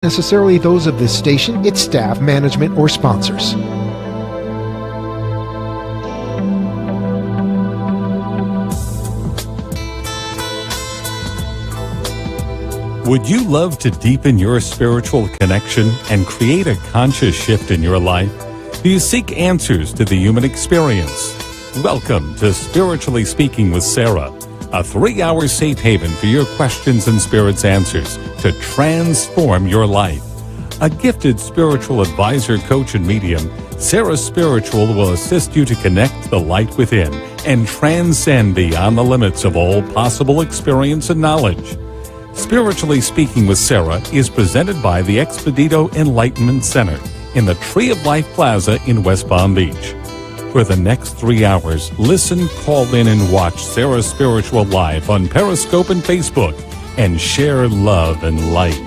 necessarily those of this station, its staff, management, or sponsors. Would you love to deepen your spiritual connection and create a conscious shift in your life? Do you seek answers to the human experience? Welcome to Spiritually Speaking with Sarah, a 3-hour safe haven for your questions and Spirit's answers to transform your life. A gifted spiritual advisor, coach, and medium, Sarah Spiritual will assist you to connect the light within and transcend beyond the limits of all possible experience and knowledge. Spiritually Speaking with Sarah is presented by the Expedito Enlightenment Center in the Tree of Life Plaza in West Palm Beach. For the next 3 hours, listen, call in, and watch Sarah Spiritual live on Periscope and Facebook, and share love and light.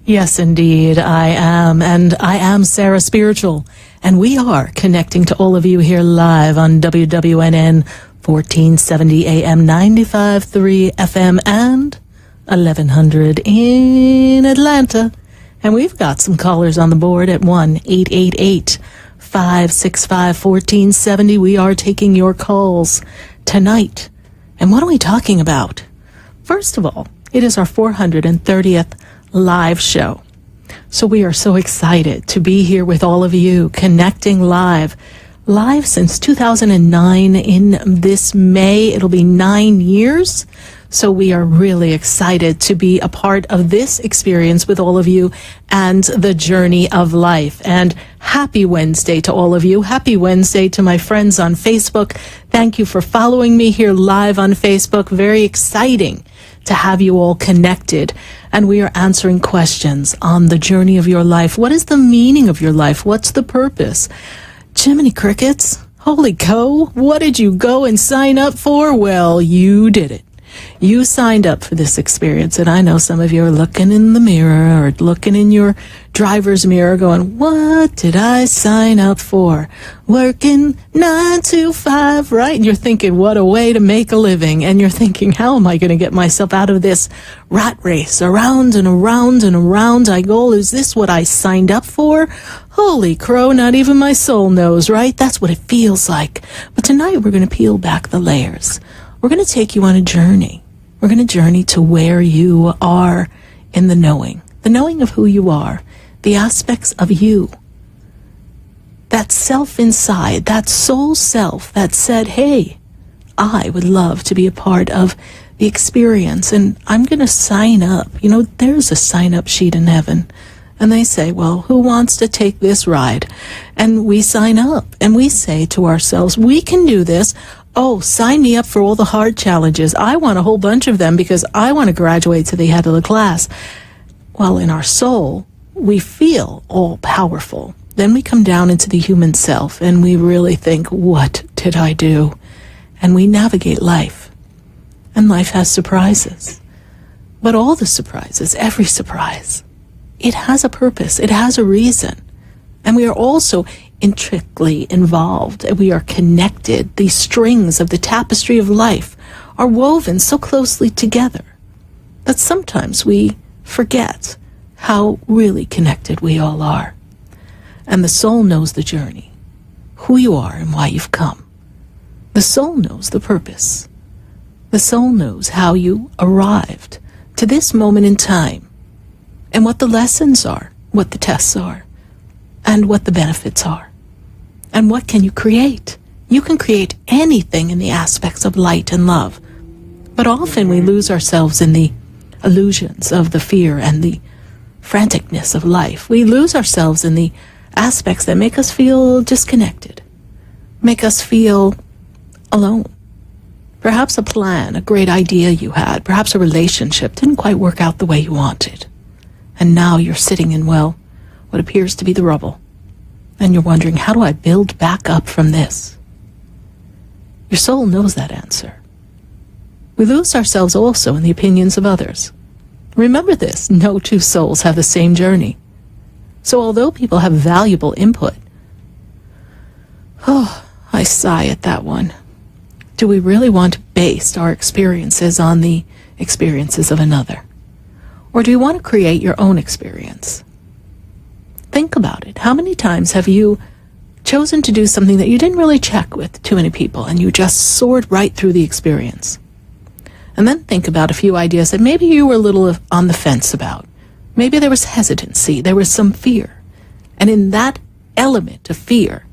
Yes, indeed, I am. And I am Sarah Spiritual. And we are connecting to all of you here live on WWNN 1470 AM, 95.3 FM, and 1100 in Atlanta. And we've got some callers on the board at 1-888-565-1470. We are taking your calls tonight. And what are we talking about? First of all, it is our 430th live show. So we are so excited to be here with all of you, connecting live since 2009. In this May, it'll be 9 years. So we are really excited to be a part of this experience with all of you and the journey of life. And happy Wednesday to all of you. Happy Wednesday to my friends on Facebook. Thank you for following me here live on Facebook. Very exciting to have you all connected. And we are answering questions on the journey of your life. What is the meaning of your life? What's the purpose? Jiminy Crickets, holy cow, what did you go and sign up for? Well, you did it. You signed up for this experience, and I know some of you are looking in the mirror or looking in your driver's mirror going, what did I sign up for? Working 9 to 5, right? And you're thinking, what a way to make a living. And you're thinking, how am I going to get myself out of this rat race, around and around and around I go? Is this what I signed up for? Holy crow, not even my soul knows, right? That's what it feels like. But tonight we're going to peel back the layers. We're going to take you on a journey. We're going to journey to where you are in the knowing of who you are, the aspects of you, that self inside, that soul self that said, hey, I would love to be a part of the experience, and I'm going to sign up. You know, there's a sign-up sheet in heaven. And they say, well, who wants to take this ride? And we sign up, and we say to ourselves, we can do this. Oh, sign me up for all the hard challenges. I want a whole bunch of them because I want to graduate to the head of the class. Well, in our soul, we feel all powerful. Then we come down into the human self and we really think, what did I do? And we navigate life. And life has surprises. But all the surprises, every surprise, it has a purpose. It has a reason. And we are also intricately involved. We are connected. These strings of the tapestry of life are woven so closely together that sometimes we forget how really connected we all are. And the soul knows the journey, who you are and why you've come. The soul knows the purpose. The soul knows how you arrived to this moment in time and what the lessons are, what the tests are, and what the benefits are. And what can you create? You can create anything in the aspects of light and love. But often we lose ourselves in the illusions of the fear and the franticness of life. We lose ourselves in the aspects that make us feel disconnected, make us feel alone. Perhaps a plan, a great idea you had, perhaps a relationship didn't quite work out the way you wanted. And now you're sitting in, well, what appears to be the rubble. And you're wondering, how do I build back up from this? Your soul knows that answer. We lose ourselves also in the opinions of others. Remember this, no two souls have the same journey. So although people have valuable input, I sigh at that one. Do we really want to base our experiences on the experiences of another? Or do you want to create your own experience? Think about it. How many times have you chosen to do something that you didn't really check with too many people and you just soared right through the experience? And then think about a few ideas that maybe you were a little on the fence about. Maybe there was hesitancy, there was some fear. And in that element of fear,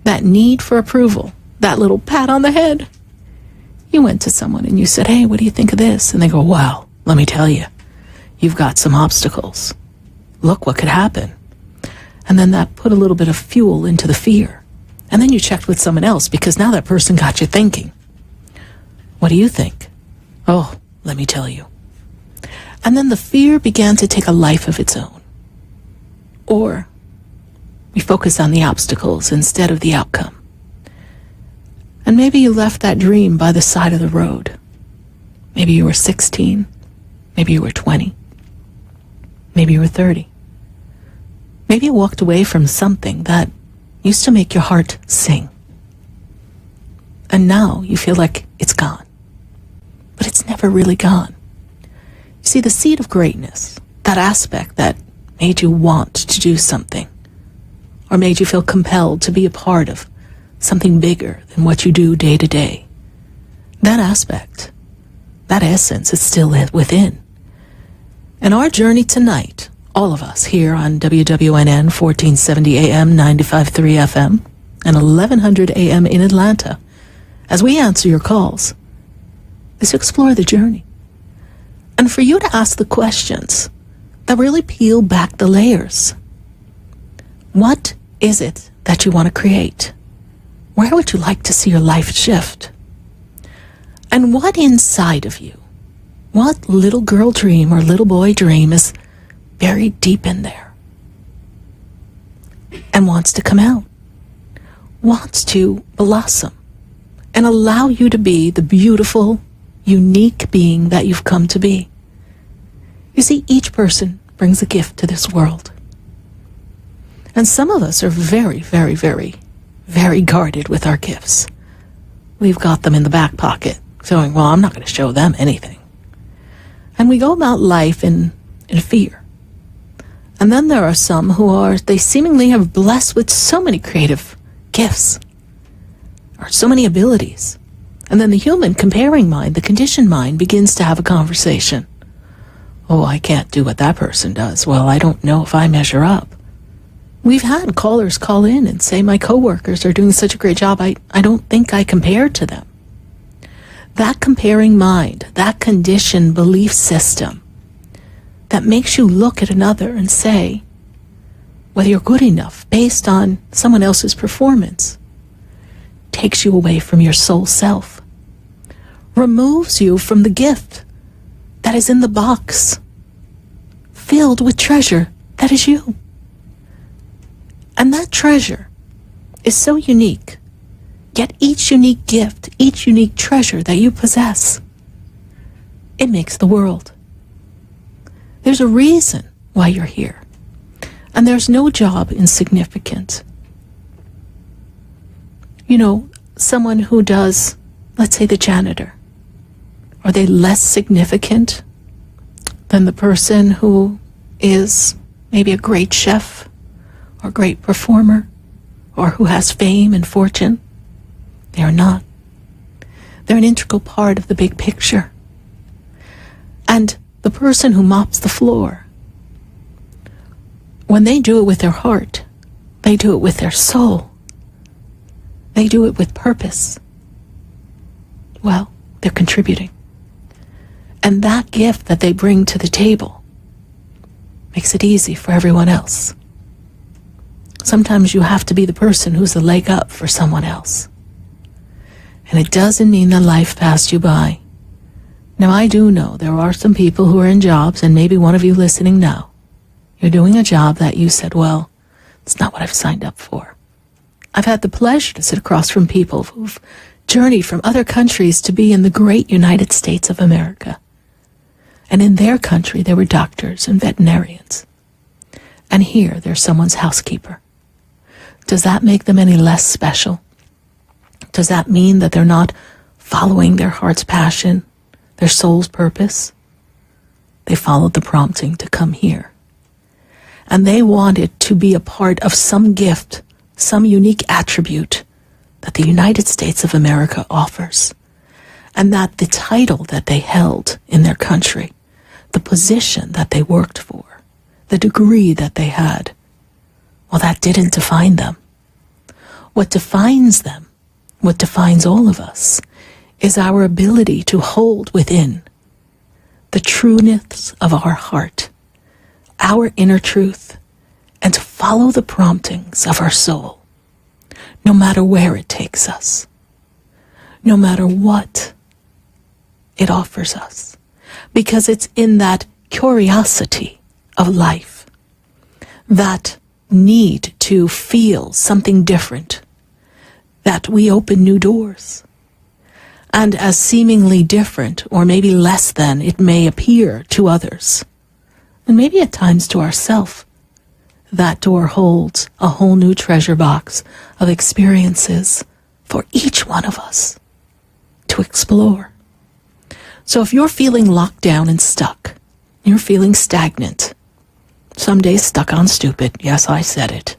that need for approval, that little pat on the head, you went to someone and you said, hey, what do you think of this? And they go, wow, let me tell you, you've got some obstacles. Look what could happen. And then that put a little bit of fuel into the fear. And then you checked with someone else because now that person got you thinking. What do you think? Oh, let me tell you. And then the fear began to take a life of its own. Or we focus on the obstacles instead of the outcome. And maybe you left that dream by the side of the road. Maybe you were 16. Maybe you were 20. Maybe you were 30. Maybe you walked away from something that used to make your heart sing. And now you feel like it's gone. But it's never really gone. You see, the seed of greatness, that aspect that made you want to do something, or made you feel compelled to be a part of something bigger than what you do day to day, that aspect, that essence is still within. And our journey tonight, all of us here on WWNN 1470 AM, 95.3 FM, and 1100 AM in Atlanta, as we answer your calls, is to explore the journey. And for you to ask the questions that really peel back the layers. What is it that you want to create? Where would you like to see your life shift? And what inside of you, what little girl dream or little boy dream is buried deep in there and wants to come out, wants to blossom and allow you to be the beautiful, unique being that you've come to be? You see, each person brings a gift to this world. And some of us are very, very, very, very guarded with our gifts. We've got them in the back pocket, saying, well, I'm not going to show them anything. And we go about life in fear. And then there are some who they seemingly are blessed with so many creative gifts, or so many abilities. And then the human comparing mind, the conditioned mind, begins to have a conversation. Oh, I can't do what that person does. Well, I don't know if I measure up. We've had callers call in and say, my coworkers are doing such a great job, I don't think I compare to them. That comparing mind, that conditioned belief system that makes you look at another and say whether you're good enough based on someone else's performance, takes you away from your soul self, removes you from the gift that is in the box, filled with treasure that is you. And that treasure is so unique, yet each unique gift, each unique treasure that you possess, it makes the world. There's a reason why you're here, and there's no job insignificant. You know, someone who does, let's say, the janitor, are they less significant than the person who is maybe a great chef or great performer or who has fame and fortune? They are not. They're an integral part of the big picture. And the person who mops the floor, when they do it with their heart, they do it with their soul, they do it with purpose, well, they're contributing. And that gift that they bring to the table makes it easy for everyone else. Sometimes you have to be the person who's a leg up for someone else. And it doesn't mean that life passed you by. Now, I do know there are some people who are in jobs, and maybe one of you listening now, you're doing a job that you said, well, it's not what I've signed up for. I've had the pleasure to sit across from people who've journeyed from other countries to be in the great United States of America. And in their country, they were doctors and veterinarians. And here, they're someone's housekeeper. Does that make them any less special? Does that mean that they're not following their heart's passion, their soul's purpose? They followed the prompting to come here. And they wanted to be a part of some gift, some unique attribute that the United States of America offers. And that the title that they held in their country, the position that they worked for, the degree that they had, well, that didn't define them. What defines them, what defines all of us, is our ability to hold within the trueness of our heart, our inner truth, and to follow the promptings of our soul, no matter where it takes us, no matter what it offers us, because it's in that curiosity of life, that need to feel something different, that we open new doors. And as seemingly different, or maybe less than it may appear to others, and maybe at times to ourself, that door holds a whole new treasure box of experiences for each one of us to explore. So if you're feeling locked down and stuck, you're feeling stagnant, some days stuck on stupid, yes, I said it,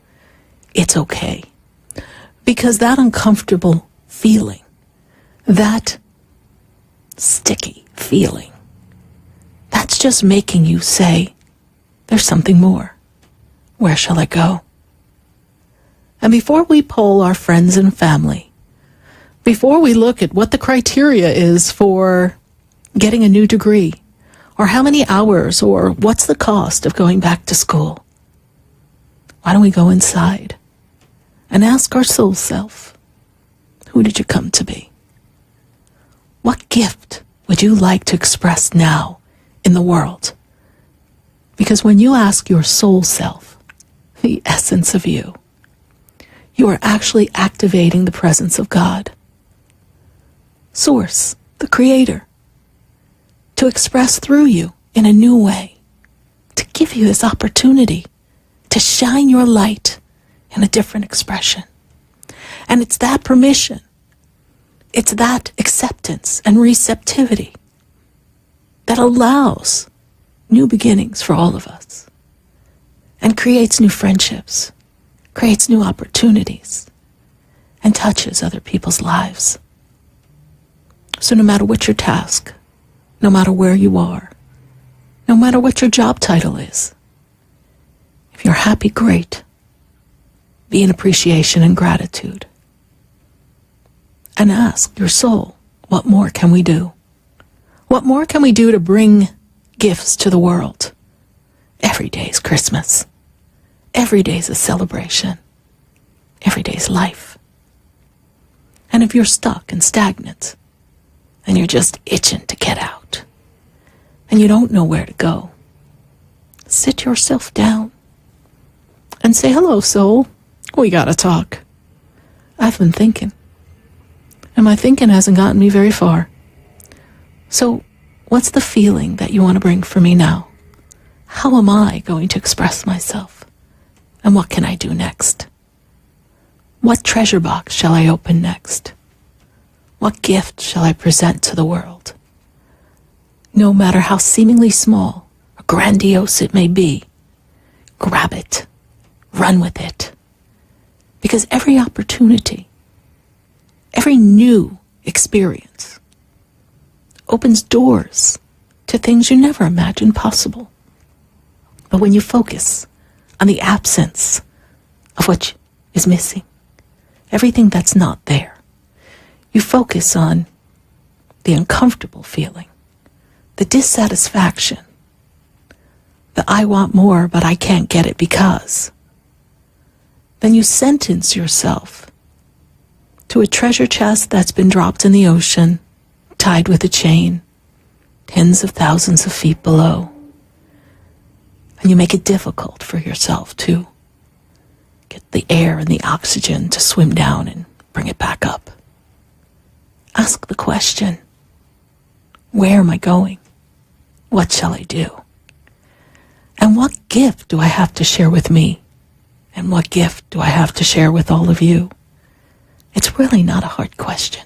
it's okay. Because that uncomfortable feeling, that sticky feeling, that's just making you say, there's something more. Where shall I go? And before we poll our friends and family, before we look at what the criteria is for getting a new degree, or how many hours, or what's the cost of going back to school, why don't we go inside and ask our soul self, who did you come to be? What gift would you like to express now in the world? Because when you ask your soul self, the essence of you, you are actually activating the presence of God, Source, the Creator, to express through you in a new way, to give you this opportunity to shine your light in a different expression. And it's that permission, it's that acceptance and receptivity that allows new beginnings for all of us and creates new friendships, creates new opportunities, and touches other people's lives. So no matter what your task, no matter where you are, no matter what your job title is, if you're happy, great. Be in appreciation and gratitude. And ask your soul, what more can we do? What more can we do to bring gifts to the world? Every day is Christmas. Every day is a celebration. Every day is life. And if you're stuck and stagnant, and you're just itching to get out, and you don't know where to go, sit yourself down and say, hello, soul. We gotta talk. I've been thinking, and my thinking hasn't gotten me very far. So what's the feeling that you want to bring for me now? How am I going to express myself? And what can I do next? What treasure box shall I open next? What gift shall I present to the world? No matter how seemingly small or grandiose it may be, grab it, run with it. Because every opportunity, every new experience opens doors to things you never imagined possible. But when you focus on the absence of what is missing, everything that's not there, you focus on the uncomfortable feeling, the dissatisfaction, the I want more but I can't get it because, then you sentence yourself to a treasure chest that's been dropped in the ocean, tied with a chain, tens of thousands of feet below. And you make it difficult for yourself to get the air and the oxygen to swim down and bring it back up. Ask the question, where am I going? What shall I do? And what gift do I have to share with me? And what gift do I have to share with all of you? It's really not a hard question.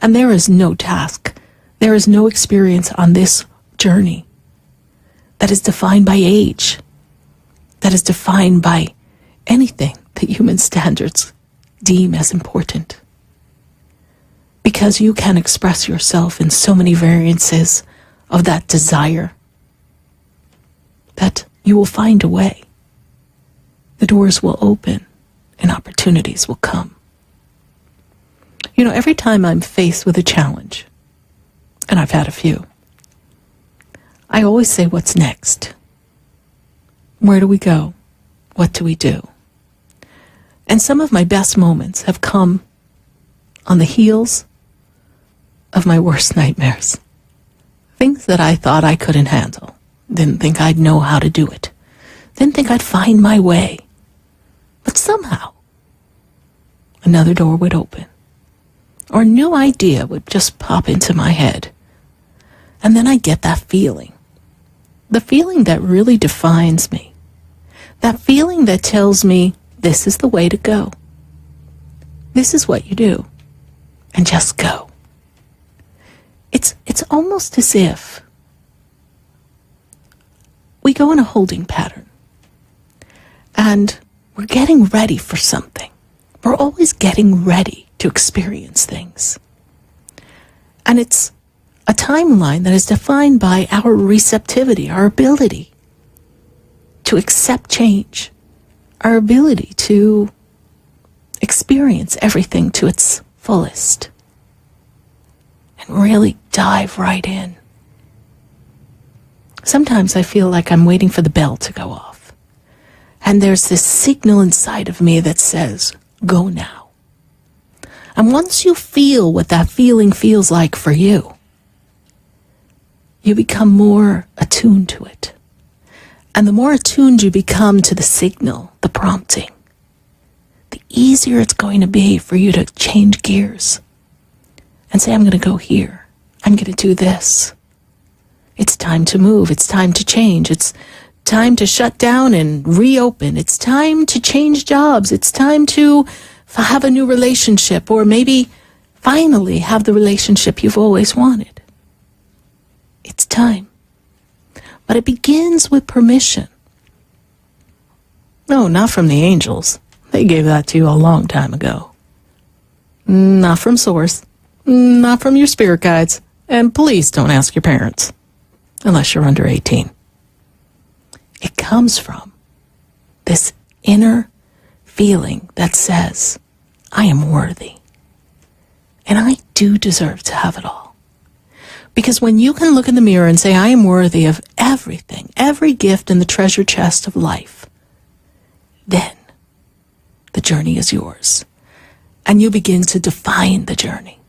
And there is no task, there is no experience on this journey that is defined by age, that is defined by anything that human standards deem as important. Because you can express yourself in so many variances of that desire that you will find a way. The doors will open and opportunities will come. You know, every time I'm faced with a challenge, and I've had a few, I always say, what's next? Where do we go? What do we do? And some of my best moments have come on the heels of my worst nightmares. Things that I thought I couldn't handle. Didn't think I'd know how to do it. Didn't think I'd find my way. But somehow, another door would open. Or a new idea would just pop into my head. And then I'd get that feeling the feeling that really defines me. That feeling that tells me this is the way to go. This is what you do. And just go. It's almost as if we go in a holding pattern. And we're getting ready for something. We're always getting ready to experience things. And it's a timeline that is defined by our receptivity, our ability to accept change, our ability to experience everything to its fullest, and really dive right in. Sometimes I feel like I'm waiting for the bell to go off, and there's this signal inside of me that says, go now. And once you feel what that feeling feels like for you, you become more attuned to it. And the more attuned you become to the signal, the prompting, the easier it's going to be for you to change gears and say, I'm going to go here. I'm going to do this. It's time to move. It's time to change. It's time to shut down and reopen. It's time to change jobs. It's time to have a new relationship, or maybe finally have the relationship you've always wanted. It's time. But it begins with permission. No, not from the angels. They gave that to you a long time ago. Not from Source. Not from your spirit guides. And please don't ask your parents, unless you're under 18. It comes from this inner feeling that says, I am worthy. And I do deserve to have it all. Because when you can look in the mirror and say, I am worthy of everything, every gift in the treasure chest of life, then the journey is yours. And you begin to define the journey.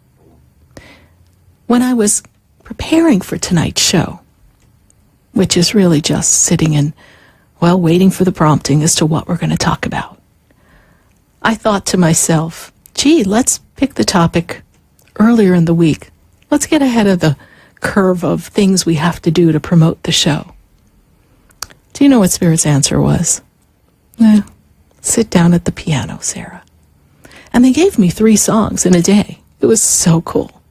When I was preparing for tonight's show, which is really just sitting and, waiting for the prompting as to what we're going to talk about, I thought to myself, gee, let's pick the topic earlier in the week. Let's get ahead of the curve of things we have to do to promote the show. Do you know what Spirit's answer was? Sit down at the piano, Sarah. And they gave me 3 songs in a day. It was so cool.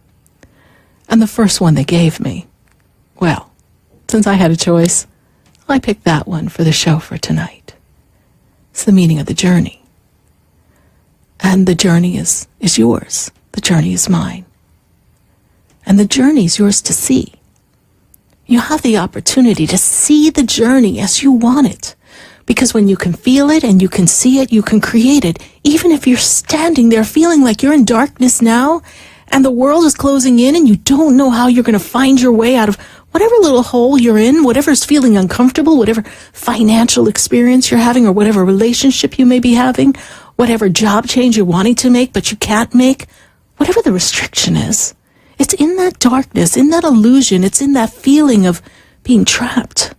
And the first one they gave me, since I had a choice, I picked that one for the show for tonight. It's the meaning of the journey. And the journey is yours. The journey is mine. And the journey is yours to see. You have the opportunity to see the journey as you want it. Because when you can feel it and you can see it, you can create it. Even if you're standing there feeling like you're in darkness now and the world is closing in and you don't know how you're going to find your way out of whatever little hole you're in, whatever's feeling uncomfortable, whatever financial experience you're having or whatever relationship you may be having, whatever job change you're wanting to make but you can't make, whatever the restriction is, it's in that darkness, in that illusion, it's in that feeling of being trapped.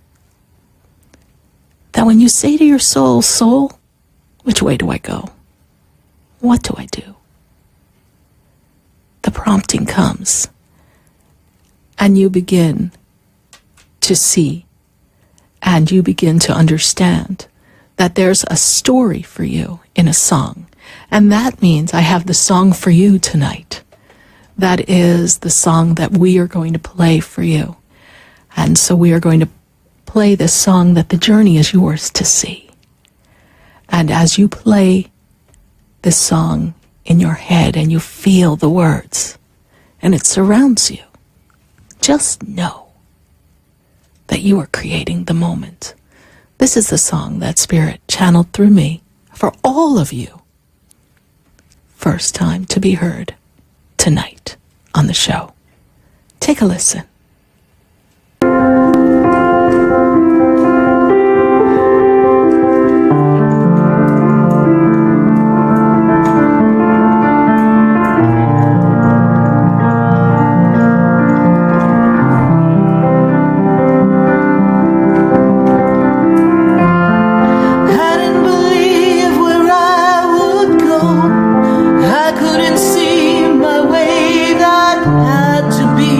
That when you say to your soul, soul, which way do I go? What do I do? The prompting comes, and you begin to see, and you begin to understand that there's a story for you in a song. And that means I have the song for you tonight. That is the song that we are going to play for you. And so we are going to play this song that the journey is yours to see. And as you play this song in your head and you feel the words and it surrounds you, just know that you are creating the moment. This is the song that Spirit channeled through me for all of you. First time to be heard tonight on the show. Take a listen. Couldn't see my way, that had to be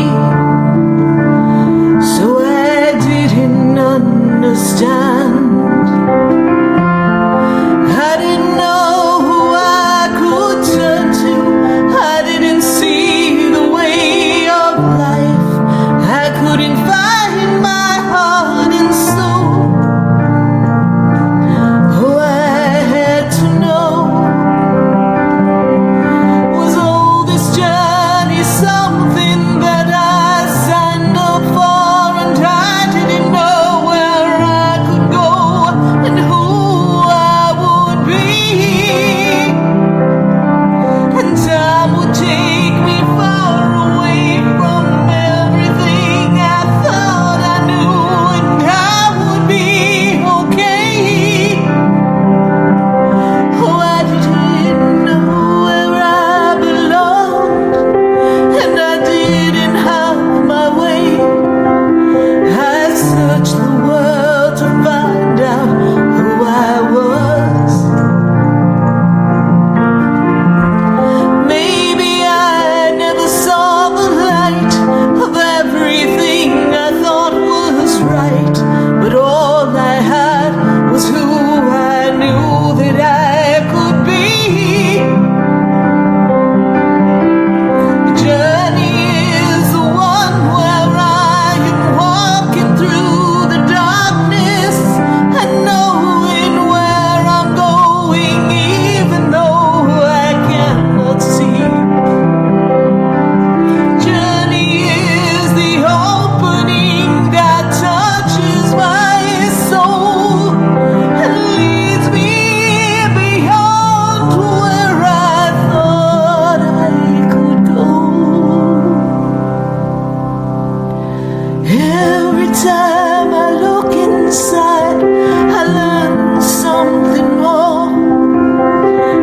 time I look inside, I learn something more.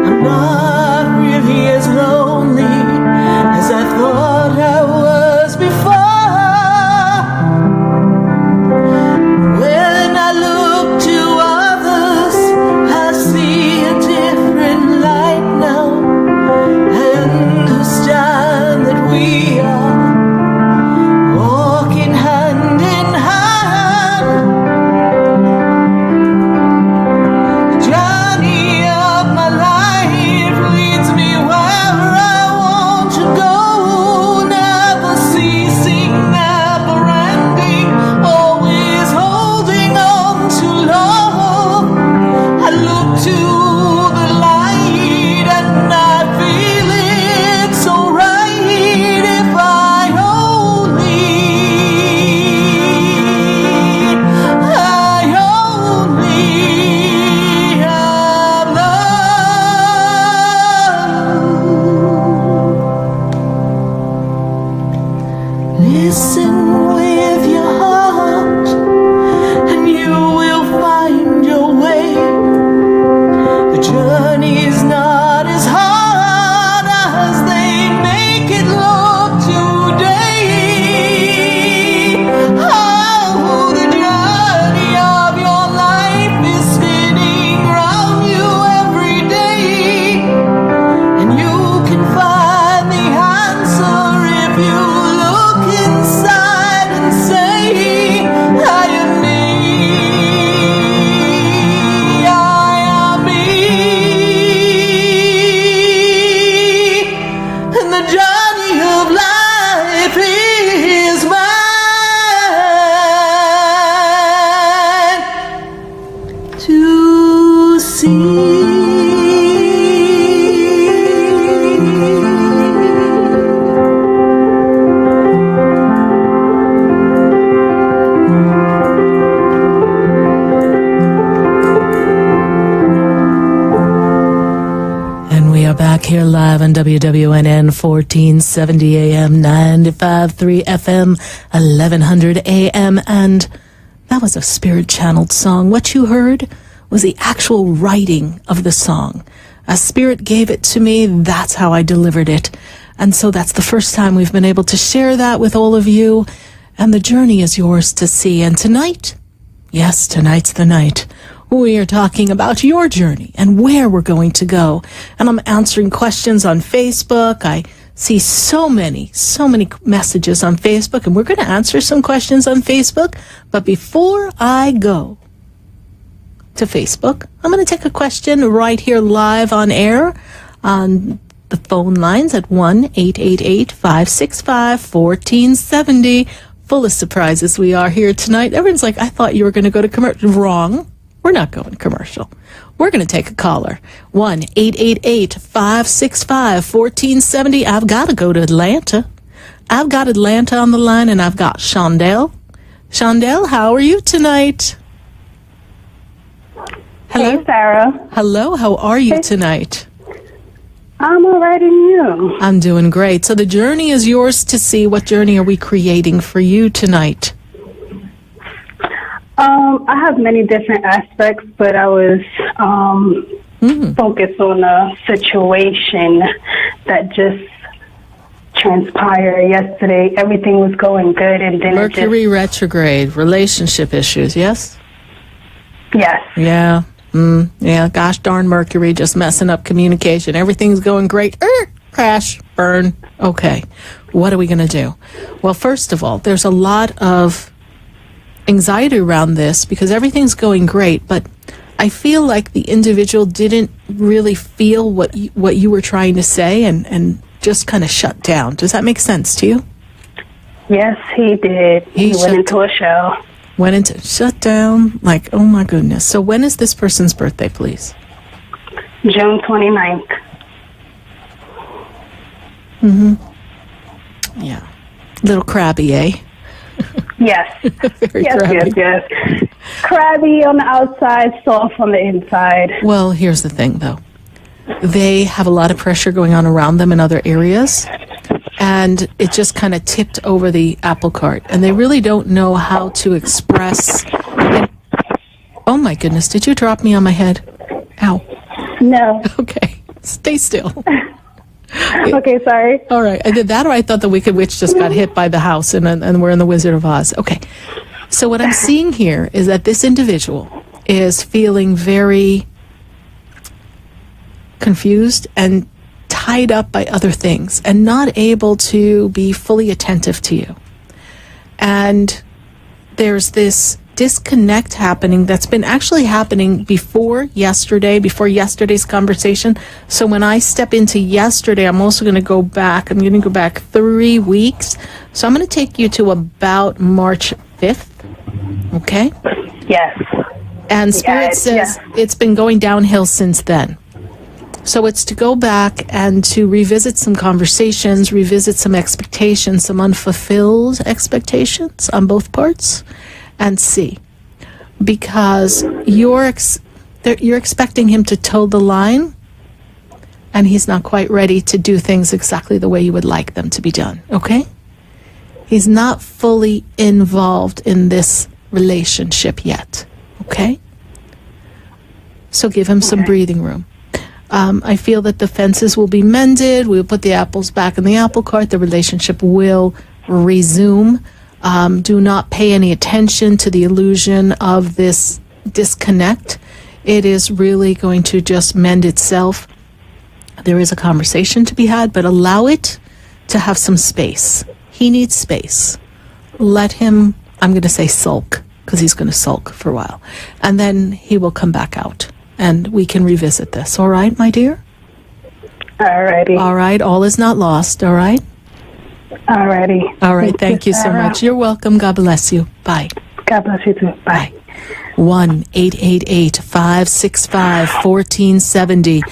I'm not really as lonely as I thought I was before. When I look to others, I see a different light now. I understand that we are walking hand in hand. The journey of my life leads me where I want to go, never ceasing, never ending, always holding on to love. I look to the light and I feel it so right if I only have love. Listen with your heart and you will find your way. The journey's not as hard as they make it look today. Oh, the journey of your life is spinning round you every day, and you can find the answer if you look inside and say, I am me, I am me, and the journey of life is mine to see. And we are back here live on WWNN 1470 AM, 95.3 FM, 1100 AM. And that was a spirit-channeled song. What you heard was the actual writing of the song. A spirit gave it to me. That's how I delivered it. And so that's the first time we've been able to share that with all of you. And the journey is yours to see. And tonight, yes, tonight's the night. We are talking about your journey and where we're going to go. And I'm answering questions on Facebook. I see so many messages on Facebook, and we're going to answer some questions on Facebook. But before I go to Facebook, I'm going to take a question right here live on air on the phone lines at 1-888-565-1470. Full of surprises we are here tonight. Everyone's like, I thought you were going to go to commercial. Wrong. We're not going commercial. We're going to take a caller. 1-888-565-1470. I've got to go to Atlanta. I've got Atlanta on the line, and I've got Shondell. Shondell, how are you tonight? Hello? Hey, Sarah. Hello, how are you tonight? I'm all right, and you? I'm doing great. So the journey is yours to see. What journey are we creating for you tonight? I have many different aspects, but I was focused on a situation that just transpired yesterday. Everything was going good, and then Mercury retrograde, relationship issues, yes? Yes. Yeah. Yeah, gosh darn Mercury just messing up communication. Everything's going great. Crash, burn. Okay. What are we going to do? Well, first of all, there's a lot of anxiety around this because everything's going great, but I feel like the individual didn't really feel what you were trying to say and just kind of shut down. Does that make sense to you? Yes, he did. He went into a show. Went into shut down, like, oh my goodness. So when is this person's birthday, please? June 29th. Yeah. Little crabby, eh? Yes. Very yes, crabby. yes. Crabby on the outside, soft on the inside. Well, here's the thing, though. They have a lot of pressure going on around them in other areas. and it just kind of tipped over the apple cart. And they really don't know how to express. Oh my goodness, did you drop me on my head? Ow. No. Okay, stay still. Okay, sorry. All right, I did that, or I thought the Wicked Witch just got hit by the house and we're in the Wizard of Oz. Okay, so what I'm seeing here is that this individual is feeling very confused and tied up by other things and not able to be fully attentive to you. And there's this disconnect happening that's been actually happening before yesterday's conversation. So when I step into yesterday, I'm also going to go back. I'm going to go back 3 weeks. So I'm going to take you to about March 5th. Okay? Yes. And Spirit says it's been going downhill since then. So it's to go back and to revisit some conversations, revisit some expectations, some unfulfilled expectations on both parts, and see. Because you're expecting him to toe the line, and he's not quite ready to do things exactly the way you would like them to be done, okay? He's not fully involved in this relationship yet, okay? So give him some breathing room. I feel that the fences will be mended. We'll put the apples back in the apple cart. The relationship will resume. Do not pay any attention to the illusion of this disconnect. It is really going to just mend itself. There is a conversation to be had, but allow it to have some space. He needs space. Let him, I'm going to say sulk, because he's going to sulk for a while. And then he will come back out. And we can revisit this. All right, my dear? All righty. All right. All is not lost. All right? All righty. All right. Thank you so much. You're welcome. God bless you. Bye. God bless you too. Bye. 1-888-565-1470.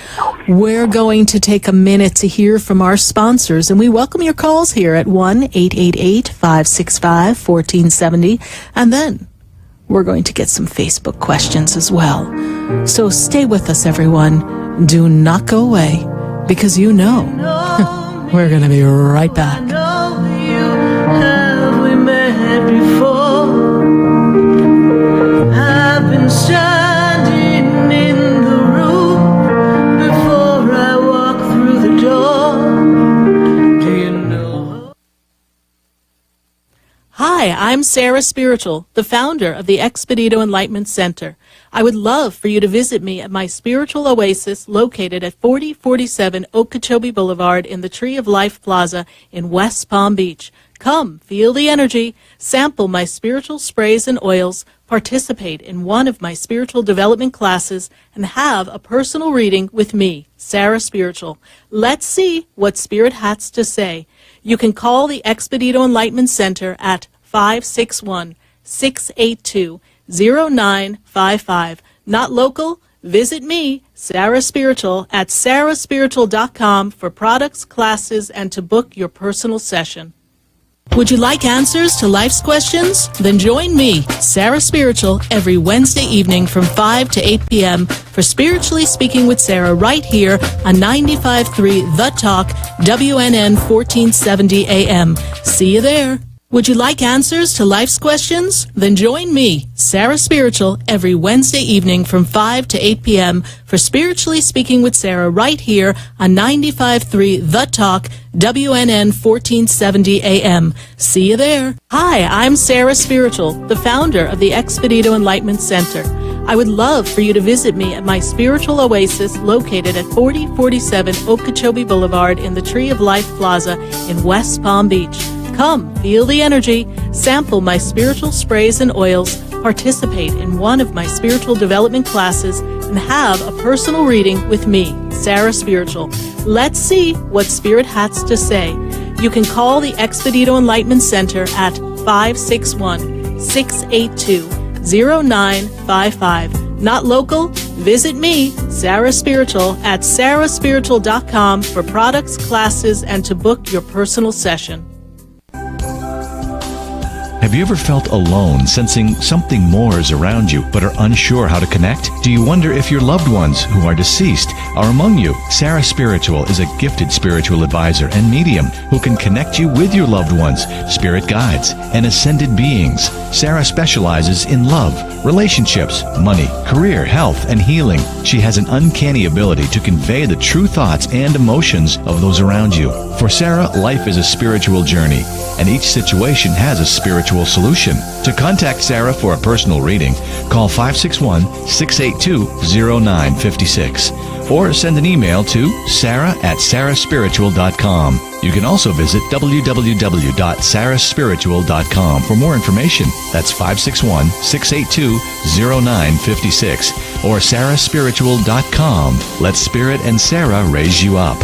We're going to take a minute to hear from our sponsors, and we welcome your calls here at 1-888-565-1470. And then we're going to get some Facebook questions as well. So stay with us, everyone. Do not go away, because you know we're going to be right back. Have we met before? I've been standing in the room before I walk through the door. Do you know? Hi, I'm Sarah Spiritual, the founder of the Expedito Enlightenment Center. I would love for you to visit me at my spiritual oasis located at 4047 Okeechobee Boulevard in the Tree of Life Plaza in West Palm Beach. Come, feel the energy, sample my spiritual sprays and oils, participate in one of my spiritual development classes, and have a personal reading with me, Sarah Spiritual. Let's see what Spirit has to say. You can call the Expedito Enlightenment Center at 561-682-0955. Not local? Visit me, Sarah Spiritual, at sarahspiritual.com for products, classes, and to book your personal session. Would you like answers to life's questions? Then join me, Sarah Spiritual, every Wednesday evening from 5 to 8 p.m. for Spiritually Speaking with Sarah right here on 95.3 The Talk, WNN 1470 AM. See you there. Would you like answers to life's questions? Then join me, Sarah Spiritual, every Wednesday evening from 5 to 8 p.m. for Spiritually Speaking with Sarah right here on 95.3 The Talk, WNN 1470 AM. See you there. Hi, I'm Sarah Spiritual, the founder of the Expedito Enlightenment Center. I would love for you to visit me at my spiritual oasis located at 4047 Okeechobee Boulevard in the Tree of Life Plaza in West Palm Beach. Come, feel the energy, sample my spiritual sprays and oils, participate in one of my spiritual development classes, and have a personal reading with me, Sarah Spiritual. Let's see what Spirit has to say. You can call the Expedito Enlightenment Center at 561-682-0955. Not local? Visit me, Sarah Spiritual, at sarahspiritual.com for products, classes, and to book your personal session. Have you ever felt alone, sensing something more is around you, but are unsure how to connect? Do you wonder if your loved ones who are deceased are among you? Sarah Spiritual is a gifted spiritual advisor and medium who can connect you with your loved ones, spirit guides, and ascended beings. Sarah specializes in love, relationships, money, career, health, and healing. She has an uncanny ability to convey the true thoughts and emotions of those around you. For Sarah, life is a spiritual journey, and each situation has a spiritual solution. To contact Sarah for a personal reading, call 561-682-0956 or send an email to sarah@sarahspiritual.com. You can also visit www.sarahspiritual.com for more information. That's 561-682-0956 or sarahspiritual.com. Let Spirit and Sarah raise you up.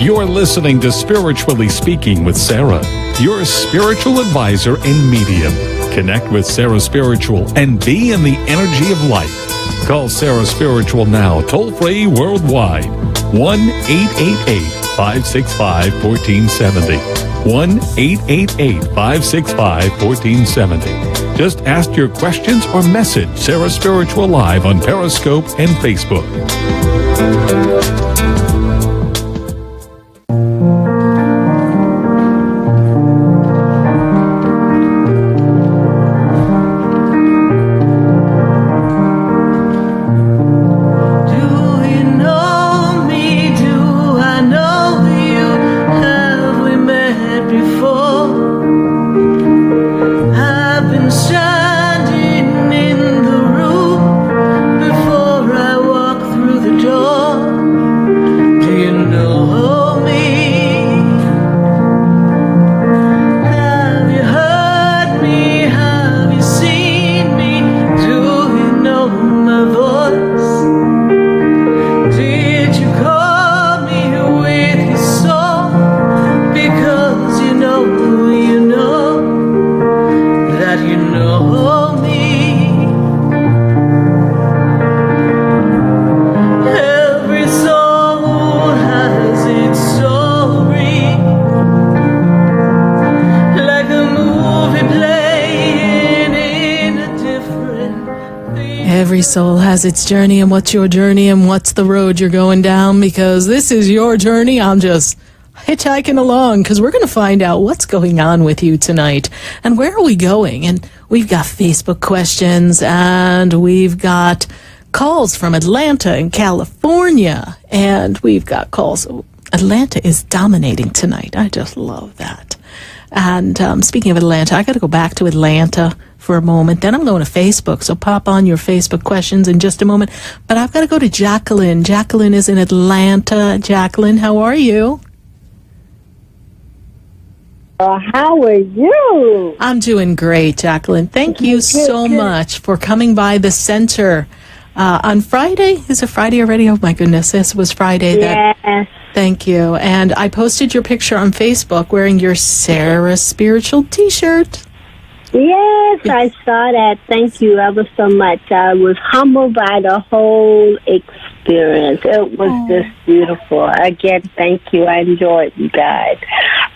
You're listening to Spiritually Speaking with Sarah, your spiritual advisor and medium. Connect with Sarah Spiritual and be in the energy of light. Call Sarah Spiritual now, toll-free worldwide. 1-888-565-1470. 1-888-565-1470. Just ask your questions or message Sarah Spiritual live on Periscope and Facebook. Every soul has its journey, and what's your journey, and what's the road you're going down? Because this is your journey. I'm just hitchhiking along, because we're going to find out what's going on with you tonight, and where are we going? And we've got Facebook questions, and we've got calls from Atlanta and California, and we've got calls. Atlanta is dominating tonight. I just love that. And speaking of Atlanta, I got to go back to Atlanta for a moment. Then I'm going to Facebook, so pop on your Facebook questions in just a moment. But I've got to go to Jacqueline. Jacqueline is in Atlanta. Jacqueline, how are you? How are you? I'm doing great, Jacqueline. Thank you so much for coming by the center on Friday. Is it Friday already? Oh, my goodness. This was Friday. Yes. Thank you. And I posted your picture on Facebook wearing your Sarah Spiritual t-shirt. Yes, I saw that. Thank you ever so much. I was humbled by the whole experience. It was just beautiful. Again, thank you. I enjoyed you guys.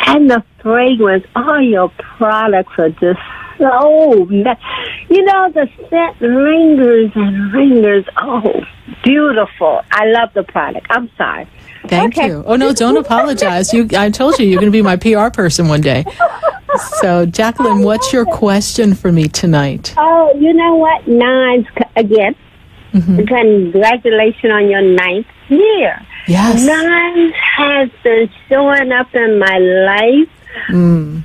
And the fragrance, all your products are just so, the scent lingers and lingers. Oh, beautiful. I love the product. I'm sorry. Thank you. Oh, no, don't apologize. I told you, you're going to be my PR person one day. So, Jacqueline, what's your question for me tonight? Oh, you know what? Nines, again, Congratulations on your 9th year. Yes. Nines has been showing up in my life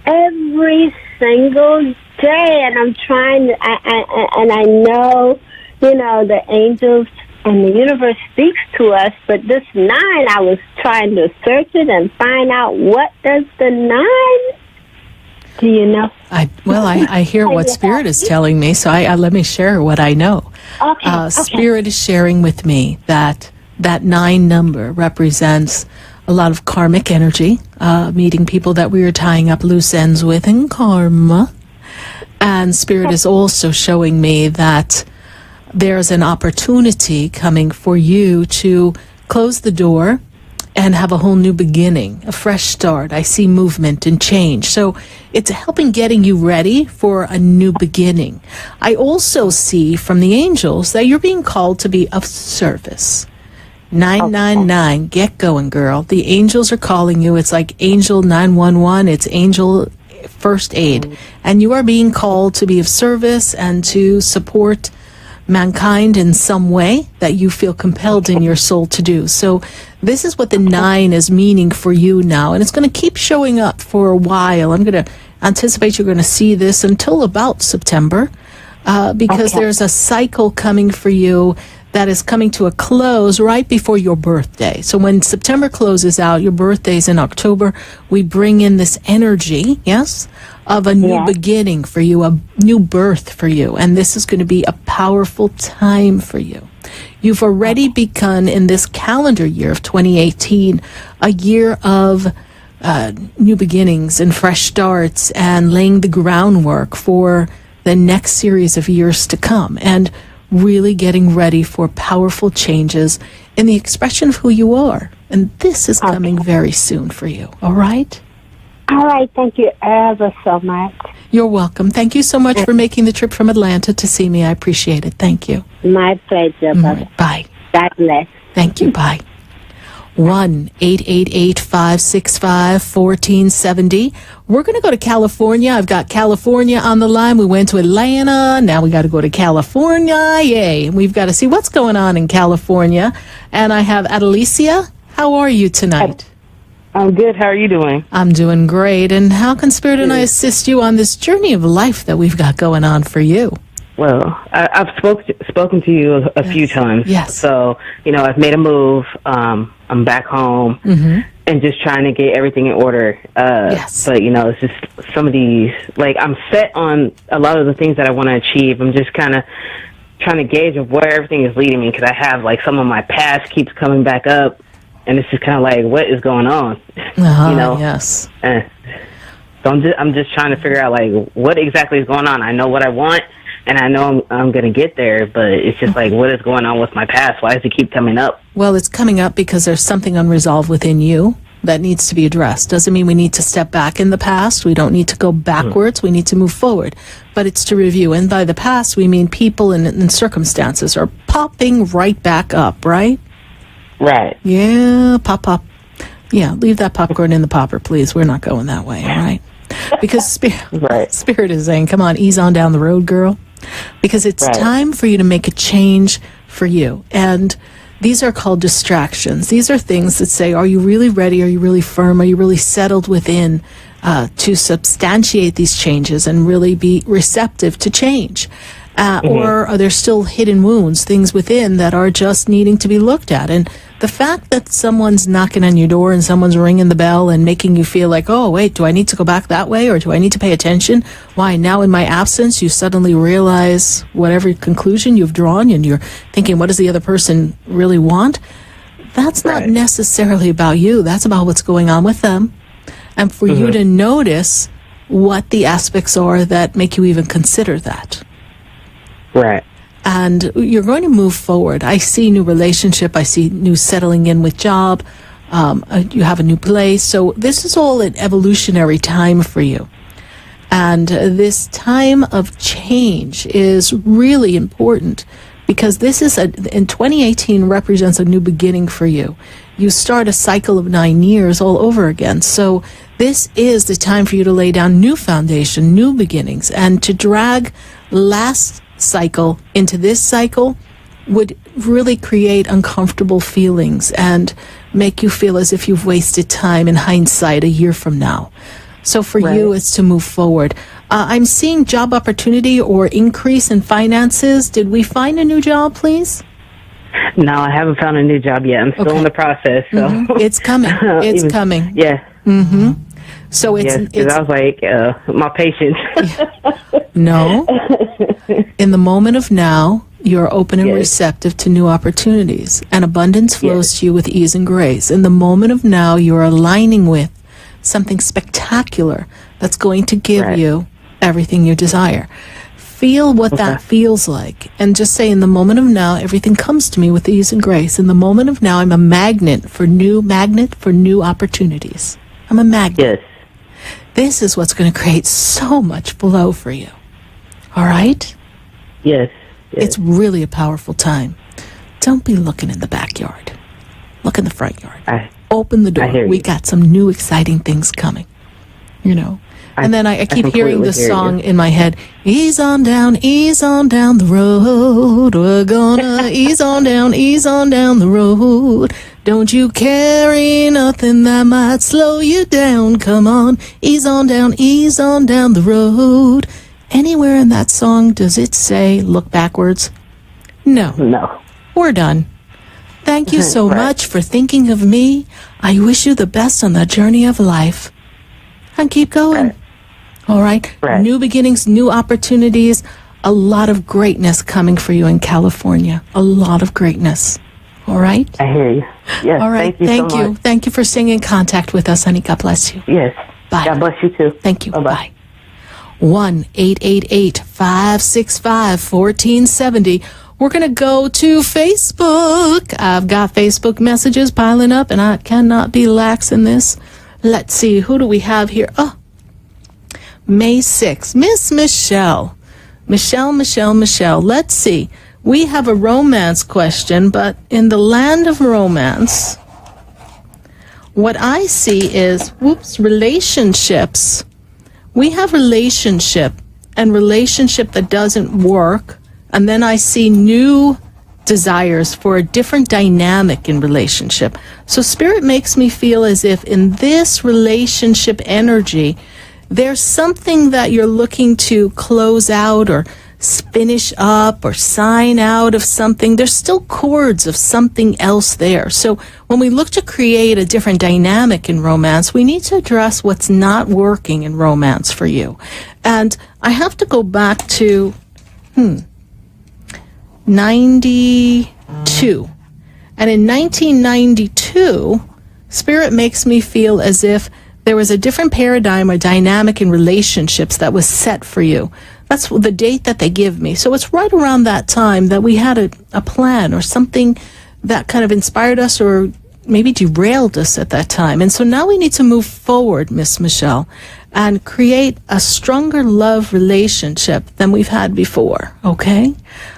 every single day, and I'm trying to, and I know, the angels and the universe speaks to us, but this 9, I was trying to search it and find out what does the 9. Do you know? I hear what Spirit is telling me, so I let me share what I know. Okay. Spirit is sharing with me that 9 number represents a lot of karmic energy, meeting people that we are tying up loose ends with in karma. And Spirit is also showing me that there's an opportunity coming for you to close the door and have a whole new beginning, a fresh start. I see movement and change. So it's helping getting you ready for a new beginning. I also see from the angels that you're being called to be of service. 999, get going, girl. The angels are calling you. It's like Angel 911. It's Angel First Aid. And you are being called to be of service and to support mankind in some way that you feel compelled in your soul to do. So this is what the 9 is meaning for you now. And it's going to keep showing up for a while. I'm going to anticipate you're going to see this until about September because there's a cycle coming for you that is coming to a close right before your birthday. So when September closes out, your birthday's in October, we bring in this energy, yes, of a new beginning for you, a new birth for you. And this is going to be a powerful time for you. You've already begun in this calendar year of 2018, a year of new beginnings and fresh starts and laying the groundwork for the next series of years to come. And really getting ready for powerful changes in the expression of who you are. And this is coming very soon for you. All right? All right. Thank you ever so much. You're welcome. Thank you so much for making the trip from Atlanta to see me. I appreciate it. Thank you. My pleasure. Bye. God bless. Thank you. Bye. 1-888-565-1470. We're going to go to California. I've got California on the line. We went to Atlanta. Now we got to go to California. Yay. We've got to see what's going on in California. And I have Adelicia. How are you tonight? I'm good. How are you doing? I'm doing great. And how can Spirit and I assist you on this journey of life that we've got going on for you? Well, I've spoken to you a few times. Yes. So, I've made a move. I'm back home and just trying to get everything in order. Yes. But, it's just some of these, I'm set on a lot of the things that I want to achieve. I'm just kind of trying to gauge of where everything is leading me because I have, some of my past keeps coming back up. And it's just kind of what is going on? Yes. So I'm just trying to figure out, what exactly is going on. I know what I want. And I know I'm going to get there, but it's just what is going on with my past? Why does it keep coming up? Well, it's coming up because there's something unresolved within you that needs to be addressed. Doesn't mean we need to step back in the past. We don't need to go backwards. We need to move forward. But it's to review. And by the past, we mean people and circumstances are popping right back up, right? Right. Yeah, pop. Yeah, leave that popcorn in the popper, please. We're not going that way, all right? Because Spirit is saying, come on, ease on down the road, girl. Because it's time for you to make a change for you. And these are called distractions. These are things that say, are you really ready? Are you really firm? Are you really settled within to substantiate these changes and really be receptive to change? Or are there still hidden wounds, things within that are just needing to be looked at? And the fact that someone's knocking on your door and someone's ringing the bell and making you feel like, oh, wait, do I need to go back that way or do I need to pay attention? Why, now in my absence, you suddenly realize whatever conclusion you've drawn and you're thinking, what does the other person really want? That's not necessarily about you. That's about what's going on with them. And for you to notice what the aspects are that make you even consider that. Right. And you're going to move forward. I see new relationship. I see new settling in with job. You have a new place. So this is all an evolutionary time for you. And this time of change is really important because this is in 2018 represents a new beginning for you. You start a cycle of 9 years all over again. So this is the time for you to lay down new foundation, new beginnings, and to drag last cycle into this cycle would really create uncomfortable feelings and make you feel as if you've wasted time in hindsight a year from now. So for you, it's to move forward. I'm seeing job opportunity or increase in finances. Did we find a new job, please? No, I haven't found a new job yet. I'm still in the process. So. It's coming. It's coming. Yeah. So it's I was like, my patience. No. In the moment of now, you're open and receptive to new opportunities, and abundance flows to you with ease and grace. In the moment of now, you're aligning with something spectacular that's going to give you everything you desire. Feel what that feels like. And just say, in the moment of now, everything comes to me with ease and grace. In the moment of now, I'm a magnet for new opportunities. I'm a magnet. Yes. This is what's going to create so much flow for you. All right? Yes. It's really a powerful time. Don't be looking in the backyard. Look in the front yard. Open the door. We got some new exciting things coming. You know? And then I keep hearing the song in my head. Ease on down the road. We're gonna ease on down the road. Don't you carry nothing that might slow you down. Come on, ease on down the road. Anywhere in that song does it say look backwards? No. No. We're done. Thank you so much for thinking of me. I wish you the best on the journey of life. And keep going. All right? New beginnings, new opportunities, a lot of greatness coming for you in California. A lot of greatness. All right? I hear you. Yes. All right. Thank you so much. Thank you for staying in contact with us, honey. God bless you. Yes. Bye. God bless you too. Thank you. Bye-bye. 1-888-565-1470. We're going to go to Facebook. I've got Facebook messages piling up, and I cannot be lax in this. Let's see. Who do we have here? Oh, May 6th. Miss Michelle. Michelle. Let's see. We have a romance question, but in the land of romance, what I see is, relationships. We have relationship that doesn't work, and then I see new desires for a different dynamic in relationship. So Spirit makes me feel as if in this relationship energy, there's something that you're looking to close out or finish up or sign out of something. There's still cords of something else there. So when we look to create a different dynamic in romance, we need to address what's not working in romance for you. And I have to go back to 92. And in 1992, Spirit makes me feel as if there was a different paradigm or dynamic in relationships that was set for you. That's the date that they give me. So it's right around that time that we had a plan or something that kind of inspired us or maybe derailed us at that time. And so now we need to move forward, Miss Michelle, and create a stronger love relationship than we've had before, okay?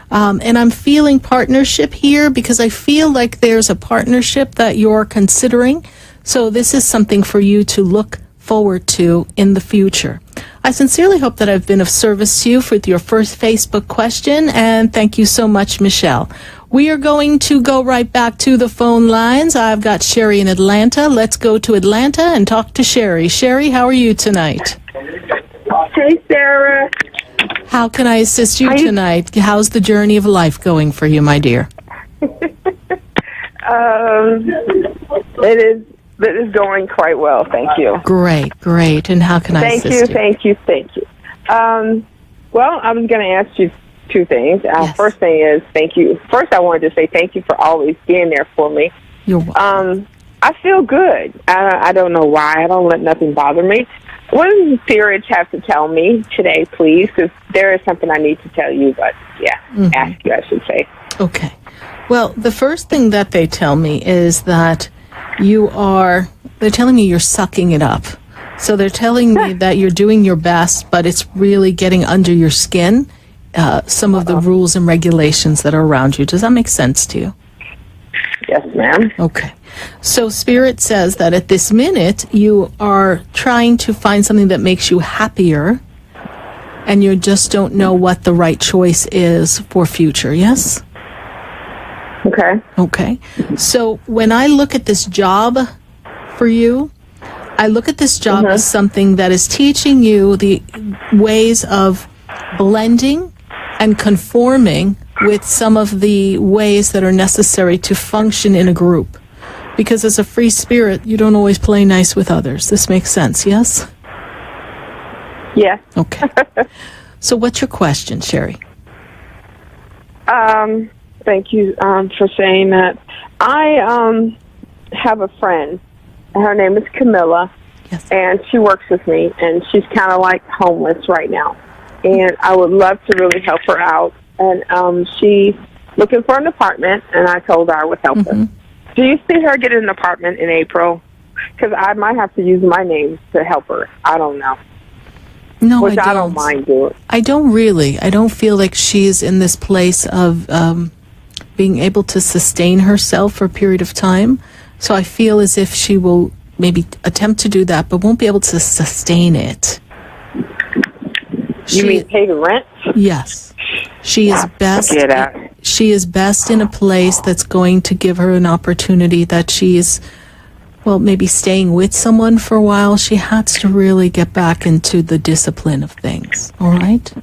And I'm feeling partnership here because I feel like there's a partnership that you're considering. So this is something for you to look forward to in the future. I sincerely hope that I've been of service to you with your first Facebook question, and thank you so much, Michelle. We are going to go right back to the phone lines. I've got Sherry in Atlanta. Let's go to Atlanta and talk to Sherry. Sherry, how are you tonight? Hey, Sarah. How can I assist you tonight? How's the journey of life going for you, my dear? It is going quite well, thank you. Great. And how can I assist you? Thank you. Well, I was going to ask you two things. Yes. First thing is thank you. First, I wanted to say thank you for always being there for me. You're welcome. I feel good. I don't know why. I don't let nothing bother me. What does the spirits have to tell me today, please? Because there is something I need to tell you, but ask you, I should say. Okay. Well, the first thing that they tell me is that they're telling me you're sucking it up. So they're telling me that you're doing your best, but it's really getting under your skin, some of the rules and regulations that are around you. Does that make sense to you? Yes, ma'am. Okay. So Spirit says that at this minute, you are trying to find something that makes you happier, and you just don't know what the right choice is for future, yes? Okay. So when I look at this job for you, I look at this job as something that is teaching you the ways of blending and conforming with some of the ways that are necessary to function in a group. Because as a free spirit, you don't always play nice with others. This makes sense, yes? Yes. Okay. So what's your question, Sherry? Thank you for saying that. I have a friend. Her name is Camilla, Yes. and she works with me, and she's kind of like homeless right now. and I would love to really help her out. And she's looking for an apartment, and I told her I would help her. Do you see her getting an apartment in April? Because I might have to use my name to help her. I don't know. No, Which I I don't mind doing. I don't really. I don't feel like she's in this place of being able to sustain herself for a period of time. So I feel as if she will maybe attempt to do that, but won't be able to sustain it. You mean pay the rent? Yes. She is best. She is best in a place that's going to give her an opportunity that she's, well, maybe staying with someone for a while. She has to really get back into the discipline of things. All right?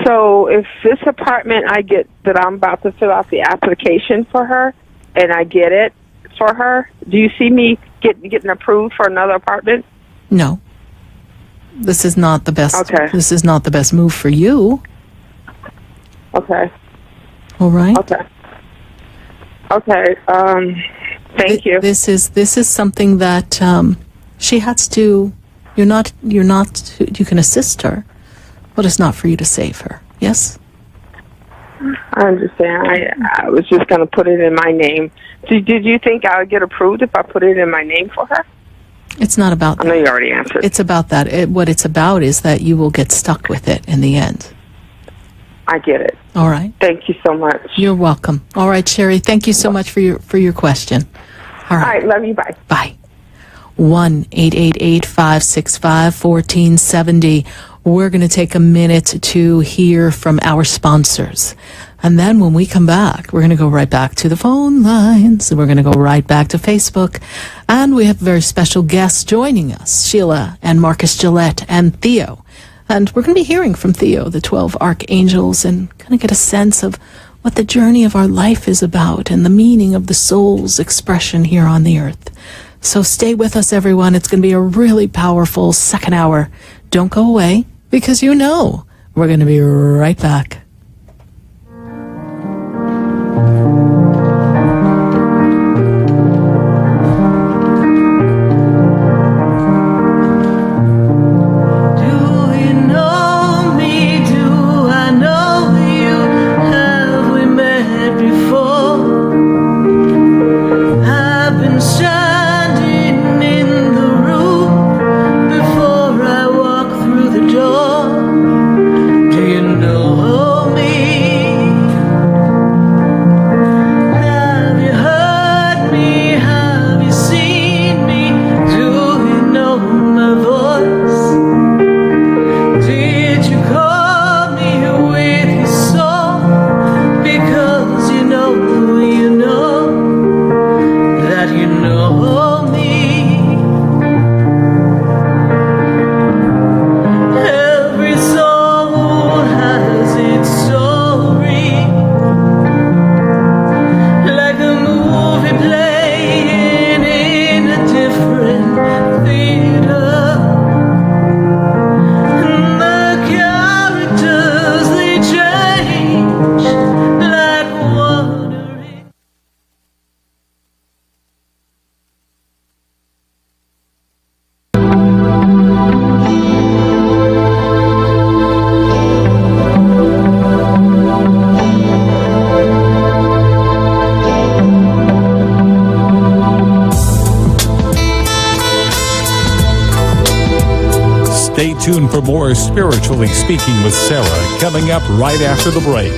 So if this apartment I get, that I'm about to fill out the application for her, and I get it for her, do you see me getting approved for another apartment? No. This is not the best. Okay. This is not the best move for you. Okay. All right. Okay. Okay. Thank you. This is something that she has to. You can assist her, but it's not for you to save her. Yes. I understand. I was just going to put it in my name. Did you think I would get approved if I put it in my name for her? It's not about that. I know you already answered. It's about that. What it's about is that you will get stuck with it in the end. I get it. All right. Thank you so much. You're welcome. All right, Sherry. Thank you so much for your question. All right. Love you. Bye. Bye. 1-888-565-1470. We're going to take a minute to hear from our sponsors. And then when we come back, we're going to go right back to the phone lines. We're going to go right back to Facebook. And we have very special guests joining us, Sheila and Marcus Gillette and Theo. And we're going to be hearing from Theo, the 12 archangels, and kind of get a sense of what the journey of our life is about and the meaning of the soul's expression here on the earth. So stay with us, everyone. It's going to be a really powerful second hour. Don't go away, because you know we're going to be right back. Stay tuned for more Spiritually Speaking with Sarah coming up right after the break.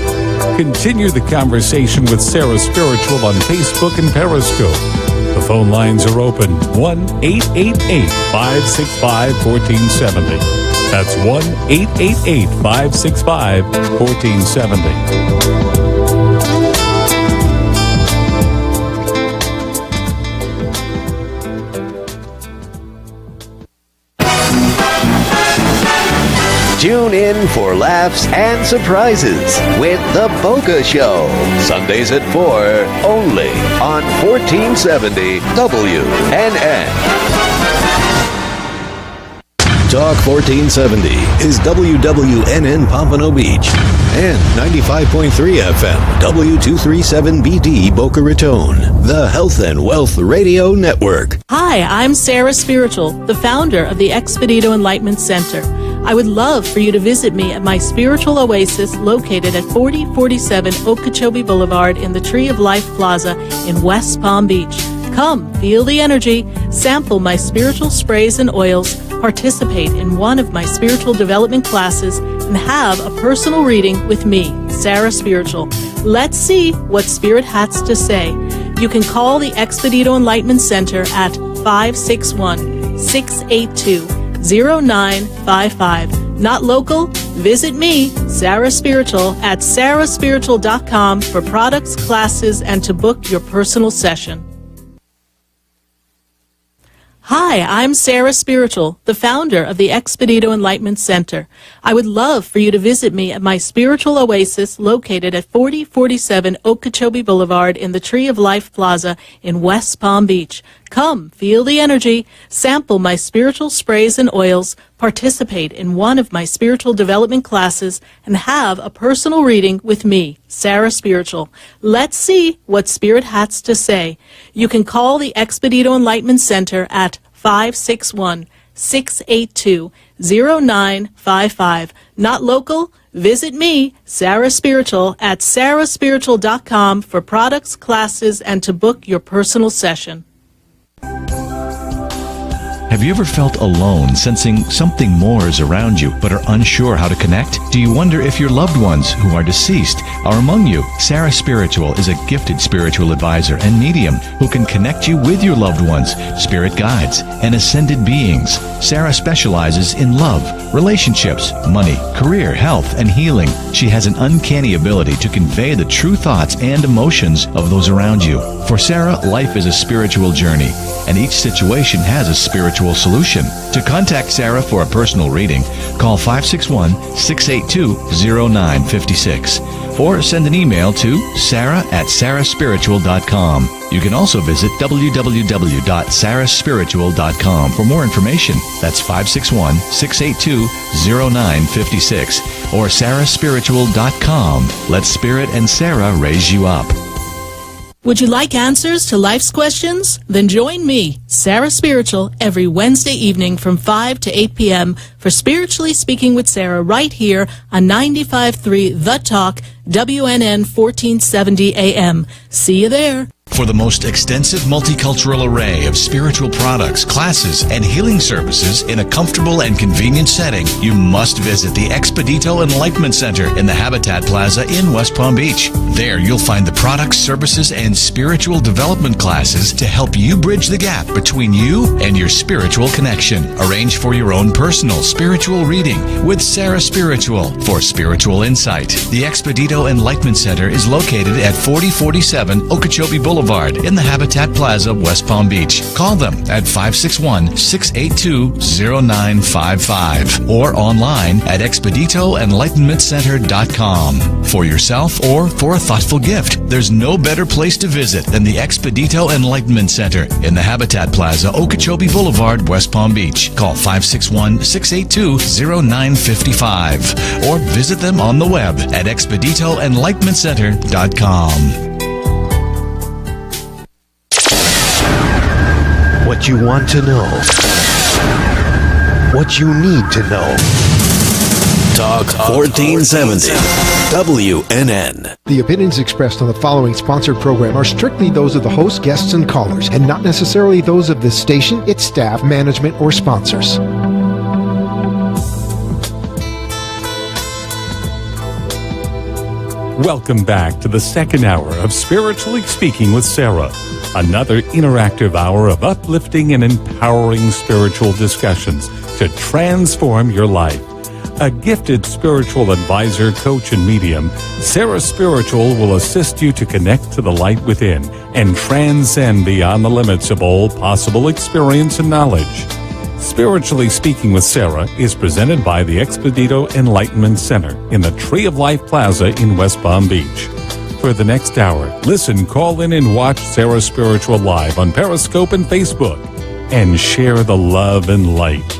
Continue the conversation with Sarah Spiritual on Facebook and Periscope. The phone lines are open, 1-888-565-1470. That's 1-888-565-1470. Tune in for laughs and surprises with The Boca Show. Sundays at 4, only on 1470 WNN. Talk 1470 is WWNN Pompano Beach and 95.3 FM W237BD Boca Raton, the Health and Wealth Radio Network. Hi, I'm Sarah Spiritual, the founder of the Expedito Enlightenment Center. I would love for you to visit me at my spiritual oasis located at 4047 Okeechobee Boulevard in the Tree of Life Plaza in West Palm Beach. Come, feel the energy, sample my spiritual sprays and oils, participate in one of my spiritual development classes, and have a personal reading with me, Sarah Spiritual. Let's see what Spirit has to say. You can call the Expedito Enlightenment Center at 561-682-0955. Not local? Visit me, Sarah Spiritual, at sarahspiritual.com for products, classes, and to book your personal session. Hi, I'm Sarah Spiritual, the founder of the Expedito Enlightenment Center. I would love for you to visit me at my spiritual oasis located at 4047 Okeechobee Boulevard in the Tree of Life Plaza in West Palm Beach. Come, feel the energy, sample my spiritual sprays and oils, participate in one of my spiritual development classes, and have a personal reading with me, Sarah Spiritual. Let's see what Spirit has to say. You can call the Expedito Enlightenment Center at 561-682-0955. Not local? Visit me, Sarah Spiritual, at sarahspiritual.com for products, classes, and to book your personal session. Have you ever felt alone, sensing something more is around you, but are unsure how to connect? Do you wonder if your loved ones who are deceased are among you? Sarah Spiritual is a gifted spiritual advisor and medium who can connect you with your loved ones, spirit guides, and ascended beings. Sarah specializes in love, relationships, money, career, health, and healing. She has an uncanny ability to convey the true thoughts and emotions of those around you. For Sarah, life is a spiritual journey, and each situation has a spiritual solution. To contact Sarah for a personal reading, call 561-682-0956 or send an email to sarah@sarahspiritual.com. You can also visit www.sarahspiritual.com for more information. That's 561-682-0956 or sarahspiritual.com. Let Spirit and Sarah raise you up. Would you like answers to life's questions? Then join me, Sarah Spiritual, every Wednesday evening from 5 to 8 p.m. for Spiritually Speaking with Sarah right here on 95.3 The Talk, WNN 1470 AM. See you there. For the most extensive multicultural array of spiritual products, classes, and healing services in a comfortable and convenient setting, you must visit the Expedito Enlightenment Center in the Habitat Plaza in West Palm Beach. There you'll find the products, services, and spiritual development classes to help you bridge the gap between you and your spiritual connection. Arrange for your own personal spiritual reading with Sarah Spiritual for spiritual insight. The Expedito Enlightenment Center is located at 4047 Okeechobee Boulevard in the Habitat Plaza, West Palm Beach. Call them at 561-682-0955 or online at expeditoenlightenmentcenter.com. For yourself or for a thoughtful gift, there's no better place to visit than the Expedito Enlightenment Center in the Habitat Plaza, Okeechobee Boulevard, West Palm Beach. Call 561-682-0955 or visit them on the web at expeditoenlightenmentcenter.com. What you want to know. What you need to know. Talk 1470. WNN. The opinions expressed on the following sponsored program are strictly those of the host, guests, and callers, and not necessarily those of this station, its staff, management, or sponsors. Welcome back to the second hour of Spiritually Speaking with Sarah. Another interactive hour of uplifting and empowering spiritual discussions to transform your life. A gifted spiritual advisor, coach, and medium, Sarah Spiritual will assist you to connect to the light within and transcend beyond the limits of all possible experience and knowledge. Spiritually Speaking with Sarah is presented by the Expedito Enlightenment Center in the Tree of Life Plaza in West Palm Beach. For the next hour, listen, call in, and watch Sarah Spiritual live on Periscope and Facebook, and share the love and light.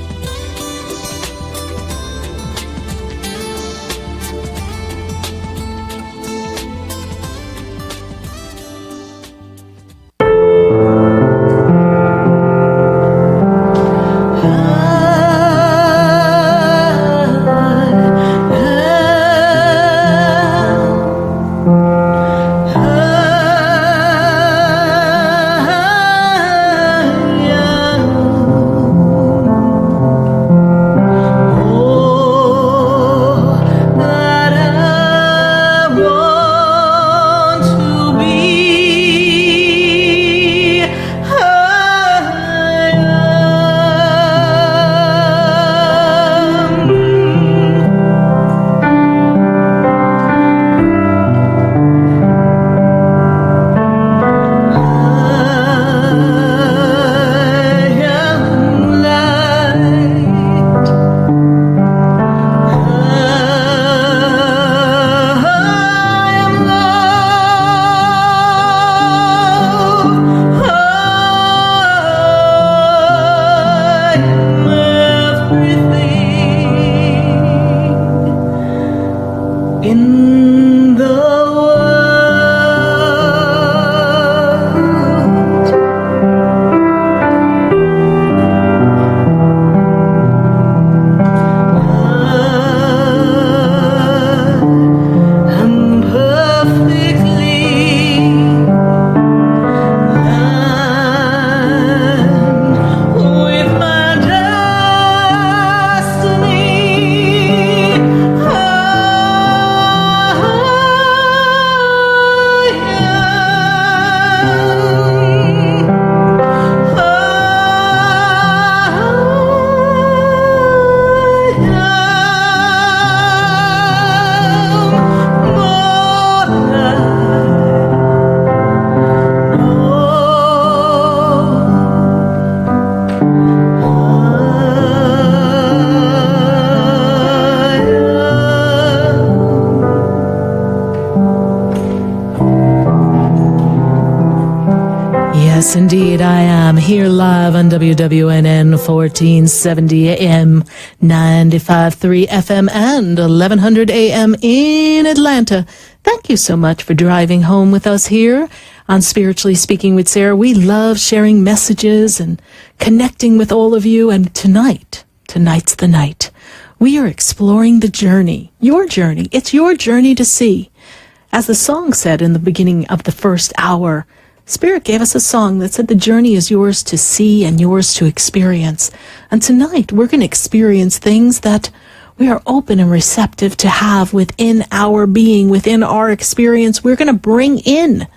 Yes, indeed, I am here live on WWNN 1470 AM, 95.3 FM, and 1100 AM in Atlanta. Thank you so much for driving home with us here on Spiritually Speaking with Sarah. We love sharing messages and connecting with all of you. And tonight's the night. We are exploring the journey, your journey. It's your journey to see. As the song said in the beginning of the first hour, Spirit gave us a song that said the journey is yours to see and yours to experience. And tonight we're going to experience things that we are open and receptive to have within our being, within our experience. We're going to bring in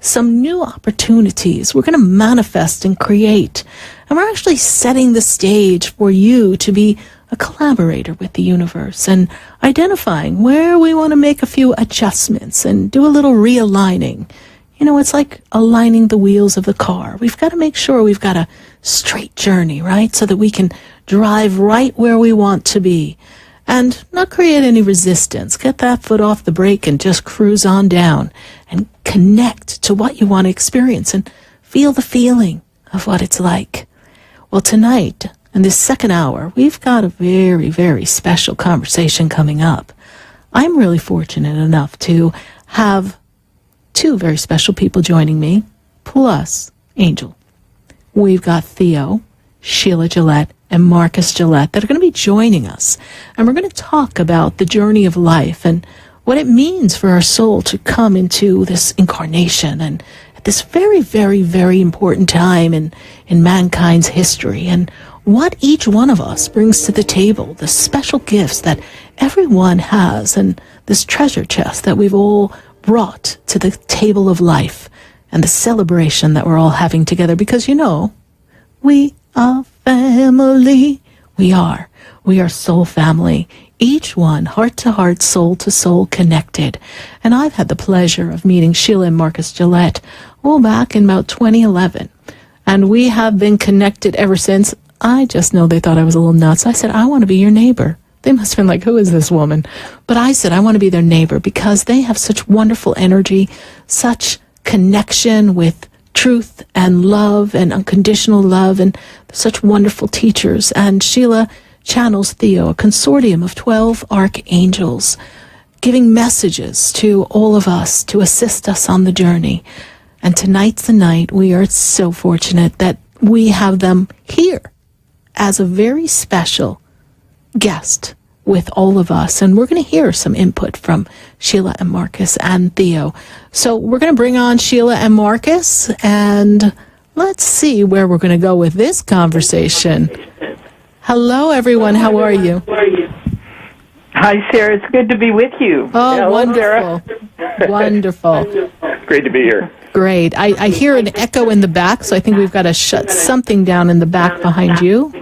some new opportunities. We're going to manifest and create. And we're actually setting the stage for you to be a collaborator with the universe and identifying where we want to make a few adjustments and do a little realigning. You know, it's like aligning the wheels of the car. We've got to make sure we've got a straight journey, right? So that we can drive right where we want to be and not create any resistance. Get that foot off the brake and just cruise on down and connect to what you want to experience and feel the feeling of what it's like. Well, tonight, in this second hour, we've got a very, very special conversation coming up. I'm really fortunate enough to have two very special people joining me, plus Angel. We've got Theo, Sheila Gillette, and Marcus Gillette that are going to be joining us. And we're going to talk about the journey of life and what it means for our soul to come into this incarnation and at this very, very, very important time in mankind's history, and what each one of us brings to the table, the special gifts that everyone has, and this treasure chest that we've all brought to the table of life and the celebration that we're all having together. Because, you know, we are family. We are soul family. Each one, heart to heart, soul to soul connected. And I've had the pleasure of meeting Sheila and Marcus Gillette back in about 2011. And we have been connected ever since. I just know they thought I was a little nuts. I said, I want to be your neighbor. They must have been like, who is this woman? But I said, I want to be their neighbor because they have such wonderful energy, such connection with truth and love and unconditional love, and such wonderful teachers. And Sheila channels Theo, a consortium of 12 archangels, giving messages to all of us to assist us on the journey. And tonight's the night. We are so fortunate that we have them here as a very special guest with all of us, and we're going to hear some input from Sheila and Marcus and Theo. So we're going to bring on Sheila and Marcus, and let's see where we're going to go with this conversation. Hello, everyone. How are you? Hi, Sarah. It's good to be with you. Oh, hello, wonderful. Wonderful. Great to be here. Great. I hear an echo in the back, so I think we've got to shut something down in the back behind you.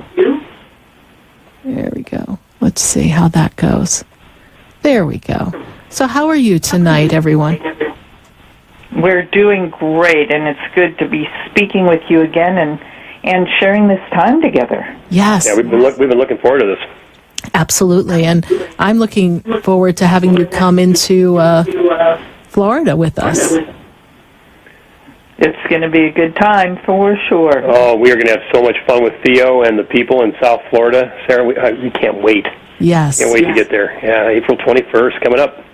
There we go. Let's see how that goes. There we go. So how are you tonight, everyone? We're doing great, and it's good to be speaking with you again and sharing this time together. Yes. Yeah, we've been looking forward to this. Absolutely, and I'm looking forward to having you come into Florida with us. It's going to be a good time for sure. Oh, we are going to have so much fun with Theo and the people in South Florida. Sarah, we can't wait. Yes. Can't wait to get there. Yeah, April 21st coming up.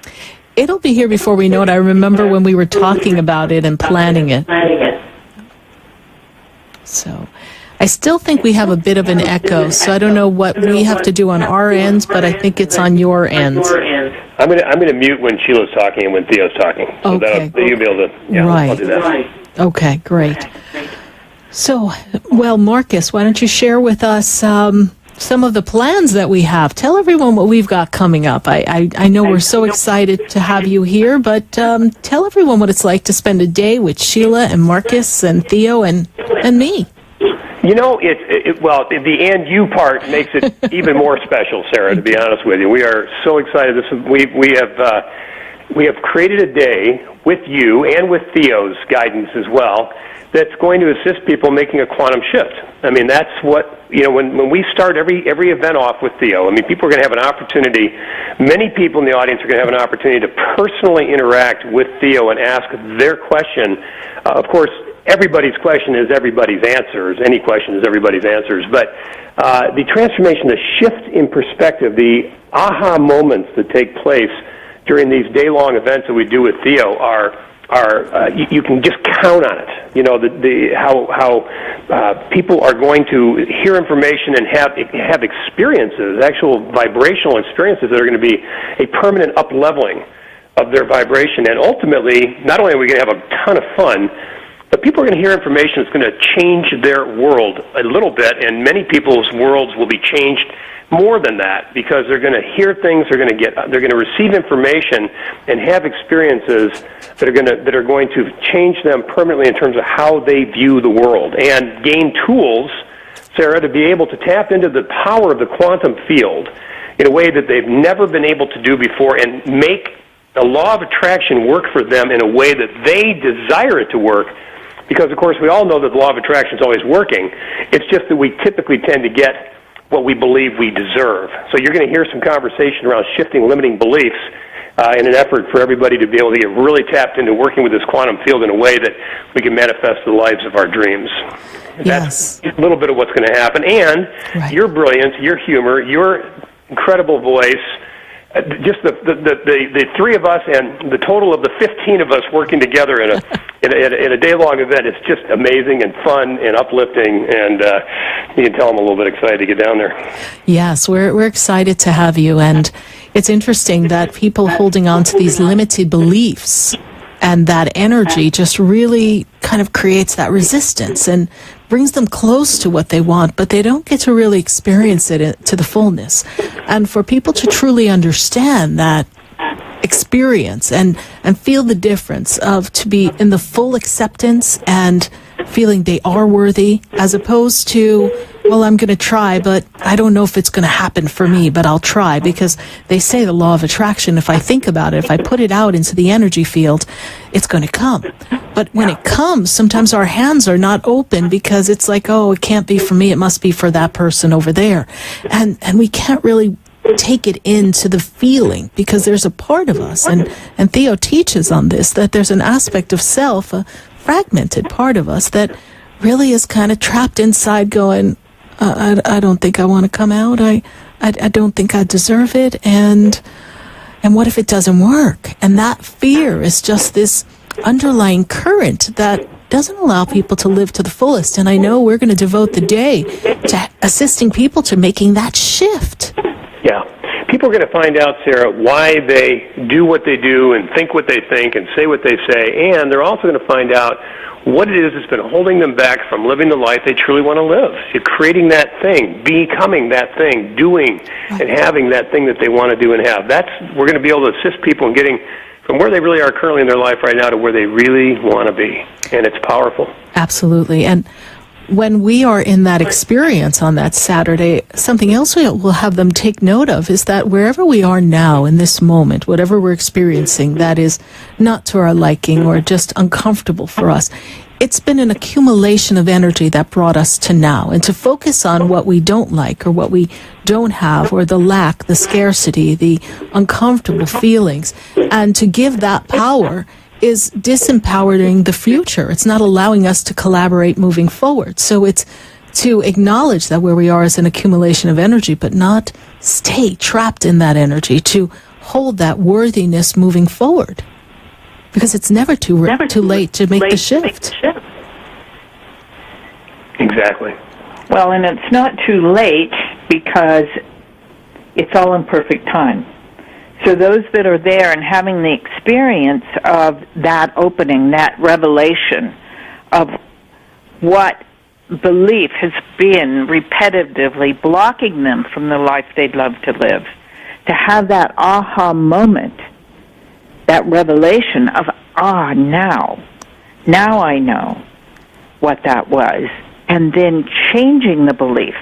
It'll be here before we know it. I remember when we were talking about it and planning it. So I still think we have a bit of an echo, so I don't know what we have to do on our ends, but I think it's on your ends. I'm gonna mute when Sheila's talking and when Theo's talking. So okay. You'll be able to, yeah, right. I'll do that. Okay, great. So, well, Marcus, why don't you share with us some of the plans that we have? Tell everyone what we've got coming up. I know we're so excited to have you here, but tell everyone what it's like to spend a day with Sheila and Marcus and Theo and me. You know, well, the and you part makes it even more special, Sarah, to be honest with you. We are so excited. We have created a day with you and with Theo's guidance as well that's going to assist people making a quantum shift. I mean, that's what, you know, when we start every event off with Theo, I mean, people are going to have an opportunity, many people in the audience are going to have an opportunity to personally interact with Theo and ask their question. Of course, everybody's question is everybody's answers. Any question is everybody's answers. But the transformation, the shift in perspective, the aha moments that take place during these day-long events that we do with Theo are you can just count on it. You know, how people are going to hear information and have experiences, actual vibrational experiences that are going to be a permanent up-leveling of their vibration. And ultimately, not only are we going to have a ton of fun, but people are going to hear information that's going to change their world a little bit, and many people's worlds will be changed more than that, because they're going to hear things, they're going to receive information and have experiences that are going to change them permanently in terms of how they view the world, and gain tools, Sarah, to be able to tap into the power of the quantum field in a way that they've never been able to do before, and make the law of attraction work for them in a way that they desire it to work. Because, of course, we all know that the law of attraction is always working. It's just that we typically tend to get what we believe we deserve. So you're going to hear some conversation around shifting limiting beliefs in an effort for everybody to be able to get really tapped into working with this quantum field in a way that we can manifest the lives of our dreams. Yes. That's a little bit of what's going to happen. And your brilliance, your humor, your incredible voice, just the three of us and the total of the 15 of us working together in a day-long event, it's just amazing and fun and uplifting, and you can tell I'm a little bit excited to get down there. Yes, we're excited to have you, and it's interesting that people holding on to these limited beliefs and that energy just really kind of creates that resistance and brings them close to what they want, but they don't get to really experience it to the fullness. And for people to truly understand that experience and feel the difference of to be in the full acceptance and feeling they are worthy, as opposed to, well, I'm going to try, but I don't know if it's going to happen for me, but I'll try, because they say the law of attraction, if I think about it, if I put it out into the energy field, it's going to come. But when it comes, sometimes our hands are not open, because it's like, oh, it can't be for me, it must be for that person over there. And we can't really take it into the feeling, because there's a part of us, and Theo teaches on this, that there's an aspect of self, a fragmented part of us, that really is kind of trapped inside going, I don't think I want to come out, I don't think I deserve it, and what if it doesn't work? And that fear is just this underlying current that doesn't allow people to live to the fullest. And I know we're going to devote the day to assisting people to making that shift. Yeah. People are going to find out, Sarah, why they do what they do and think what they think and say what they say, and they're also going to find out what it is that's been holding them back from living the life they truly want to live. You're creating that thing, becoming that thing, doing and having that thing that they want to do and have. We're going to be able to assist people in getting from where they really are currently in their life right now to where they really want to be, and it's powerful. Absolutely. And when we are in that experience on that Saturday, something else we'll have them take note of is that wherever we are now in this moment, whatever we're experiencing that is not to our liking or just uncomfortable for us, it's been an accumulation of energy that brought us to now. And to focus on what we don't like or what we don't have, or the lack, the scarcity, the uncomfortable feelings, and to give that power is disempowering the future. It's not allowing us to collaborate moving forward. So it's to acknowledge that where we are is an accumulation of energy, but not stay trapped in that energy, to hold that worthiness moving forward. Because it's never too late to make the shift. Exactly. Well, and it's not too late because it's all in perfect time. So those that are there and having the experience of that opening, that revelation of what belief has been repetitively blocking them from the life they'd love to live, to have that aha moment, that revelation of, now I know what that was, and then changing the belief.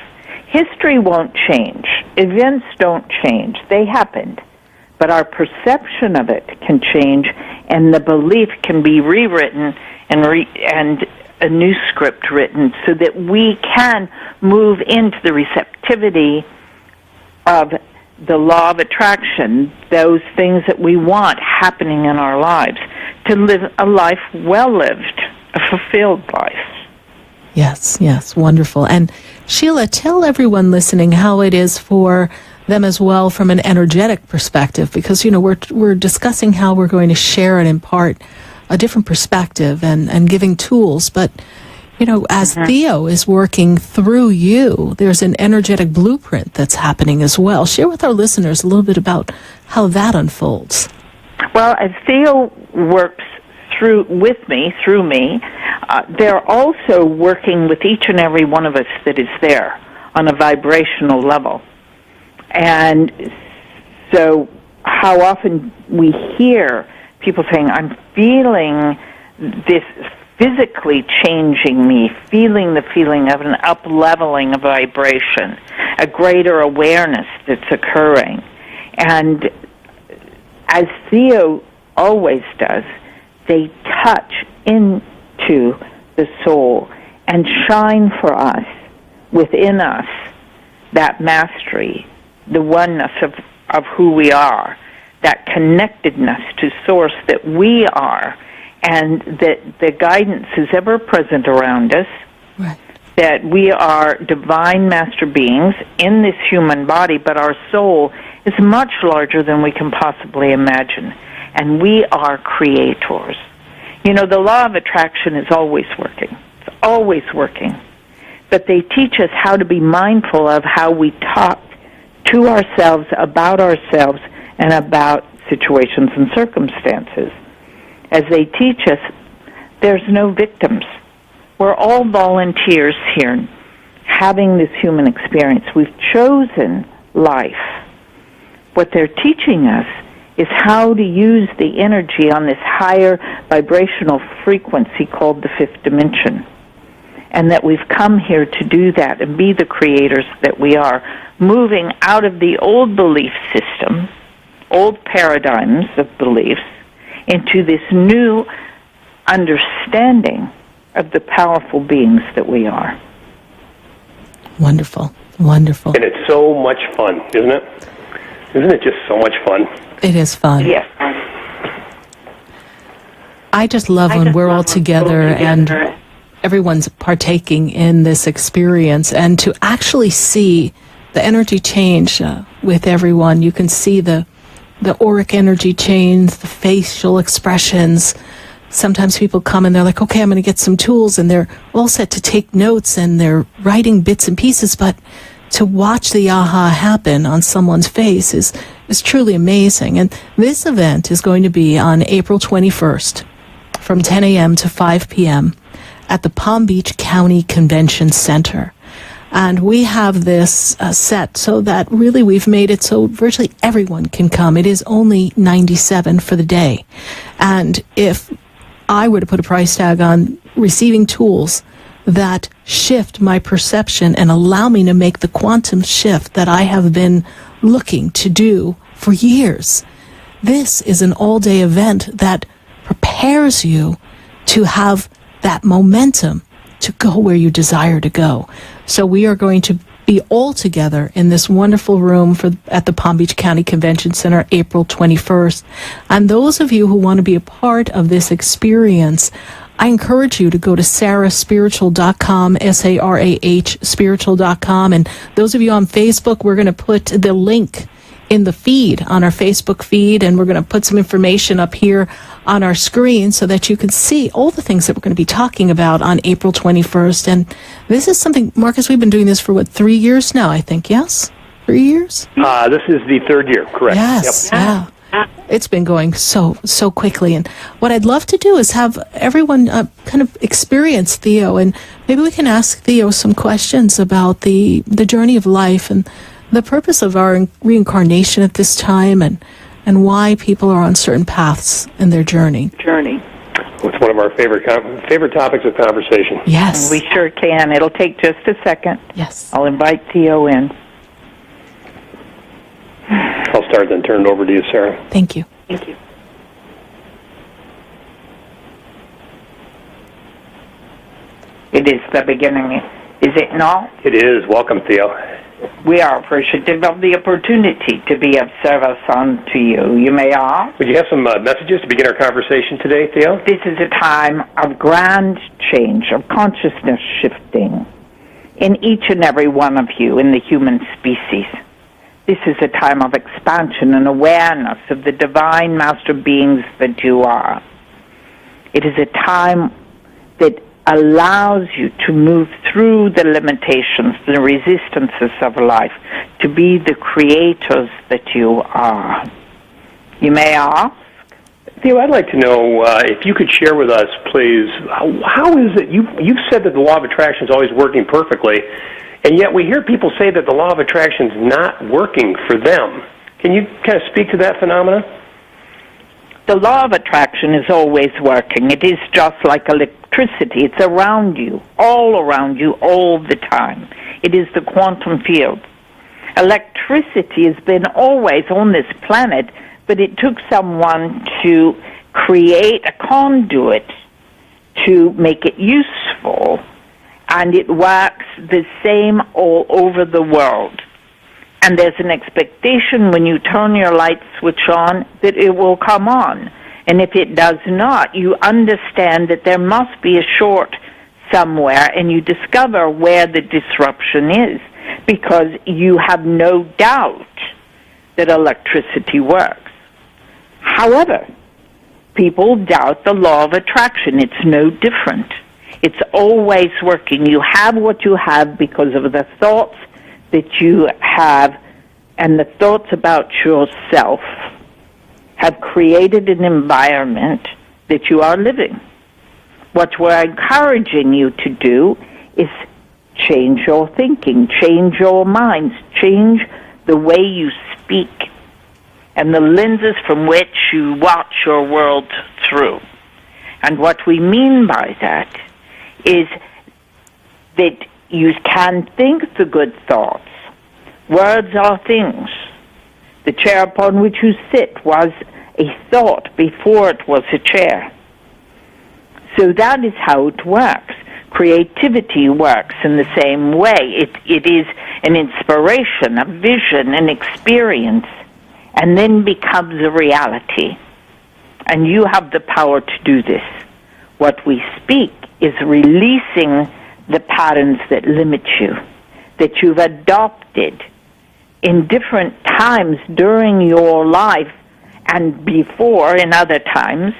History won't change. Events don't change. They happened. But our perception of it can change, and the belief can be rewritten and a new script written so that we can move into the receptivity of the law of attraction, those things that we want happening in our lives, to live a life well lived, a fulfilled life. Yes, yes, wonderful. And Sheila, tell everyone listening how it is for them as well from an energetic perspective, because, you know, we're discussing how we're going to share and impart a different perspective and giving tools. But, you know, as Theo is working through you, there's an energetic blueprint that's happening as well. Share with our listeners a little bit about how that unfolds. Well, as Theo works through me, they're also working with each and every one of us that is there on a vibrational level. And so how often we hear people saying, I'm feeling this physically changing me, feeling the feeling of an up-leveling of vibration, a greater awareness that's occurring. And as Theo always does, they touch into the soul and shine for us, within us, that mastery, the oneness of who we are, that connectedness to Source that we are, and that the guidance is ever present around us, right, that we are divine master beings in this human body, but our soul is much larger than we can possibly imagine, and we are creators. You know, the law of attraction is always working. It's always working. But they teach us how to be mindful of how we talk to ourselves, and about situations and circumstances. As they teach us, there's no victims. We're all volunteers here, having this human experience. We've chosen life. What they're teaching us is how to use the energy on this higher vibrational frequency called the fifth dimension. And that we've come here to do that and be the creators that we are, moving out of the old belief system, old paradigms of beliefs, into this new understanding of the powerful beings that we are. Wonderful, wonderful. And it's so much fun, isn't it? Isn't it just so much fun? It is fun. Yes. I just love when we're all together and everyone's partaking in this experience, and to actually see the energy change with everyone. You can see the auric energy change, the facial expressions. Sometimes people come and they're like, okay, I'm going to get some tools, and they're all set to take notes and they're writing bits and pieces, but to watch the aha happen on someone's face is truly amazing. And this event is going to be on April 21st from 10 a.m. to 5 p.m. at the Palm Beach County Convention Center. And we have this set so that really we've made it so virtually everyone can come. It is only $97 for the day. And if I were to put a price tag on receiving tools that shift my perception and allow me to make the quantum shift that I have been looking to do for years, this is an all-day event that prepares you to have that momentum to go where you desire to go. So we are going to be all together in this wonderful room at the Palm Beach County Convention Center, April 21st. And those of you who want to be a part of this experience, I encourage you to go to sarahspiritual.com, S-A-R-A-H, spiritual.com. And those of you on Facebook, we're going to put the link in the feed, on our Facebook feed, and we're going to put some information up here on our screen so that you can see all the things that we're going to be talking about on April 21st. And this is something, Marcus, we've been doing this for, 3 years now, I think, yes? 3 years? This is the third year, correct. Yes, yep. Yeah. It's been going so quickly. And what I'd love to do is have everyone kind of experience Theo, and maybe we can ask Theo some questions about the journey of life and the purpose of our reincarnation at this time, and why people are on certain paths in their journey. It's one of our favorite topics of conversation. Yes. We sure can. It'll take just a second. Yes. I'll invite Theo in. I'll start, then turn it over to you, Sarah. Thank you. Thank you. It is the beginning. Is it not? It is. Welcome, Theo. We are appreciative of the opportunity to be of service unto you. You may ask? Would you have some messages to begin our conversation today, Theo? This is a time of grand change, of consciousness shifting in each and every one of you in the human species. This is a time of expansion and awareness of the divine master beings that you are. It is a time that allows you to move through the limitations, the resistances of life, to be the creators that you are. You may ask? Theo, I'd like to know if you could share with us, please, how is it, you've said that the law of attraction is always working perfectly, and yet we hear people say that the law of attraction is not working for them. Can you kind of speak to that phenomena? The law of attraction is always working. It is just like electricity. It's around you, all the time. It is the quantum field. Electricity has been always on this planet, but it took someone to create a conduit to make it useful, and it works the same all over the world. And there's an expectation when you turn your light switch on that it will come on. And if it does not, you understand that there must be a short somewhere, and you discover where the disruption is, because you have no doubt that electricity works. However, people doubt the law of attraction. It's no different. It's always working. You have what you have because of the thoughts that you have, and the thoughts about yourself have created an environment that you are living. What we're encouraging you to do is change your thinking, change your minds, change the way you speak, and the lenses from which you watch your world through. And what we mean by that is that you can think the good thoughts. Words are things. The chair upon which you sit was a thought before it was a chair. So that is how it works. Creativity works in the same way. It is an inspiration, a vision, an experience, and then becomes a reality. And you have the power to do this. What we speak is releasing the patterns that limit you, that you've adopted in different times during your life and before in other times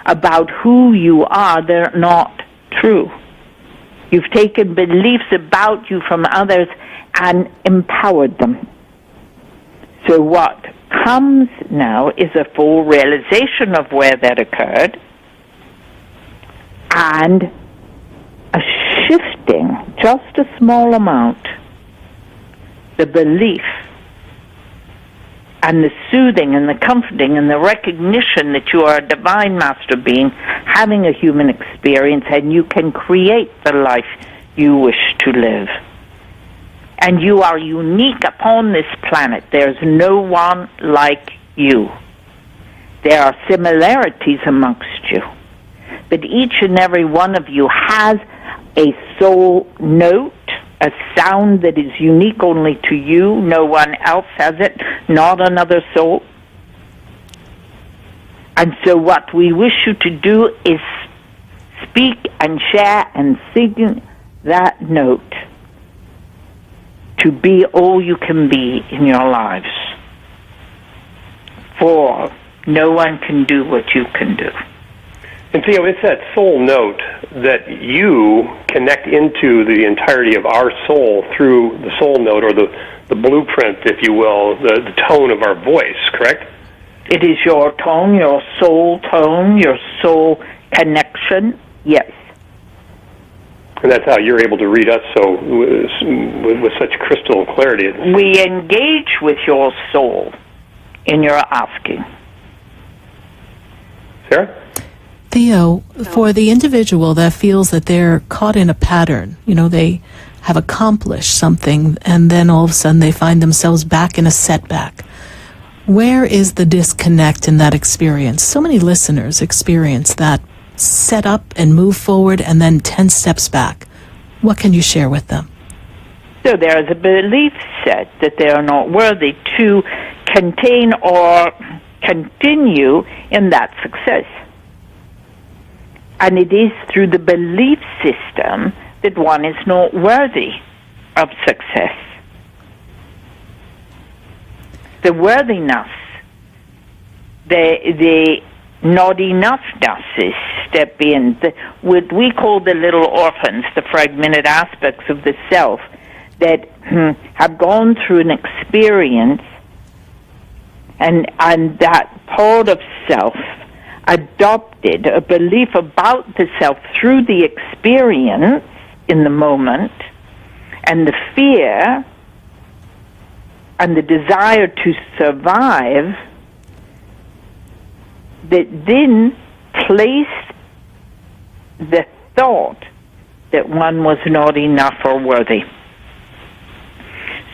about who you are. They're not true. You've taken beliefs about you from others and empowered them. So what comes now is a full realization of where that occurred, and a shifting, just a small amount, the belief and the soothing and the comforting and the recognition that you are a divine master being having a human experience, and you can create the life you wish to live. And you are unique upon this planet. There's no one like you. There are similarities amongst you, but each and every one of you has a soul note, a sound that is unique only to you. No one else has it, not another soul. And so what we wish you to do is speak and share and sing that note to be all you can be in your lives. For no one can do what you can do. And Theo, it's that soul note that you connect into the entirety of our soul through the soul note, or the blueprint, if you will, the tone of our voice, correct? It is your tone, your soul tone, your soul connection, yes. And that's how you're able to read us so with such crystal clarity. We engage with your soul in your asking. Sarah? Theo, for the individual that feels that they're caught in a pattern, they have accomplished something and then all of a sudden they find themselves back in a setback. Where is the disconnect in that experience? So many listeners experience that set up and move forward and then 10 steps back. What can you share with them? So there is a belief set that they are not worthy to contain or continue in that success. And it is through the belief system that one is not worthy of success. The worthiness, the not enoughness step in. What we call the little orphans, the fragmented aspects of the self that have gone through an experience, and that part of self adopted a belief about the self through the experience in the moment, and the fear and the desire to survive that then placed the thought that one was not enough or worthy.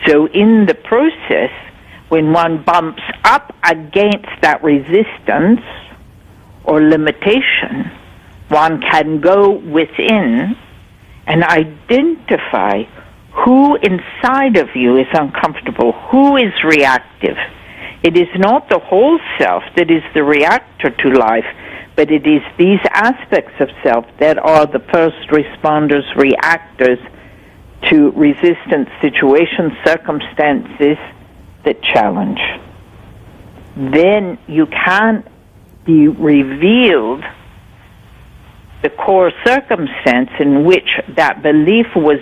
So in the process, when one bumps up against that resistance or limitation, one can go within and identify who inside of you is uncomfortable, who is reactive. It is not the whole self that is the reactor to life, but it is these aspects of self that are the first responders, reactors to resistant situations, circumstances that challenge. Then you can be revealed the core circumstance in which that belief was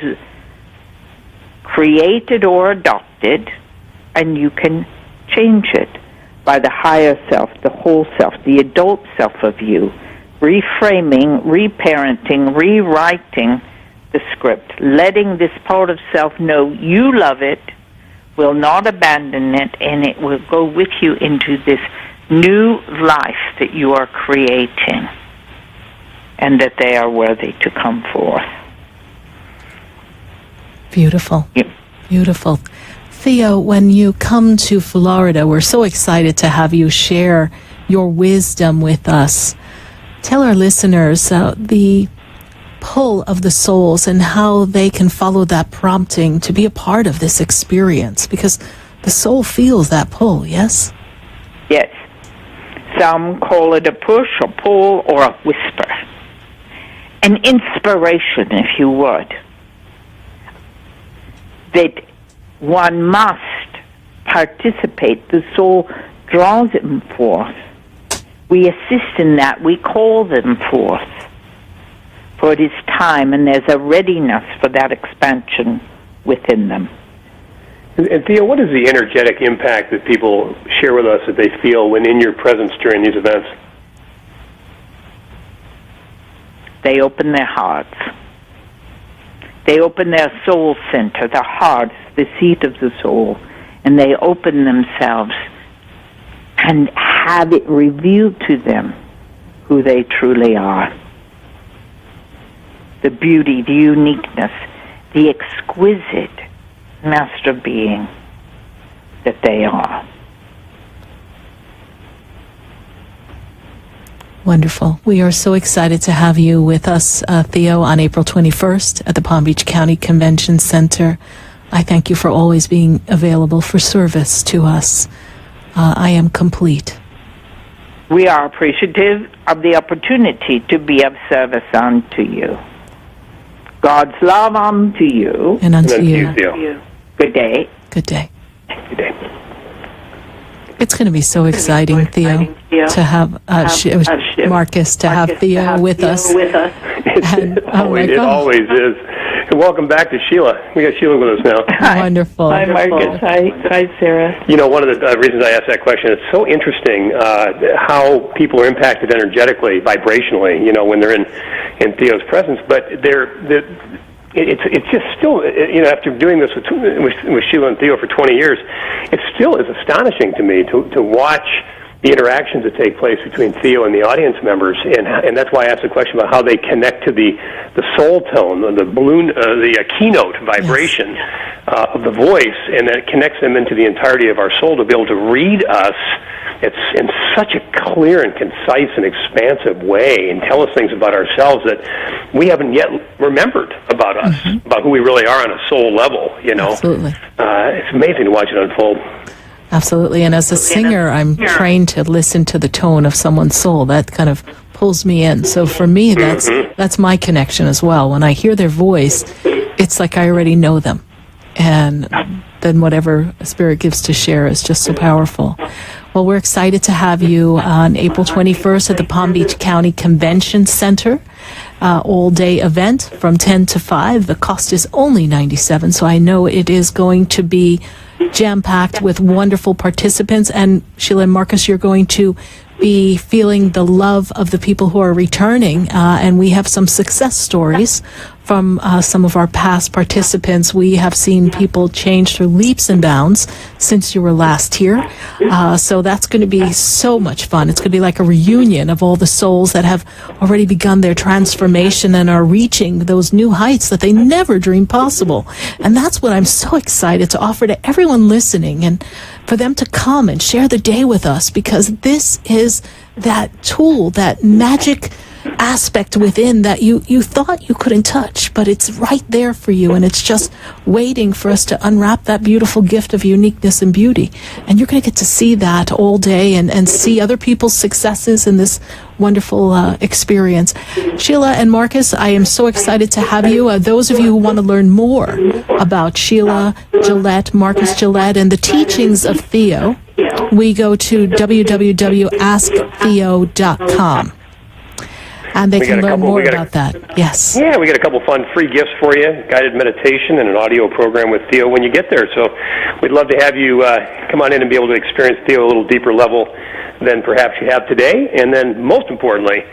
created or adopted, and you can change it by the higher self, the whole self, the adult self of you, reframing, reparenting, rewriting the script, letting this part of self know you love it, will not abandon it, and it will go with you into this new life that you are creating, and that they are worthy to come forth. Beautiful. Yep. Beautiful. Theo, when you come to Florida, we're so excited to have you share your wisdom with us. Tell our listeners the pull of the souls and how they can follow that prompting to be a part of this experience, because the soul feels that pull, yes? Yes. Some call it a push, a pull, or a whisper. An inspiration, if you would, that one must participate. The soul draws them forth. We assist in that. We call them forth. For it is time, and there's a readiness for that expansion within them. And Theo, what is the energetic impact that people share with us that they feel when in your presence during these events? They open their hearts. They open their soul center, the heart, the seat of the soul, and they open themselves and have it revealed to them who they truly are. The beauty, the uniqueness, the exquisite master being that they are. Wonderful. We are so excited to have you with us, Theo, on April 21st at the Palm Beach County Convention Center. I thank you for always being available for service to us. I am complete. We are appreciative of the opportunity to be of service unto you. God's love unto you. And unto you. Theo. Good day. Good day. Good day. It's going to be so exciting, Theo, to have Marcus, to have Theo with us. And, it always is. And welcome back to Sheila. We got Sheila with us now. Hi. Wonderful. Hi, Marcus. Hi, Sarah. You know, one of the reasons I asked that question, it's so interesting how people are impacted energetically, vibrationally, you know, when they're in Theo's presence. But it's just still, you know, after doing this with Sheila and Theo for 20 years, it still is astonishing to me to watch the interactions that take place between Theo and the audience members, and that's why I asked the question about how they connect to the soul tone, the balloon, the keynote vibration of the voice, and that it connects them into the entirety of our soul to be able to read us. It's in such a clear and concise and expansive way, and tell us things about ourselves that we haven't yet remembered about us, about who we really are on a soul level. Absolutely. It's amazing to watch it unfold. Absolutely. And as a singer, I'm trained to listen to the tone of someone's soul. That kind of pulls me in. So for me, that's my connection as well. When I hear their voice, it's like I already know them. And then whatever Spirit gives to share is just so powerful. Well, we're excited to have you on April 21st at the Palm Beach County Convention Center. All-day event from 10 to 5. The cost is only $97, so I know it is going to be jam-packed with wonderful participants. And Sheila and Marcus, you're going to be feeling the love of the people who are returning, and we have some success stories from some of our past participants. We have seen people change through leaps and bounds since you were last here. So that's going to be so much fun. It's going to be like a reunion of all the souls that have already begun their transformation and are reaching those new heights that they never dreamed possible. And that's what I'm so excited to offer to everyone listening, and for them to come and share the day with us, because this is that tool, that magic aspect within that you thought you couldn't touch, but it's right there for you, and it's just waiting for us to unwrap that beautiful gift of uniqueness and beauty. And you're going to get to see that all day and see other people's successes in this wonderful experience. Sheila and Marcus, I am so excited to have you. Those of you who want to learn more about Sheila Gillette, Marcus Gillette, and the teachings of Theo, we go to www.asktheo.com. And they can learn more about that. Yes. Yeah, we got a couple fun free gifts for you, guided meditation and an audio program with Theo when you get there. So we'd love to have you come on in and be able to experience Theo a little deeper level than perhaps you have today. And then most importantly,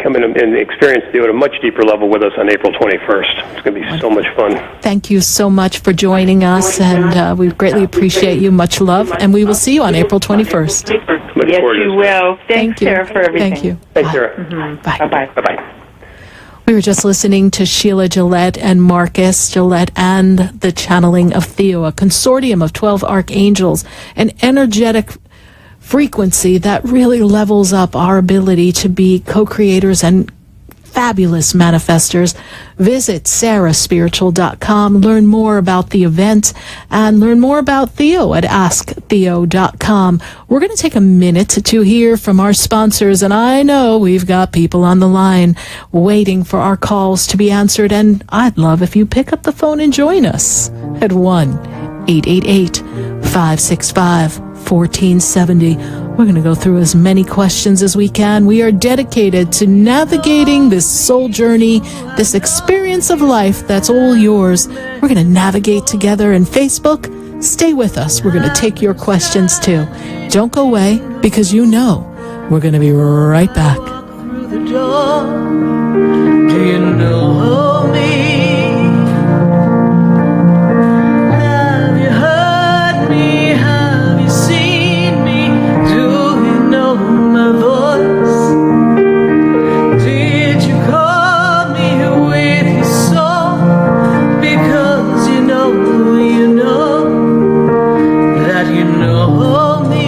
come in and experience Theo at a much deeper level with us on April 21st. It's going to be so much fun. Thank you so much for joining us, and we greatly appreciate you. Much love, and we will see you on April 21st. Yes, you will. Thanks, Thank you. Sarah, for everything. Thank you. Thanks, Sarah. Bye. Bye-bye. Bye-bye. We were just listening to Sheila Gillette and Marcus Gillette and the channeling of Theo, a consortium of 12 archangels, an energetic frequency that really levels up our ability to be co-creators and fabulous manifestors. Visit sarahspiritual.com, learn more about the event, and learn more about Theo at asktheo.com. We're going to take a minute to hear from our sponsors, and I know we've got people on the line waiting for our calls to be answered, and I'd love if you pick up the phone and join us at 1-888-565-1470. We're going to go through as many questions as we can. We are dedicated to navigating this soul journey, this experience of life that's all yours. We're going to navigate together. And Facebook, stay with us. We're going to take your questions too. Don't go away, because you know we're going to be right back. Through the door, do you know me? Have you heard me? Have you seen me? Do you know my voice? Did you call me with your soul? Because you know that you know me.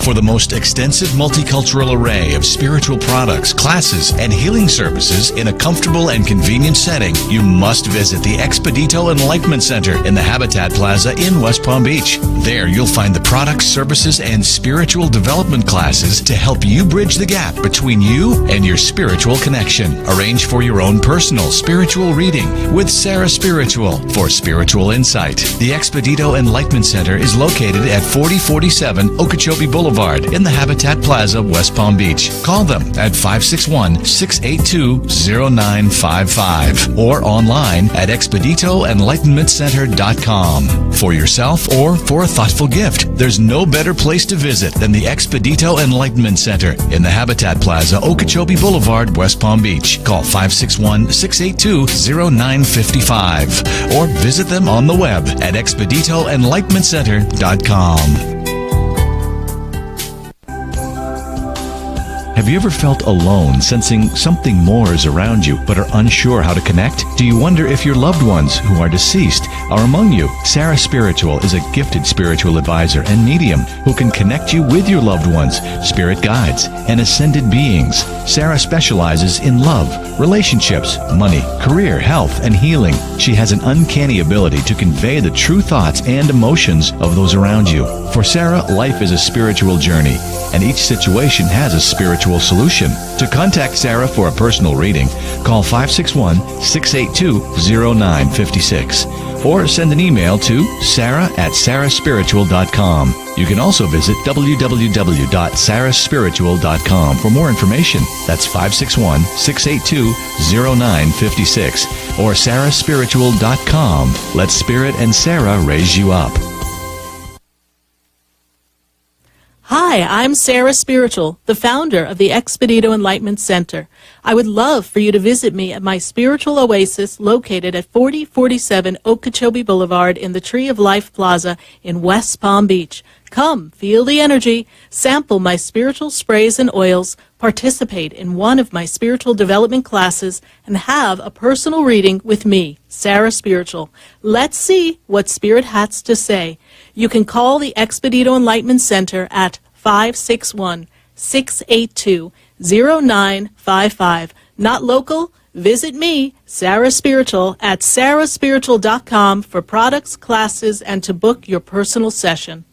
For the most extensive multicultural array of spiritual products, classes, and healing services in a comfortable and convenient setting, you must visit the Expedito Enlightenment Center in the Habitat Plaza in West Palm Beach. There you'll find the products, services, and spiritual development classes to help you bridge the gap between you and your spiritual connection. Arrange for your own personal spiritual reading with Sarah Spiritual for spiritual insight. The Expedito Enlightenment Center is located at 4047 Okeechobee Boulevard Boulevard in the Habitat Plaza, West Palm Beach. Call them at 561-682-0955 or online at ExpeditoEnlightenmentCenter.com. For yourself or for a thoughtful gift, there's no better place to visit than the Expedito Enlightenment Center in the Habitat Plaza, Okeechobee Boulevard, West Palm Beach. Call 561-682-0955 or visit them on the web at ExpeditoEnlightenmentCenter.com. Have you ever felt alone, sensing something more is around you, but are unsure how to connect? Do you wonder if your loved ones who are deceased are among you? Sarah Spiritual is a gifted spiritual advisor and medium who can connect you with your loved ones, spirit guides, and ascended beings. Sarah specializes in love, relationships, money, career, health, and healing. She has an uncanny ability to convey the true thoughts and emotions of those around you. For Sarah, life is a spiritual journey, and each situation has a spiritual solution. To contact Sarah for a personal reading, call 561-682-0956 or send an email to sarah@sarahspiritual.com. You can also visit www.sarahspiritual.com for more information. That's 561-682-0956 or sarahspiritual.com. Let Spirit and Sarah raise you up. Hi, I'm Sarah Spiritual, the founder of the Expedito Enlightenment Center. I would love for you to visit me at my spiritual oasis located at 4047 Okeechobee Boulevard in the Tree of Life Plaza in West Palm Beach. Come, feel the energy, sample my spiritual sprays and oils, participate in one of my spiritual development classes, and have a personal reading with me, Sarah Spiritual. Let's see what Spirit has to say. You can call the Expedito Enlightenment Center at 561-682-0955. Not local? Visit me, Sarah Spiritual, at sarahspiritual.com for products, classes, and to book your personal session.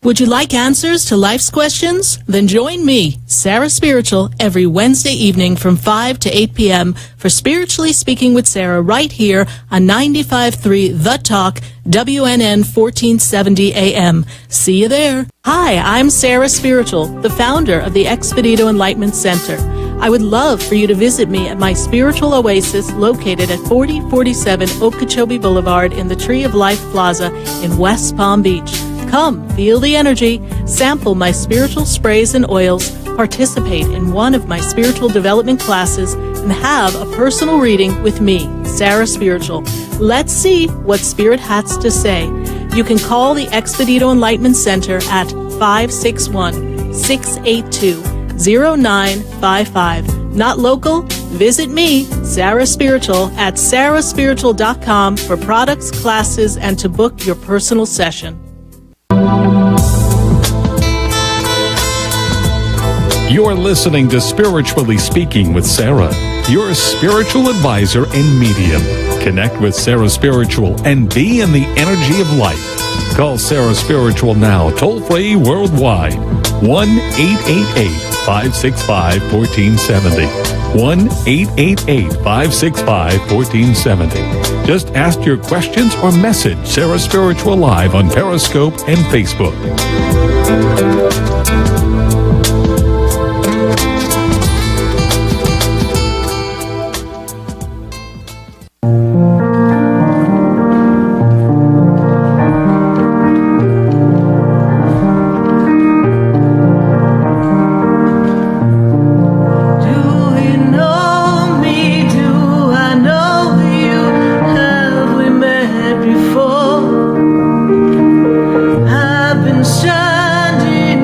Would you like answers to life's questions? Then join me, Sarah Spiritual, every Wednesday evening from 5 to 8 p.m. for Spiritually Speaking with Sarah right here on 95.3 The Talk, WNN 1470 AM. See you there. Hi, I'm Sarah Spiritual, the founder of the Expedito Enlightenment Center. I would love for you to visit me at my spiritual oasis located at 4047 Okeechobee Boulevard in the Tree of Life Plaza in West Palm Beach. Come, feel the energy, sample my spiritual sprays and oils, participate in one of my spiritual development classes, and have a personal reading with me, Sarah Spiritual. Let's see what Spirit has to say. You can call the Expedito Enlightenment Center at 561-682-0955. Not local? Visit me, Sarah Spiritual, at sarahspiritual.com for products, classes, and to book your personal session. You're listening to Spiritually Speaking with Sarah, your spiritual advisor and medium. Connect with Sarah Spiritual and be in the energy of life. Call Sarah Spiritual now, toll-free worldwide, 1-888-565-1470. 1-888-565-1470. Just ask your questions or message Sarah Spiritual live on Periscope and Facebook. I've been shining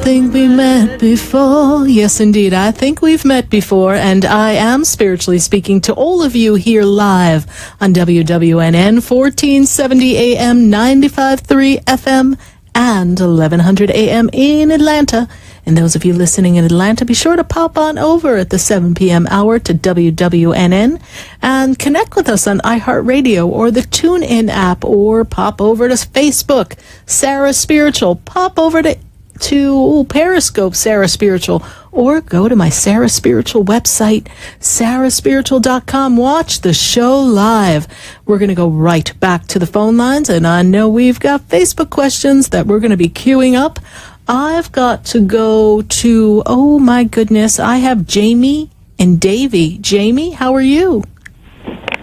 think we met before. Yes, indeed. I think we've met before, and I am spiritually speaking to all of you here live on WWNN 1470 AM, 95.3 FM, and 1100 AM in Atlanta. And those of you listening in Atlanta, be sure to pop on over at the 7 p.m. hour to WWNN and connect with us on iHeartRadio or the TuneIn app, or pop over to Facebook, Sarah Spiritual. Pop over to Periscope, Sarah Spiritual, or go to my Sarah Spiritual website, sarahspiritual.com. Watch the show live. We're going to go right back to the phone lines, and I know we've got Facebook questions that we're going to be queuing up. I've got to go to, oh my goodness, I have Jamie and Davy. Jamie, how are you?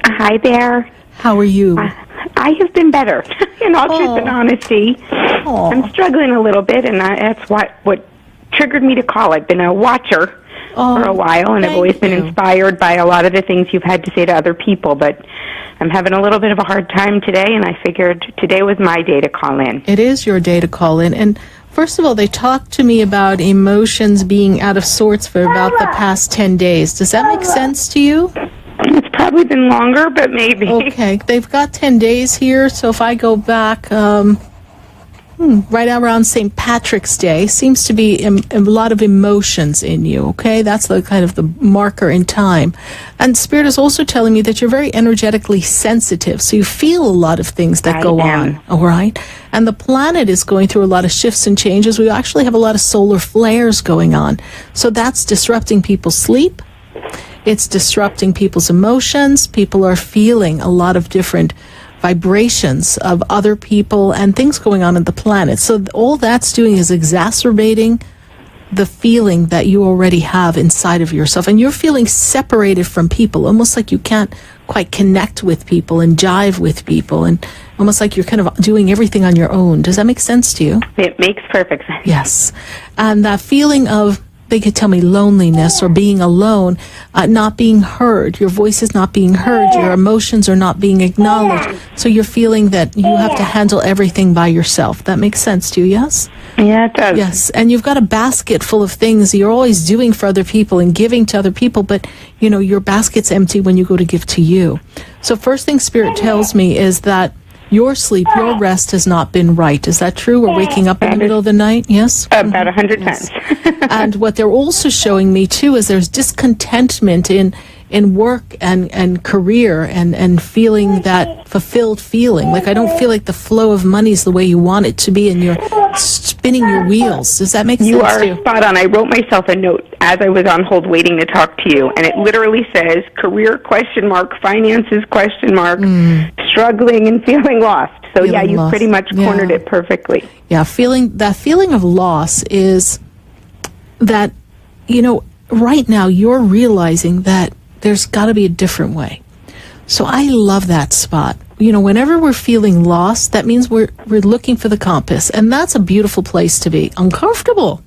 Hi there. How are you? I have been better, in all truth and honesty. I'm struggling a little bit, and that's what triggered me to call. I've been a watcher for a while, and I've always been inspired by a lot of the things you've had to say to other people, but I'm having a little bit of a hard time today, and I figured today was my day to call in. It is your day to call in, and first of all, they talked to me about emotions being out of sorts for about the past 10 days. Does that make sense to you? It's probably been longer, but maybe. Okay, they've got 10 days here, so if I go back right around St. Patrick's Day, seems to be a lot of emotions in you, okay? That's the kind of the marker in time. And Spirit is also telling me that you're very energetically sensitive, so you feel a lot of things that go on, all right? And the planet is going through a lot of shifts and changes. We actually have a lot of solar flares going on, so that's disrupting people's sleep. It's disrupting people's emotions. People are feeling a lot of different vibrations of other people and things going on in the planet. So all that's doing is exacerbating the feeling that you already have inside of yourself. And you're feeling separated from people, almost like you can't quite connect with people and jive with people, and almost like you're kind of doing everything on your own. Does that make sense to you? It makes perfect sense. Yes. And that feeling of, they could tell me, loneliness or being alone, not being heard. Your voice is not being heard. Your emotions are not being acknowledged. So you're feeling that you have to handle everything by yourself. That makes sense to you, yes? Yeah, it does. Yes, and you've got a basket full of things you're always doing for other people and giving to other people, but, you know, your basket's empty when you go to give to you. So first thing Spirit tells me is that your sleep, your rest has not been right. Is that true? We're waking up in the middle of the night? Yes? About 100 times. And what they're also showing me, too, is there's discontentment in work and career and feeling that fulfilled feeling. Like, I don't feel like the flow of money is the way you want it to be, and you're spinning your wheels. Does that make sense to you? You are spot on. I wrote myself a note as I was on hold waiting to talk to you, and it literally says, career ? Finances ? Struggling and feeling lost. So yeah, you pretty much cornered it perfectly. Yeah, that feeling of loss is that, you know, right now you're realizing that there's got to be a different way. So I love that spot. You know, whenever we're feeling lost, that means we're looking for the compass, and that's a beautiful place to be. Uncomfortable,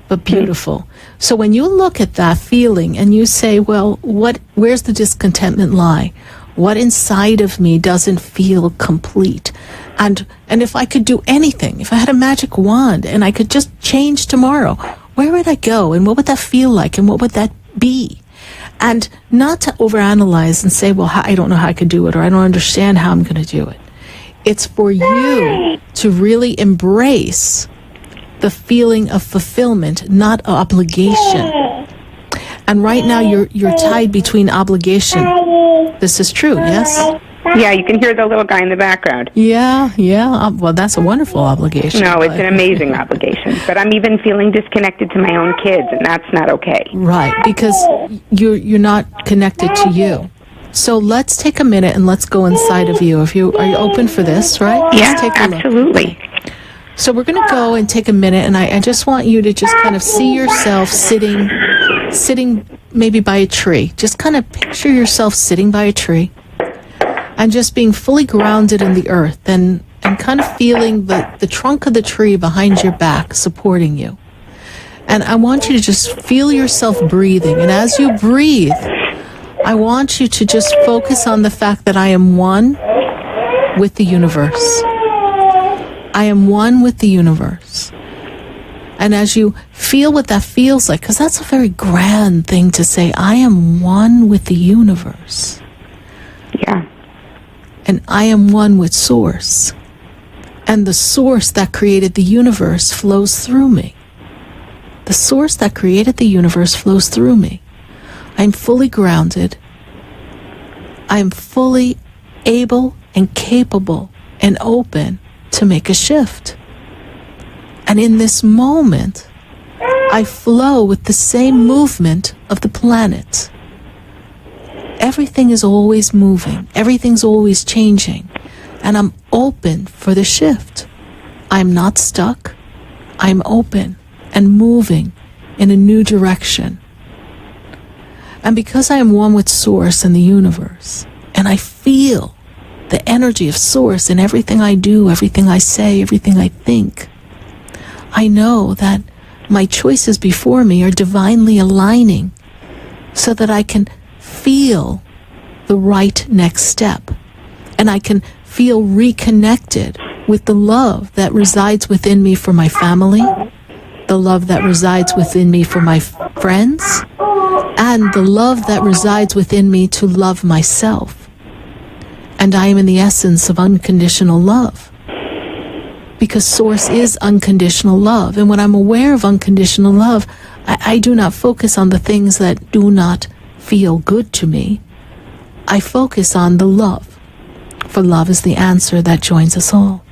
but beautiful. Mm-hmm. So when you look at that feeling and you say, well, where's the discontentment lie? What inside of me doesn't feel complete? And if I could do anything, if I had a magic wand and I could just change tomorrow, where would I go, and what would that feel like, and what would that be? And not to overanalyze and say, well, I don't know how I could do it, or I don't understand how I'm going to do it. It's for you to really embrace the feeling of fulfillment, not obligation. And right now you're tied between obligation. This is true, yes? Yeah, you can hear the little guy in the background. Yeah. Well, that's a wonderful obligation. No, it's an amazing obligation. But I'm even feeling disconnected to my own kids, and that's not okay. Right, because you're not connected to you. So let's take a minute and let's go inside of you. Are you open for this, right? Yeah, let's take a absolutely. Look. So we're going to go and take a minute, and I just want you to just kind of see yourself sitting maybe by a tree. Just kind of picture yourself sitting by a tree and just being fully grounded in the earth and kind of feeling the trunk of the tree behind your back supporting you. And I want you to just feel yourself breathing. And as you breathe, I want you to just focus on the fact that I am one with the universe. I am one with the universe. And as you feel what that feels like, because that's a very grand thing to say, I am one with the universe. Yeah. And I am one with Source. And the Source that created the universe flows through me. The Source that created the universe flows through me. I'm fully grounded. I'm fully able and capable and open to make a shift. And in this moment, I flow with the same movement of the planet. Everything is always moving. Everything's always changing. And I'm open for the shift. I'm not stuck. I'm open and moving in a new direction. And because I am one with Source and the universe, and I feel the energy of Source in everything I do, everything I say, everything I think, I know that my choices before me are divinely aligning so that I can feel the right next step. And I can feel reconnected with the love that resides within me for my family, the love that resides within me for my friends, and the love that resides within me to love myself. And I am in the essence of unconditional love. Because Source is unconditional love. And when I'm aware of unconditional love, I do not focus on the things that do not feel good to me. I focus on the love. For love is the answer that joins us all.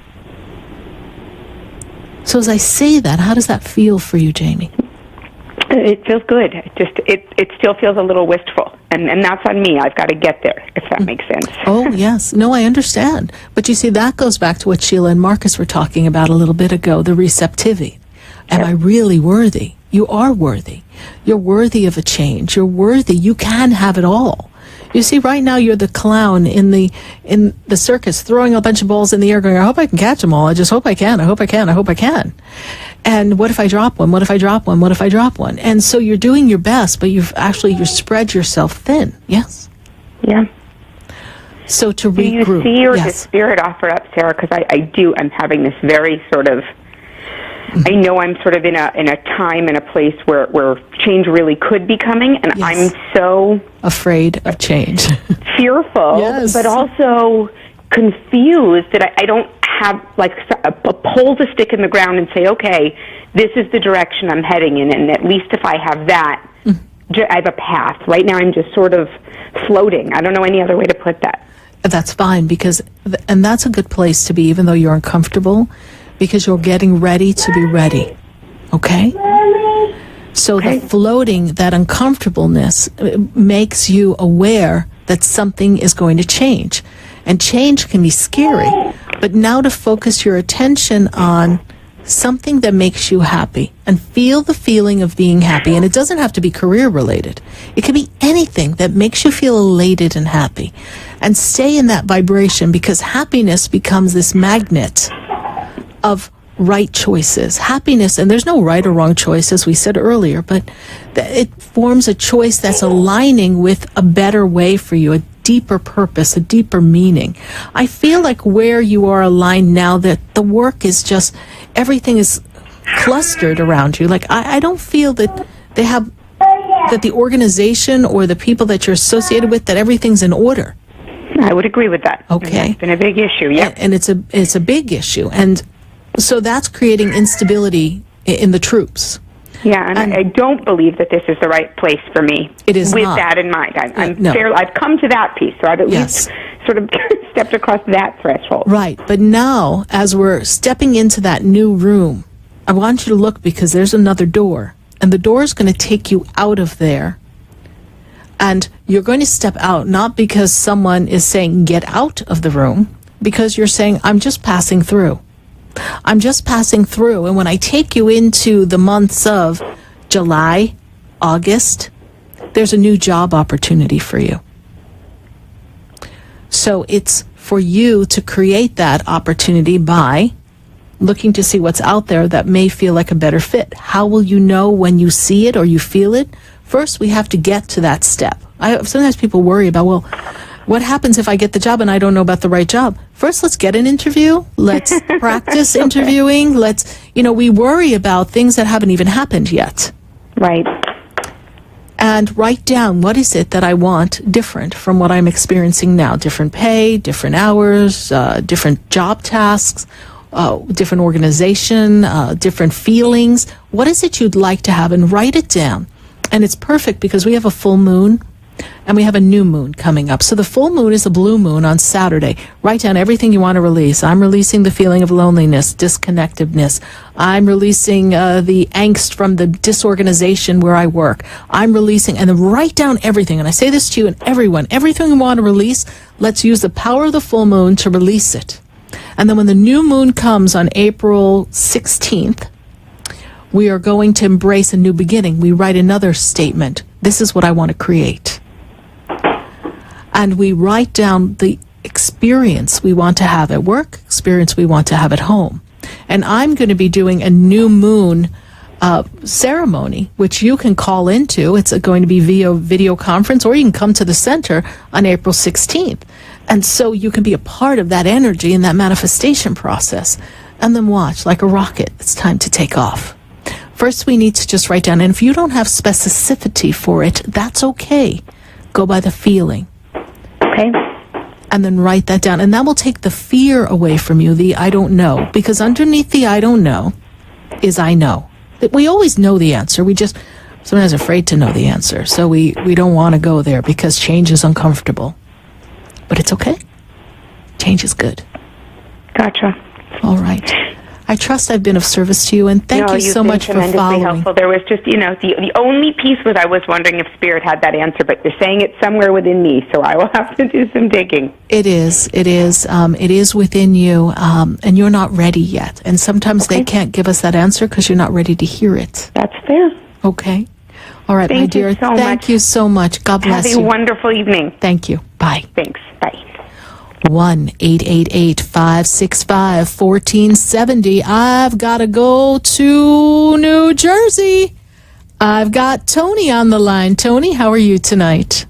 So as I say that, how does that feel for you, Jamie? It feels good. It still feels a little wistful. And that's on me. I've got to get there, if that makes sense. Oh, yes. No, I understand. But you see, that goes back to what Sheila and Marcus were talking about a little bit ago, the receptivity. Am I really worthy? You are worthy. You're worthy of a change. You're worthy. You can have it all. You see, right now you're the clown in the circus, throwing a bunch of balls in the air, going, I hope I can catch them all. I just hope I can. I hope I can. I hope I can. And what if I drop one? What if I drop one? What if I drop one? And so you're doing your best, but you've spread yourself thin. Yes? Yeah. So to regroup. Do you see, or does Spirit offer up, Sarah? Because I do. I'm having this very sort of, I know I'm sort of in a time and a place where change really could be coming, and I'm so afraid of change, fearful, but also confused that I don't have like a pole to stick in the ground and say, okay, this is the direction I'm heading in, and at least if I have that, I have a path. Right now I'm just sort of floating. I don't know any other way to put that. That's fine, because, and that's a good place to be, even though you're uncomfortable, because you're getting ready to be ready. Okay? So the floating, that uncomfortableness makes you aware that something is going to change. And change can be scary. But now to focus your attention on something that makes you happy and feel the feeling of being happy. And it doesn't have to be career related. It can be anything that makes you feel elated and happy. And stay in that vibration, because happiness becomes this magnet of right choices. Happiness, and there's no right or wrong choice, as we said earlier, but it forms a choice that's aligning with a better way for you, a deeper purpose, a deeper meaning. I feel like where you are aligned now, that the work is just, everything is clustered around you. Like, I don't feel that they have, that the organization or the people that you're associated with, that everything's in order. I would agree with that. Okay. It's been a big issue, yeah. And it's a big issue. And so that's creating instability in the troops. Yeah, and I don't believe that this is the right place for me. It is with not. That in mind. No. I've come to that piece, so I've at least sort of stepped across that threshold. Right, but now, as we're stepping into that new room, I want you to look, because there's another door, and the door is going to take you out of there. And you're going to step out, not because someone is saying, get out of the room, because you're saying, I'm just passing through. I'm just passing through. And when I take you into the months of July, August, there's a new job opportunity for you. So it's for you to create that opportunity by looking to see what's out there that may feel like a better fit. How will you know when you see it or you feel it? First, we have to get to that step. Sometimes people worry about, well, What happens if I get the job and I don't know about the right job? First, let's get an interview. Let's practice interviewing. We worry about things that haven't even happened yet. Right. And write down, what is it that I want different from what I'm experiencing now? Different pay, different hours, different job tasks, different organization, different feelings. What is it you'd like to have? And write it down. And it's perfect because we have a full moon and we have a new moon coming up. So the full moon is a blue moon on Saturday. Write down everything you want to release. I'm releasing the feeling of loneliness, disconnectedness. I'm releasing the angst from the disorganization where I work. I'm releasing, and then write down everything. And I say this to you and everyone, everything you want to release, let's use the power of the full moon to release it. And then when the new moon comes on April 16th, we are going to embrace a new beginning. We write another statement. This is what I want to create. And we write down the experience we want to have at work, experience we want to have at home. And I'm going to be doing a new moon ceremony, which you can call into. It's going to be via video conference, or you can come to the center on April 16th. And so you can be a part of that energy and that manifestation process. And then watch, like a rocket, it's time to take off. First, we need to just write down. And if you don't have specificity for it, that's okay. Go by the feeling. Okay. And then write that down. And that will take the fear away from you, the I don't know. Because underneath the I don't know is I know. We always know the answer. We just sometimes afraid to know the answer. So we don't want to go there because change is uncomfortable. But it's okay. Change is good. Gotcha. All right. I trust I've been of service to you, and thank you so much for following. Helpful. There was just, the only piece was I was wondering if Spirit had that answer, but you're saying it's somewhere within me, so I will have to do some digging. It is within you, and you're not ready yet. And sometimes they can't give us that answer because you're not ready to hear it. That's fair. Okay. All right, my dear. Thank you so much. God bless you. Have a wonderful evening. Thank you. Bye. Thanks. Bye. 1-888-565-1470. I've got to go to New Jersey. I've got Tony on the line. Tony, how are you tonight?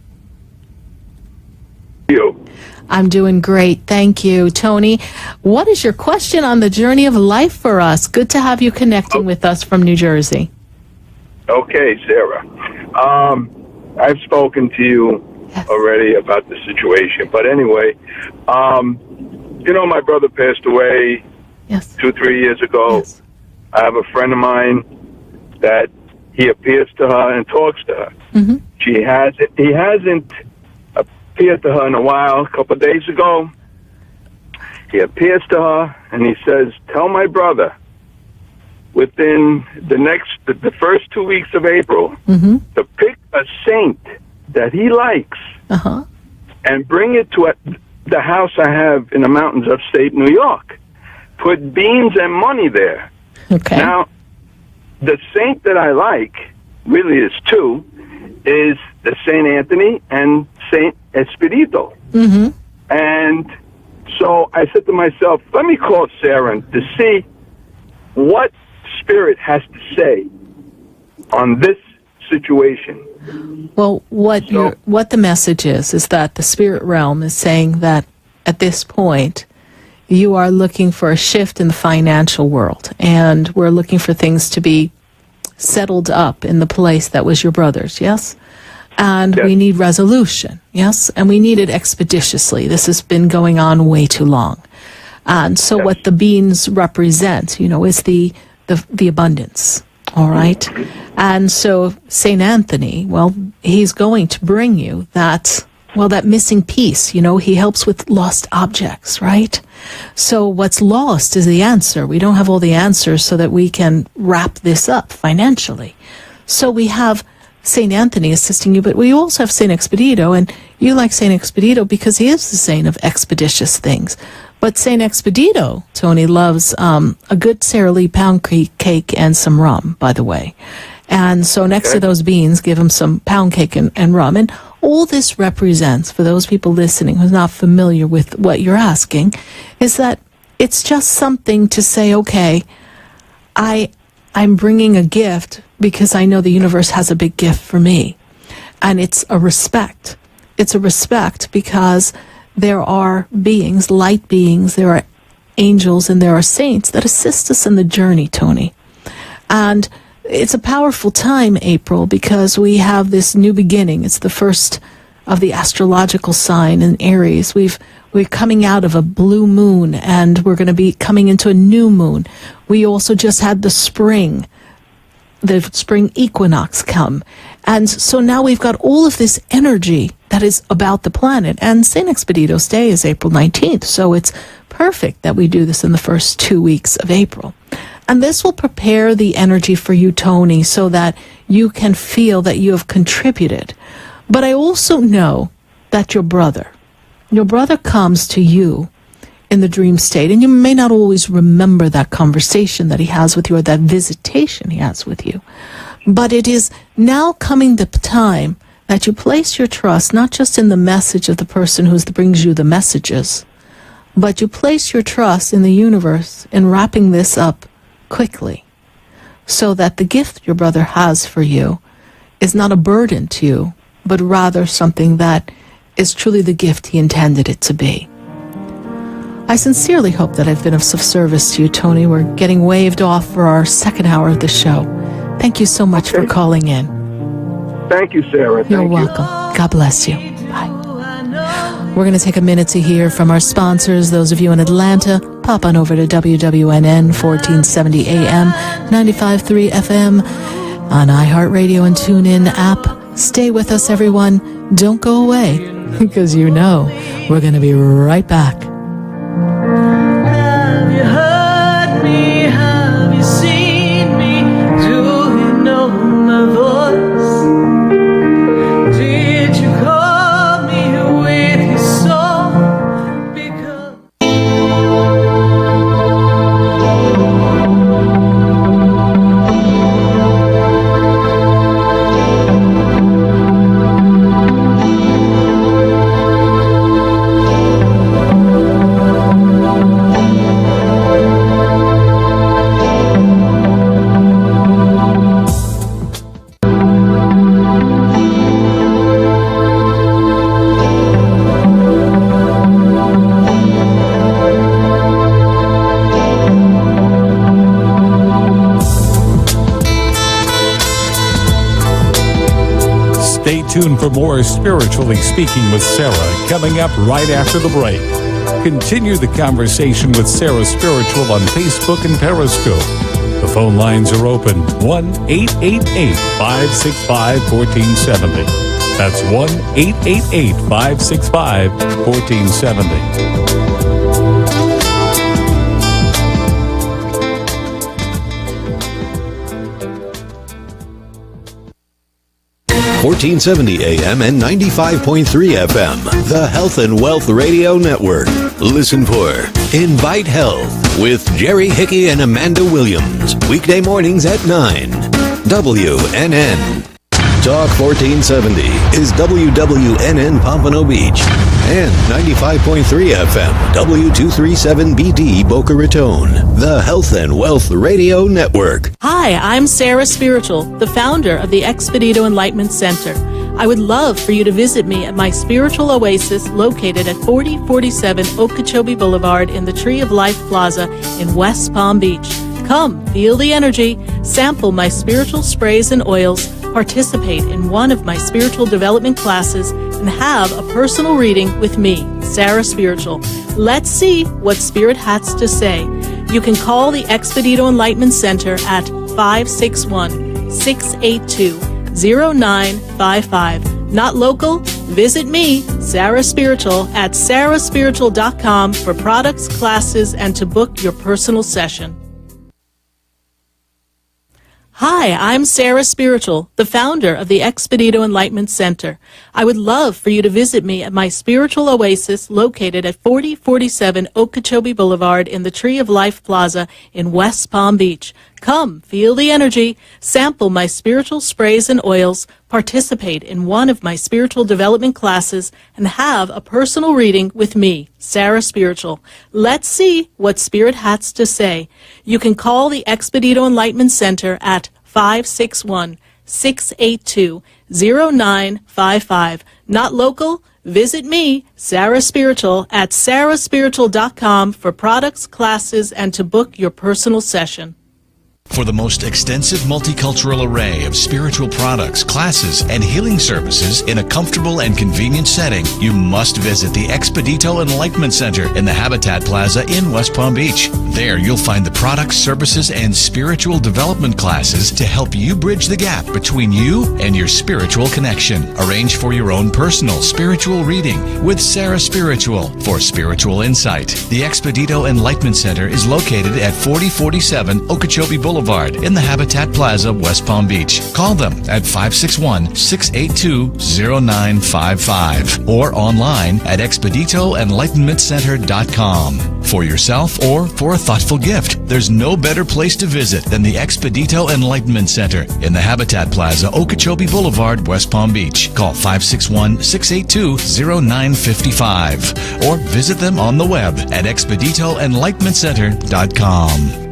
You. I'm doing great. Thank you. Tony, what is your question on the journey of life for us? Good to have you connecting with us from New Jersey. Okay, Sarah. I've spoken to you already about the situation. But anyway, my brother passed away 2-3 years ago. Yes. I have a friend of mine that he appears to her and talks to her. Mm-hmm. He hasn't appeared to her in a while. A couple of days ago, he appears to her and he says, "Tell my brother within the first 2 weeks of April mm-hmm. to pick a saint that he likes and bring it to the house I have in the mountains of upstate New York. Put beans and money there." Okay. Now, the saint that I like, really is two, is the Saint Anthony and Saint Espirito. Mm-hmm. And so I said to myself, let me call Sarah to see what Spirit has to say on this situation. Well, what the message is that the spirit realm is saying that at this point you are looking for a shift in the financial world, and we're looking for things to be settled up in the place that was your brother's, yes? And we need resolution, yes? And we need it expeditiously. This has been going on way too long. And so what the beans represent, is the abundance. All right. And so St. Anthony, he's going to bring you that missing piece. He helps with lost objects, right? So what's lost is the answer. We don't have all the answers so that we can wrap this up financially. So we have St. Anthony assisting you, but we also have St. Expedito, and you like St. Expedito because he is the saint of expeditious things. But St. Expedito, Tony, loves a good Sara Lee pound cake and some rum, by the way. And so next to those beans, give him some pound cake and rum. And all this represents, for those people listening who's not familiar with what you're asking, is that it's just something to say, okay, I'm bringing a gift because I know the universe has a big gift for me. And it's a respect. it's a respect because there are beings, light beings, there are angels, and there are saints that assist us in the journey, Tony. And it's a powerful time, April, because we have this new beginning. It's the first of the astrological sign in Aries. We're coming out of a blue moon, and we're going to be coming into a new moon. We also just had the spring equinox come. And so now we've got all of this energy that is about the planet. And St. Expedito's Day is April 19th, so it's perfect that we do this in the first 2 weeks of April. And this will prepare the energy for you, Tony, so that you can feel that you have contributed. But I also know that your brother comes to you in the dream state, and you may not always remember that conversation that he has with you or that visitation he has with you. But it is now coming the time that you place your trust not just in the message of the person who brings you the messages, but you place your trust in the universe in wrapping this up quickly, so that the gift your brother has for you is not a burden to you, but rather something that is truly the gift he intended it to be. I sincerely hope that I've been of service to you, Tony. We're getting waved off for our second hour of the show. Thank you so much for calling in. Thank you, Sarah. You're welcome. God bless you. Bye. We're going to take a minute to hear from our sponsors. Those of you in Atlanta, pop on over to WWNN 1470 AM, 95.3 FM, on iHeartRadio and TuneIn app. Stay with us, everyone. Don't go away, because you know we're going to be right back. Have you heard me? Have you seen me? Do you know my voice? Did you call me with your song? Because Stay tuned for more Spiritually Speaking with Sarah coming up right after the break. Continue the conversation with Sarah Spiritual on Facebook and Periscope. The phone lines are open, 1-888-565-1470. That's 1-888-565-1470. 1470 AM and 95.3 FM, the Health and Wealth Radio Network. Listen for Invite Health with Jerry Hickey and Amanda Williams. Weekday mornings at 9. WNN. Talk 1470 is WWNN Pompano Beach and 95.3 FM W237BD Boca Raton, the Health and Wealth Radio Network. Hi, I'm Sarah Spiritual, the founder of the Expedito Enlightenment Center. I would love for you to visit me at my spiritual oasis located at 4047 Okeechobee Boulevard in the Tree of Life Plaza in West Palm Beach. Come, feel the energy, sample my spiritual sprays and oils, participate in one of my spiritual development classes, and have a personal reading with me, Sarah Spiritual. Let's see what Spirit has to say. You can call the Expedito Enlightenment Center at 561-682-0955. Not local? Visit me, Sarah Spiritual, at sarahspiritual.com for products, classes, and to book your personal session. Hi, I'm Sarah Spiritual, the founder of the Expedito Enlightenment Center. I would love for you to visit me at my spiritual oasis located at 4047 Okeechobee Boulevard in the Tree of Life Plaza in West Palm Beach. Come, feel the energy, sample my spiritual sprays and oils, participate in one of my spiritual development classes, and have a personal reading with me, Sarah Spiritual. Let's see what Spirit has to say. You can call the Expedito Enlightenment Center at 561-682-0955. 0955. Not local? Visit me, Sarah Spiritual, at sarahspiritual.com for products, classes, and to book your personal session. For the most extensive multicultural array of spiritual products, classes, and healing services in a comfortable and convenient setting, you must visit the Expedito Enlightenment Center in the Habitat Plaza in West Palm Beach. There you'll find the products, services, and spiritual development classes to help you bridge the gap between you and your spiritual connection. Arrange for your own personal spiritual reading with Sarah Spiritual for spiritual insight. The Expedito Enlightenment Center is located at 4047 Okeechobee Boulevard in the Habitat Plaza, West Palm Beach. Call them at 561-682-0955 or online at expeditoenlightenmentcenter.com. For yourself or for a thoughtful gift, there's no better place to visit than the Expedito Enlightenment Center in the Habitat Plaza, Okeechobee Boulevard, West Palm Beach. Call 561-682-0955 or visit them on the web at expeditoenlightenmentcenter.com.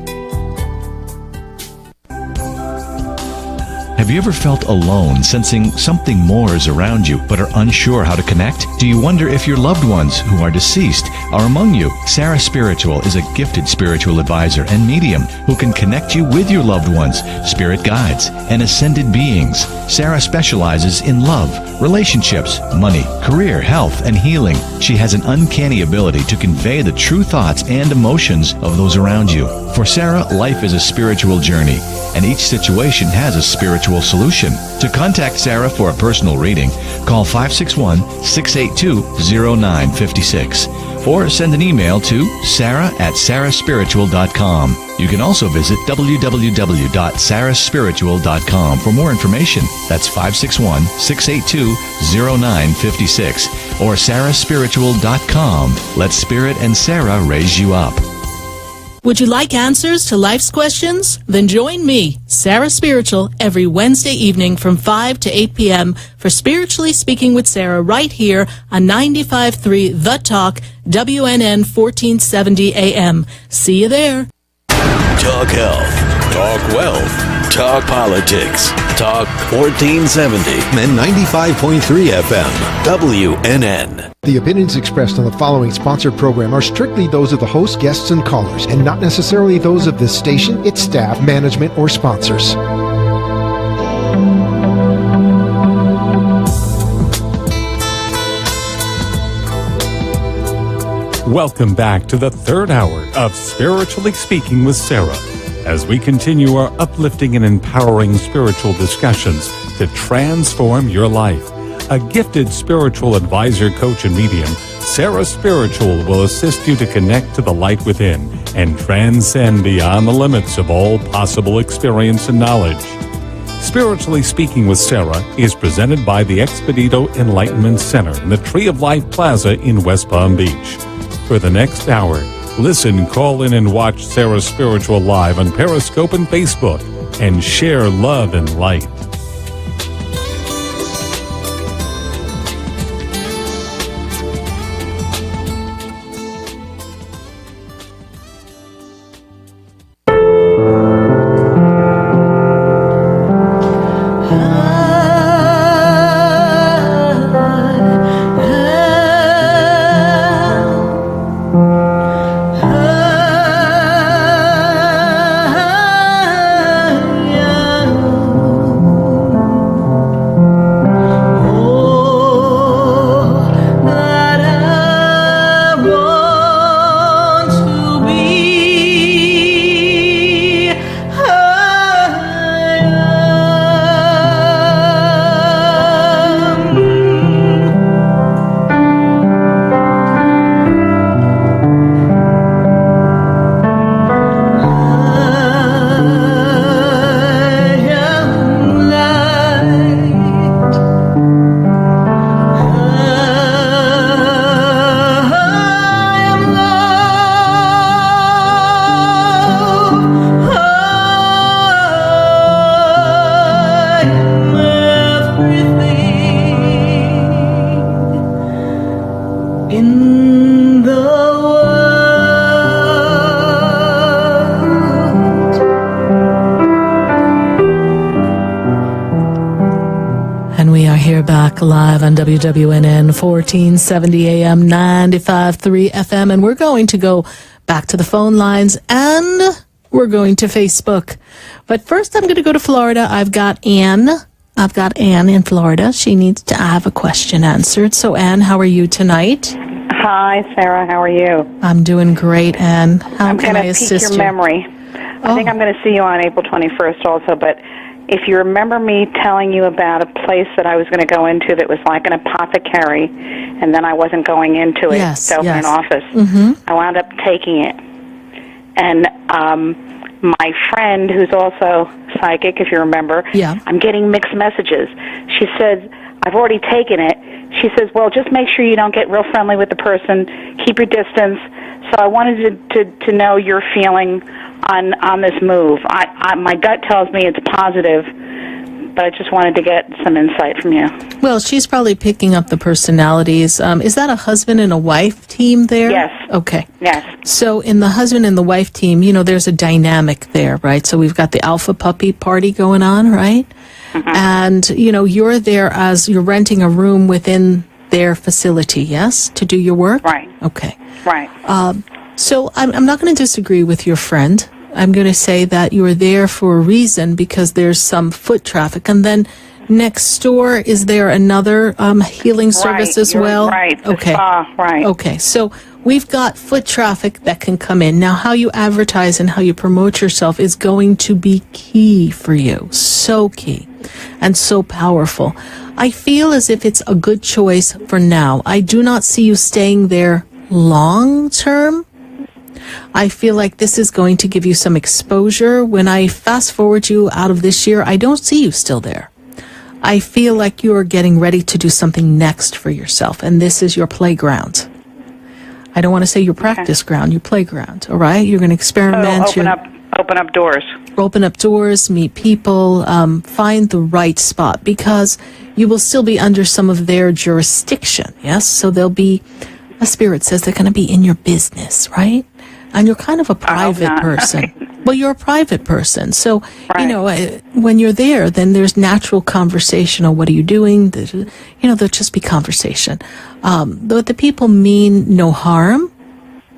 Have you ever felt alone, sensing something more is around you, but are unsure how to connect? Do you wonder if your loved ones who are deceased are among you? Sarah Spiritual is a gifted spiritual advisor and medium who can connect you with your loved ones, spirit guides, and ascended beings. Sarah specializes in love, relationships, money, career, health, and healing. She has an uncanny ability to convey the true thoughts and emotions of those around you. For Sarah, life is a spiritual journey, and each situation has a spiritual solution. To contact Sarah for a personal reading, call 561-682-0956 or send an email to sarah@sarahspiritual.com. You can also visit www.sarahspiritual.com for more information. That's 561-682-0956 or sarahspiritual.com. Let Spirit and Sarah raise you up. Would you like answers to life's questions? Then join me, Sarah Spiritual, every Wednesday evening from 5 to 8 p.m. for Spiritually Speaking with Sarah right here on 95.3 The Talk, WNN 1470 AM. See you there. Talk health, talk wealth, talk politics, talk 1470 and 95.3 FM, WNN. The opinions expressed on the following sponsored program are strictly those of the host, guests, and callers, and not necessarily those of this station, its staff, management, or sponsors. Welcome back to the third hour of Spiritually Speaking with Sarah, as we continue our uplifting and empowering spiritual discussions to transform your life. A gifted spiritual advisor, coach, and medium, Sarah Spiritual will assist you to connect to the light within and transcend beyond the limits of all possible experience and knowledge. Spiritually Speaking with Sarah is presented by the Expedito Enlightenment Center in the Tree of Life Plaza in West Palm Beach. For the next hour, listen, call in, and watch Sarah Spiritual live on Periscope and Facebook, and share love and light. back live on WWNN 1470 AM 95.3 FM, and we're going to go back to the phone lines and we're going to Facebook. But first I'm going to go to Florida. I've got Ann in Florida. She needs to have a question answered. So Ann, how are you tonight? Hi, Sarah. How are you? I'm doing great, Ann. How can I assist you? I'm going to pique your memory. I think I'm going to see you on April 21st also, but if you remember me telling you about a place that I was going to go into that was like an apothecary, and then I wasn't going into it to open an office, I wound up taking it. And my friend, who's also psychic, if you remember, I'm getting mixed messages. She says, I've already taken it. She says, well, just make sure you don't get real friendly with the person. Keep your distance. So I wanted to know your feeling on this move. My gut tells me it's positive, but I just wanted to get some insight from you. Well, she's probably picking up the personalities. Is that a husband and a wife team there? Yes. Okay. Yes. So in the husband and the wife team, there's a dynamic there, right? So we've got the alpha puppy party going on, right? And, you're there as you're renting a room within their facility, yes, to do your work? Right. Okay. Right. So I'm not going to disagree with your friend. I'm going to say that you're there for a reason because there's some foot traffic. And then next door, is there another healing service as well? Right. Okay. Right. Okay. So we've got foot traffic that can come in. Now, how you advertise and how you promote yourself is going to be key for you. So key and so powerful. I feel as if it's a good choice for now. I do not see you staying there long term. I feel like this is going to give you some exposure. When I fast forward you out of this year, I don't see you still there. I feel like you're getting ready to do something next for yourself, and this is your playground. I don't want to say your practice ground, your playground, all right? You're going to experiment. Open up doors. Open up doors, meet people, find the right spot, because you will still be under some of their jurisdiction, yes? So there'll be, a spirit says they're going to be in your business, right? And you're kind of a private person. Right. Well, you're a private person. So, when you're there, then there's natural conversation on what are you doing? There'll just be conversation. But the people mean no harm.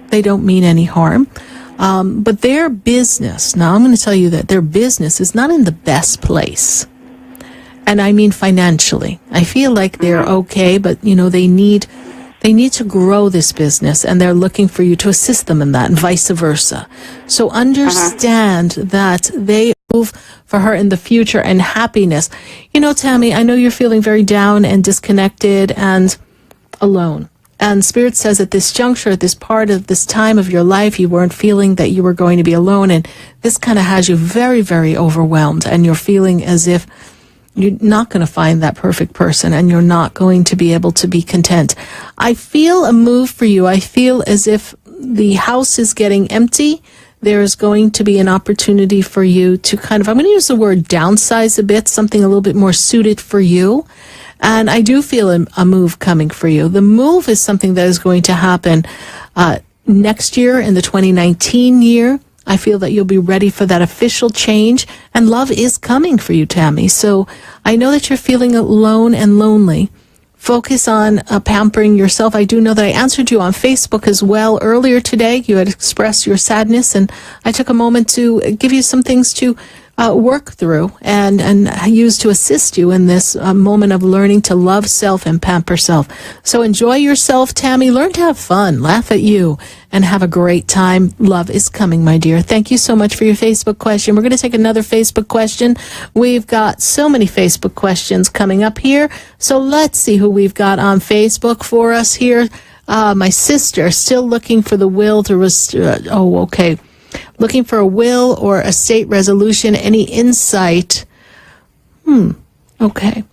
They don't mean any harm. But their business, now I'm going to tell you that their business is not in the best place. And I mean financially. I feel like they're okay, but, they need to grow this business, and they're looking for you to assist them in that, and vice versa. So understand that they move for her in the future and happiness. Tammy, I know you're feeling very down and disconnected and alone. And Spirit says at this juncture, at this part of this time of your life, you weren't feeling that you were going to be alone. And this kind of has you very, very overwhelmed. And you're feeling as if you're not going to find that perfect person, and you're not going to be able to be content. I feel a move for you. I feel as if the house is getting empty. There's going to be an opportunity for you to I'm going to use the word downsize a bit, something a little bit more suited for you. And I do feel a move coming for you. The move is something that is going to happen next year, in the 2019 year. I feel that you'll be ready for that official change, and love is coming for you, Tammy. So I know that you're feeling alone and lonely. Focus on pampering yourself. I do know that I answered you on Facebook as well earlier today. You had expressed your sadness, and I took a moment to give you some things to work through and use to assist you in this moment of learning to love self and pamper self. So enjoy yourself, Tammy. Learn to have fun, laugh at you, and have a great time. Love is coming, my dear. Thank you so much for your Facebook question. We're going to take another Facebook question. We've got so many Facebook questions coming up here. So let's see who we've got on Facebook for us here. My sister, still looking for the will to restore. Oh, okay. Looking for a will or estate resolution. Any insight? Okay.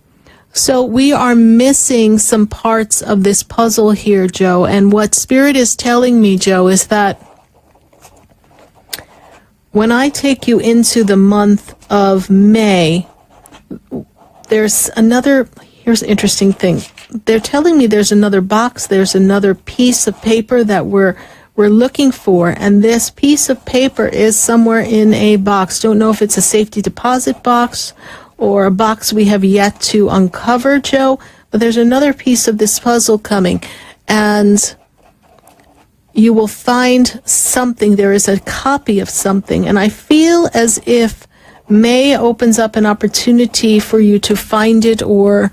So we are missing some parts of this puzzle here, Joe. And what Spirit is telling me, Joe, is that when I take you into the month of May, here's an interesting thing. They're telling me there's another box, there's another piece of paper that we're looking for, and this piece of paper is somewhere in a box. Don't know if it's a safety deposit box or a box we have yet to uncover, Joe, there's another piece of this puzzle coming, and you will find something. There is a copy of something, and I feel as if May opens up an opportunity for you to find it, or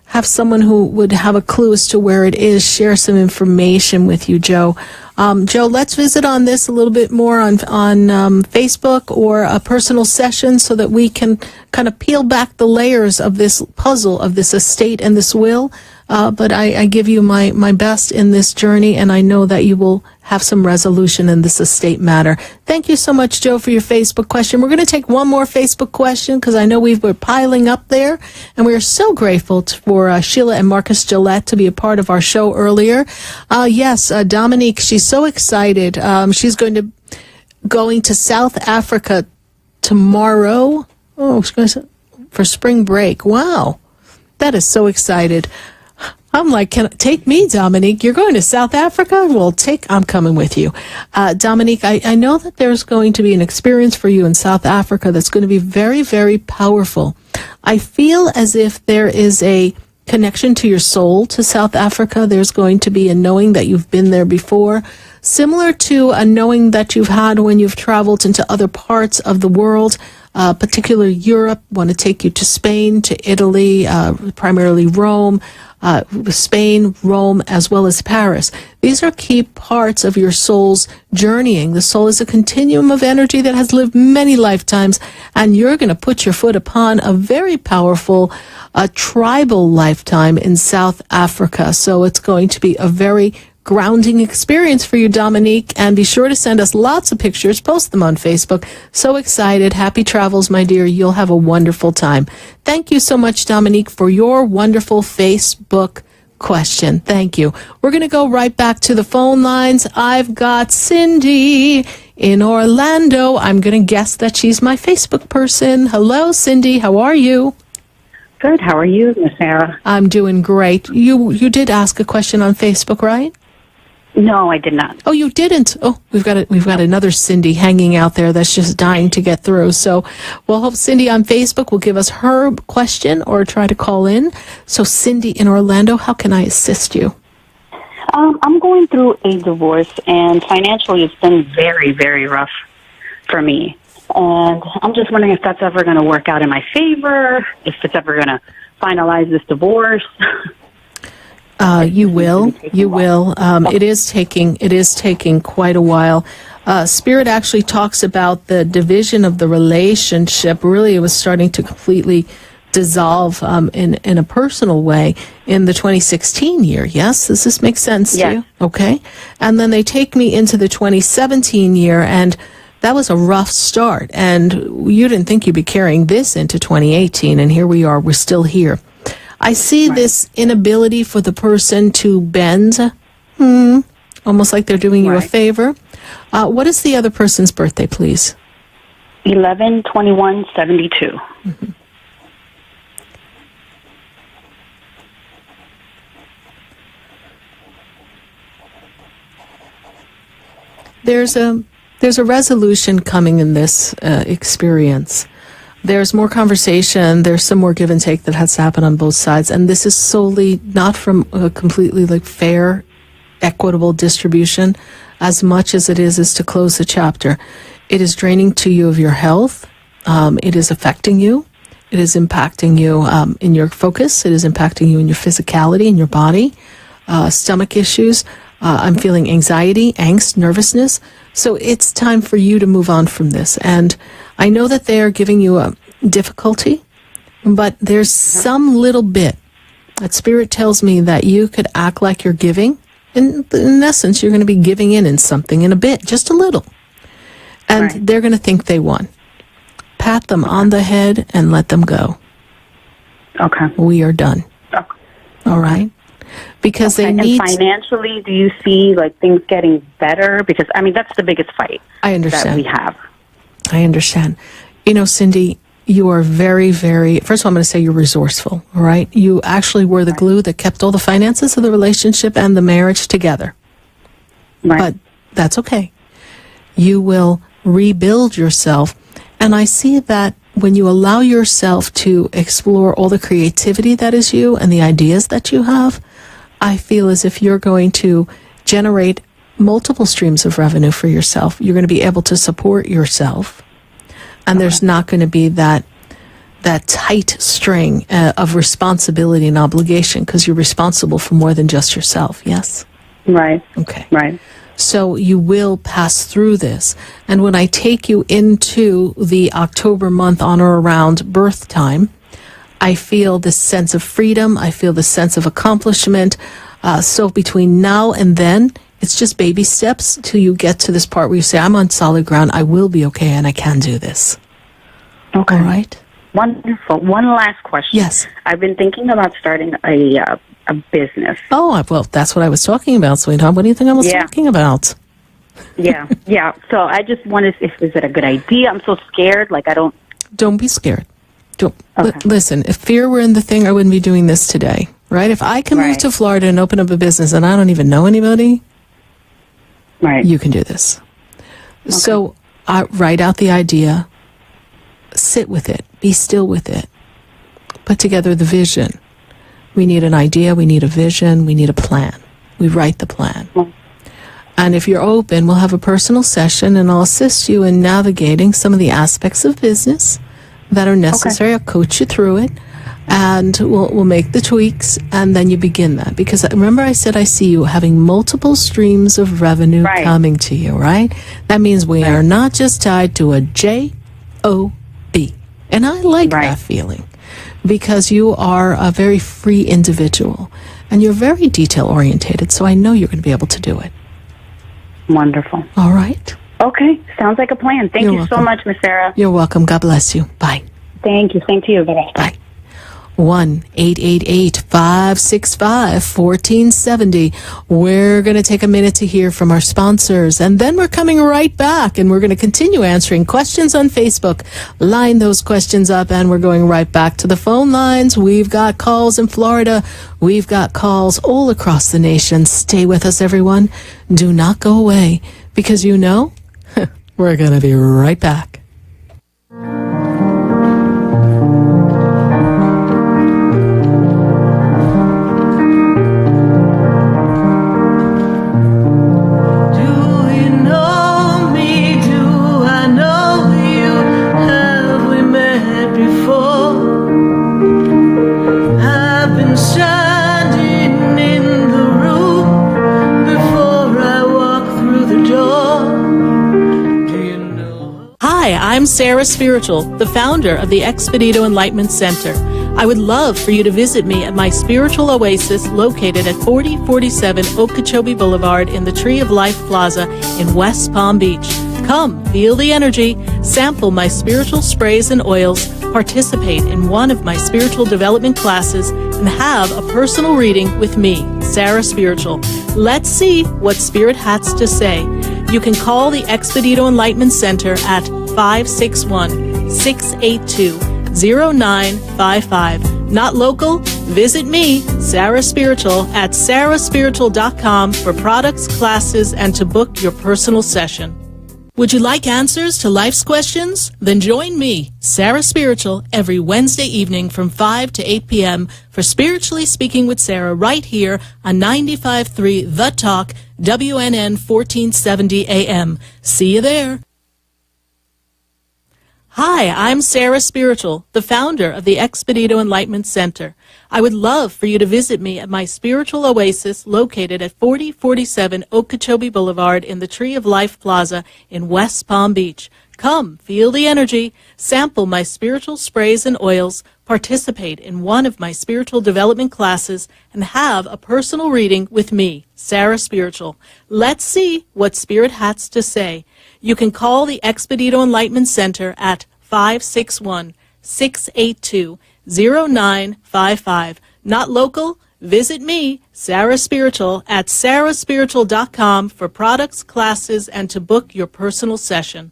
have someone who would have a clue as to where it is share some information with you, Joe. Joe, let's visit on this a little bit more on Facebook, or a personal session, so that we can kind of peel back the layers of this puzzle, of this estate and this will. But I give you my best in this journey, and I know that you will have some resolution in this estate matter. Thank you so much, Joe, for your Facebook question. We're going to take one more Facebook question, because I know we're piling up there, and we are so grateful for Sheila and Marcus Gillette to be a part of our show earlier. Yes, Dominique, she's so excited. She's going to South Africa tomorrow. Oh, she's going to, for spring break. Wow, that is so excited. I'm like, take me, Dominique. You're going to South Africa? Well, I'm coming with you. Dominique, I know that there's going to be an experience for you in South Africa that's going to be very, very powerful. I feel as if there is a connection to your soul to South Africa. There's going to be a knowing that you've been there before, similar to a knowing that you've had when you've traveled into other parts of the world, particularly Europe. Want to take you to Spain, to Italy, primarily Rome, Spain, Rome, as well as Paris. These are key parts of your soul's journeying. The soul is a continuum of energy that has lived many lifetimes, and you're going to put your foot upon a very powerful tribal lifetime in South Africa. So it's going to be a very grounding experience for you, Dominique, and be sure to send us lots of pictures, post them on Facebook. So excited. Happy travels, my dear. You'll have a wonderful time. Thank you so much, Dominique, for your wonderful Facebook question. Thank you. We're going to go right back to the phone lines. I've got Cindy in Orlando. I'm going to guess that she's my Facebook person. Hello, Cindy. How are you? Good. How are you, Miss Sarah? I'm doing great. You did ask a question on Facebook, right? No, I did not. Oh, you didn't? Oh, we've got another Cindy hanging out there that's just dying to get through. So we'll hope Cindy on Facebook will give us her question or try to call in. So Cindy in Orlando, how can I assist you? I'm going through a divorce, and financially it's been very, very rough for me. And I'm just wondering if that's ever going to work out in my favor, if it's ever going to finalize this divorce. You will. It is taking quite a while. Spirit actually talks about the division of the relationship. Really, it was starting to completely dissolve in a personal way in the 2016 year. Yes? Does this make sense to you? Okay. And then they take me into the 2017 year, and that was a rough start. And you didn't think you'd be carrying this into 2018, and here we are. We're still here. I see this inability for the person to bend, almost like they're doing you a favor. What is the other person's birthday, please? 11/21/72. Mm-hmm. There's a resolution coming in this experience. There's more conversation. There's some more give and take that has to happen on both sides. And this is solely not from a completely fair, equitable distribution as much as it is to close the chapter. It is draining to you of your health. It is affecting you. It is impacting you in your focus. It is impacting you in your physicality, in your body, stomach issues. I'm feeling anxiety, angst, nervousness. So it's time for you to move on from this. And I know that they are giving you a difficulty, but there's some little bit that Spirit tells me that you could act like you're giving. In essence, you're going to be giving in something in a bit, just a little. And they're going to think they won. Pat them on the head and let them go. Okay. We are done. Okay. All right? Because they need... And financially, do you see things getting better? Because, that's the biggest fight I understand. that we have. I understand. Cindy, you are very, very... First of all, I'm going to say you're resourceful, all right? You actually were the glue that kept all the finances of the relationship and the marriage together. Right. But that's okay. You will rebuild yourself. And I see that when you allow yourself to explore all the creativity that is you and the ideas that you have, I feel as if you're going to generate multiple streams of revenue for yourself. You're going to be able to support yourself, and there's not going to be that tight string of responsibility and obligation, because you're responsible for more than just yourself. Yes? Right. Okay. Right. So you will pass through this. And when I take you into the October month on or around birth time, I feel this sense of freedom. I feel the sense of accomplishment. So between now and then, it's just baby steps till you get to this part where you say, I'm on solid ground. I will be okay, and I can do this. Okay. All right. Wonderful. One last question. Yes. I've been thinking about starting a business. Oh, well, that's what I was talking about, sweetheart. What do you think I was talking about? Yeah. So I just wanted, is it a good idea? I'm so scared. Like, I don't. Don't be scared. Listen, if fear were in the thing, I wouldn't be doing this today, right? If I can move to Florida and open up a business and I don't even know anybody, you can do this. Okay. So write out the idea, sit with it, be still with it, put together the vision. We need an idea, we need a vision, we need a plan. We write the plan. And if you're open, we'll have a personal session and I'll assist you in navigating some of the aspects of business that are necessary. I'll coach you through it, and we'll make the tweaks, and then you begin that. Because remember I said I see you having multiple streams of revenue coming to you, right? That means we are not just tied to a J-O-B. And I like that feeling, because you are a very free individual, and you're very detail-orientated, so I know you're going to be able to do it. Wonderful. All right. Okay. Sounds like a plan. Thank you so much, Miss Sarah. You're welcome. God bless you. Bye. Thank you. Same to you. Bye-bye. Bye. 1-888-565-1470. We're going to take a minute to hear from our sponsors, and then we're coming right back, and we're going to continue answering questions on Facebook. Line those questions up, and we're going right back to the phone lines. We've got calls in Florida. We've got calls all across the nation. Stay with us, everyone. Do not go away, because you know, we're going to be right back. I'm Sarah Spiritual, the founder of the Expedito Enlightenment Center. I would love for you to visit me at my spiritual oasis located at 4047 Okeechobee Boulevard in the Tree of Life Plaza in West Palm Beach. Come, feel the energy, sample my spiritual sprays and oils, participate in one of my spiritual development classes, and have a personal reading with me, Sarah Spiritual. Let's see what Spirit has to say. You can call the Expedito Enlightenment Center at 561-682-0955. Not local? Visit me, Sarah Spiritual, at sarahspiritual.com for products, classes, and to book your personal session. Would you like answers to life's questions? Then join me, Sarah Spiritual, every Wednesday evening from 5 to 8 p.m. for Spiritually Speaking with Sarah right here on 95.3 The Talk, WNN 1470 AM. See you there. Hi, I'm Sarah Spiritual, the founder of the Expedito Enlightenment Center. I would love for you to visit me at my spiritual oasis located at 4047 Okeechobee Boulevard in the Tree of Life Plaza in West Palm Beach. Come, feel the energy, sample my spiritual sprays and oils, participate in one of my spiritual development classes, and have a personal reading with me, Sarah Spiritual. Let's see what Spirit has to say. You can call the Expedito Enlightenment Center at 561-682-0955. Not local? Visit me, Sarah Spiritual, at sarahspiritual.com for products, classes, and to book your personal session.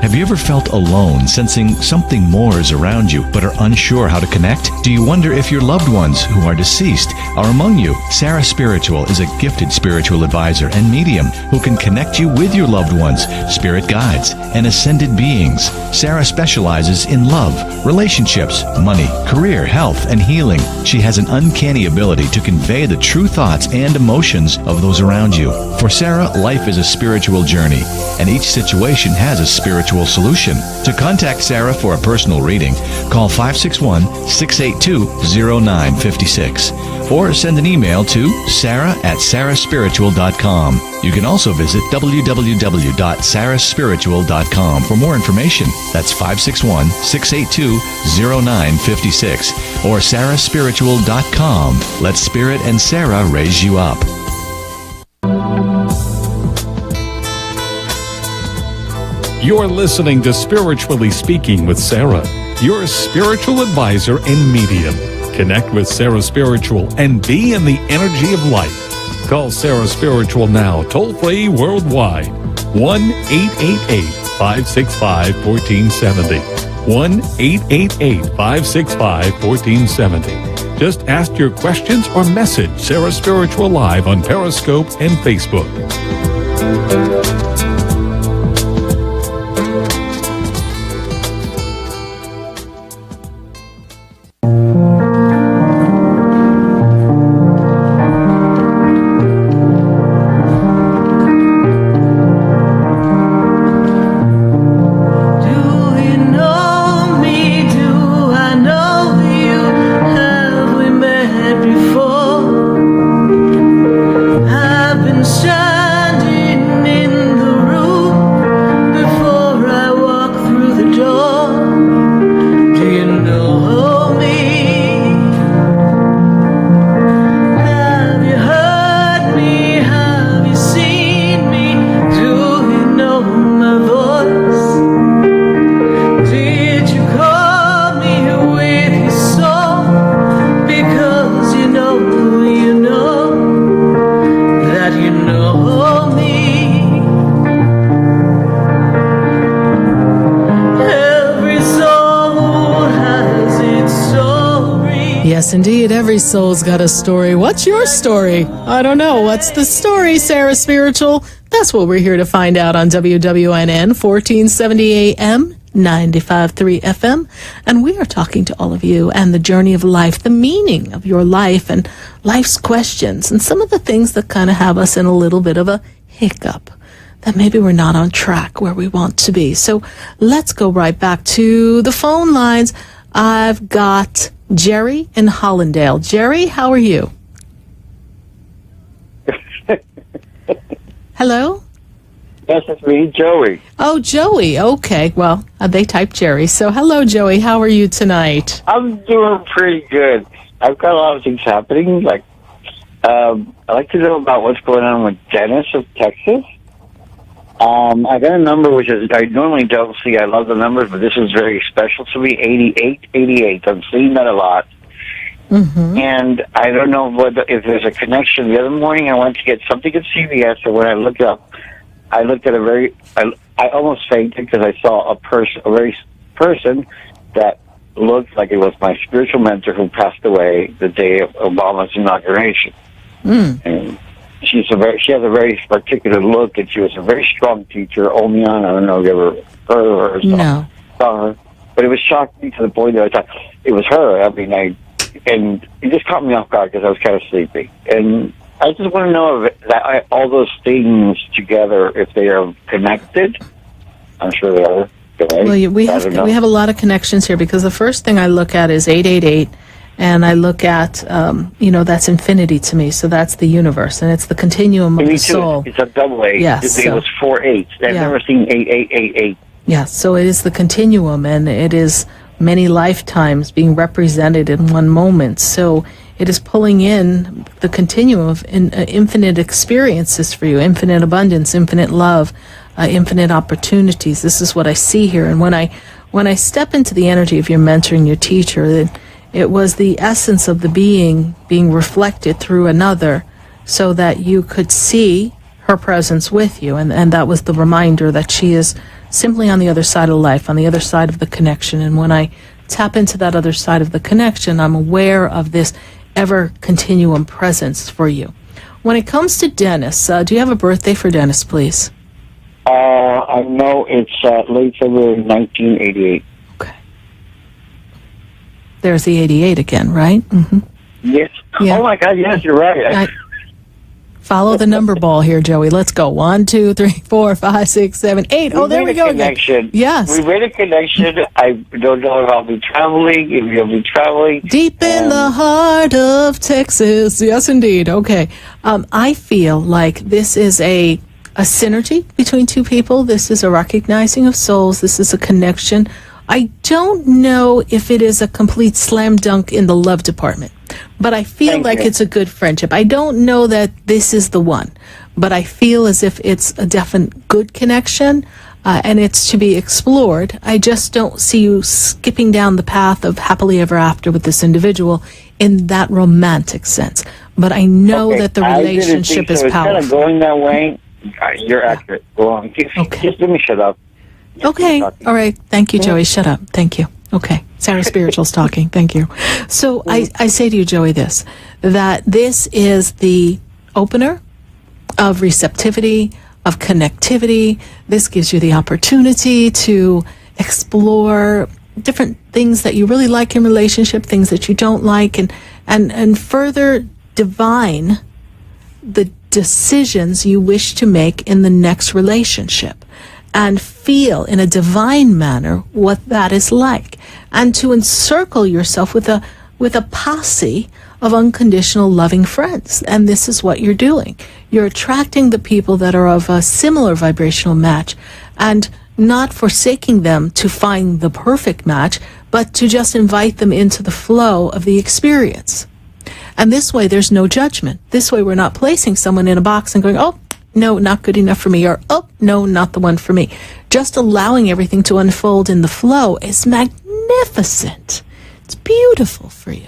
Have you ever felt alone, sensing something more is around you, but are unsure how to connect? Do you wonder if your loved ones who are deceased are among you? Sarah Spiritual is a gifted spiritual advisor and medium who can connect you with your loved ones, spirit guides, and ascended beings. Sarah specializes in love, relationships, money, career, health, and healing. She has an uncanny ability to convey the true thoughts and emotions of those around you. For Sarah, life is a spiritual journey, and each situation has a spiritual solution. To contact Sarah for a personal reading, call 561-682-0956 or send an email to sarah@sarahspiritual.com. You can also visit www.sarahspiritual.com for more information. That's 561-682-0956 or sarahspiritual.com. Let Spirit and Sarah raise you up. You're listening to Spiritually Speaking with Sarah, your spiritual advisor and medium. Connect with Sarah Spiritual and be in the energy of light. Call Sarah Spiritual now, toll-free worldwide. 1-888-565-1470. 1-888-565-1470. Just ask your questions or message Sarah Spiritual live on Periscope and Facebook. Yes, indeed. Every soul's got a story. What's your story? I don't know. What's the story, Sarah Spiritual? That's what we're here to find out on WWNN, 1470 AM, 95.3 FM. And we are talking to all of you and the journey of life, the meaning of your life and life's questions, and some of the things that kind of have us in a little bit of a hiccup, that maybe we're not on track where we want to be. So let's go right back to the phone lines. I've got Jerry in Hollandale. Jerry, how are you? Hello? Yes, it's me, Joey. Oh, Joey. Okay. Well, they typed Jerry. So hello, Joey. How are you tonight? I'm doing pretty good. I've got a lot of things happening. Like, I'd like to know about what's going on with Dennis of Texas. I got a number which is I normally don't see. I love the numbers, but this is very special to me. 8888. I'm seeing that a lot. Mm-hmm. And I don't know if there's a connection. The other morning I went to get something at CVS, and when I looked up, I looked at I almost fainted because I saw a very person that looked like it was my spiritual mentor who passed away the day of Obama's inauguration. Mm. And she has a very particular look, and she was a very strong teacher. Omian, I don't know if you ever heard of her or saw her, but it was shocking to the point that I thought it was her. I mean, and it just caught me off guard because I was kind of sleepy. And I just want to know if all those things together, if they are connected. I'm sure they are. Right? Well, we have a lot of connections here, because the first thing I look at is 888. And I look at, that's infinity to me. So that's the universe, and it's the continuum of the soul. It's a double 8. Yes. It was 4 8s. I've never seen 8888. Yeah, so it is the continuum, and it is many lifetimes being represented in one moment. So it is pulling in the continuum of infinite experiences for you, infinite abundance, infinite love, infinite opportunities. This is what I see here. And when I step into the energy of your mentor and your teacher, it was the essence of the being reflected through another, so that you could see her presence with you. And that was the reminder that she is simply on the other side of life, on the other side of the connection. And when I tap into that other side of the connection, I'm aware of this ever continuum presence for you. When it comes to Dennis, do you have a birthday for Dennis, please? I know it's late February 1988. Okay. There's the 88 again, right? Mm-hmm. Yes. Yeah. Oh, my God, yes, you're right. Follow the number ball here, Joey. Let's go. 1, 2, 3, 4, 5, 6, 7, 8. Oh, there we go again. Yes. We made a connection. I don't know if I'll be traveling, if you'll be traveling. Deep in the heart of Texas. Yes, indeed. Okay. I feel like this is a synergy between two people. This is a recognizing of souls. This is a connection. I don't know if it is a complete slam dunk in the love department, but I feel like it's a good friendship. I don't know that this is the one, but I feel as if it's a definite good connection, and it's to be explored. I just don't see you skipping down the path of happily ever after with this individual in that romantic sense. But I know that the relationship is powerful. It's kind of going that way. You're accurate. Go on. Just let me shut up. Okay. All right. Thank you, Joey. Shut up. Thank you. Okay. Sarah Spiritual's talking. Thank you. So I say to you, Joey, that this is the opener of receptivity, of connectivity. This gives you the opportunity to explore different things that you really like in relationship, things that you don't like, and further divine the decisions you wish to make in the next relationship, and feel in a divine manner what that is like, and to encircle yourself with a posse of unconditional loving friends. And this is what you're doing. You're attracting the people that are of a similar vibrational match, and not forsaking them to find the perfect match, but to just invite them into the flow of the experience. And this way, there's no judgment. This way, we're not placing someone in a box and going, oh, no, not good enough for me, or, oh, no, not the one for me. Just allowing everything to unfold in the flow is magnificent. It's beautiful for you.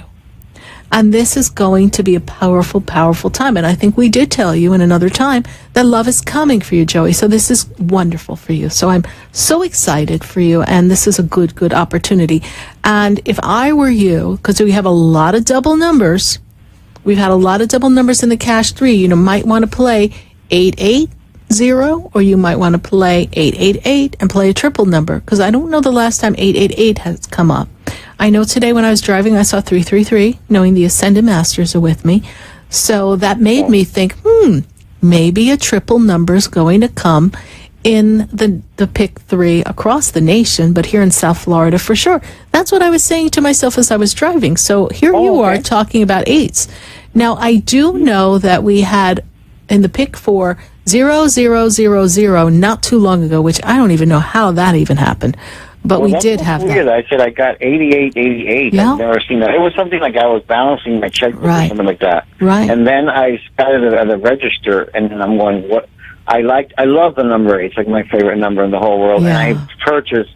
And this is going to be a powerful, powerful time. And I think we did tell you in another time that love is coming for you, Joey. So this is wonderful for you. So I'm so excited for you. And this is a good, good opportunity. And if I were you, because we have a lot of double numbers, we've had a lot of double numbers in the Cash 3. You might want to play 880, or you might want to play 888 and play a triple number, because I don't know the last time 888 has come up. I know today when I was driving, I saw 333, knowing the Ascended Masters are with me. So that made me think, maybe a triple number is going to come in the pick 3 across the nation, but here in South Florida for sure. That's what I was saying to myself as I was driving. So here you are talking about 8s. Now, I do know that we had in the pick 4 0000 not too long ago, which I don't even know how that even happened. But we did have weird. that. I said I got 88. Yeah. I've never seen that. It was something like I was balancing my checkbook or something like that. Right. And then I started at the register, and then I'm going, what? I love the number 8. It's like my favorite number in the whole world. Yeah. And I purchased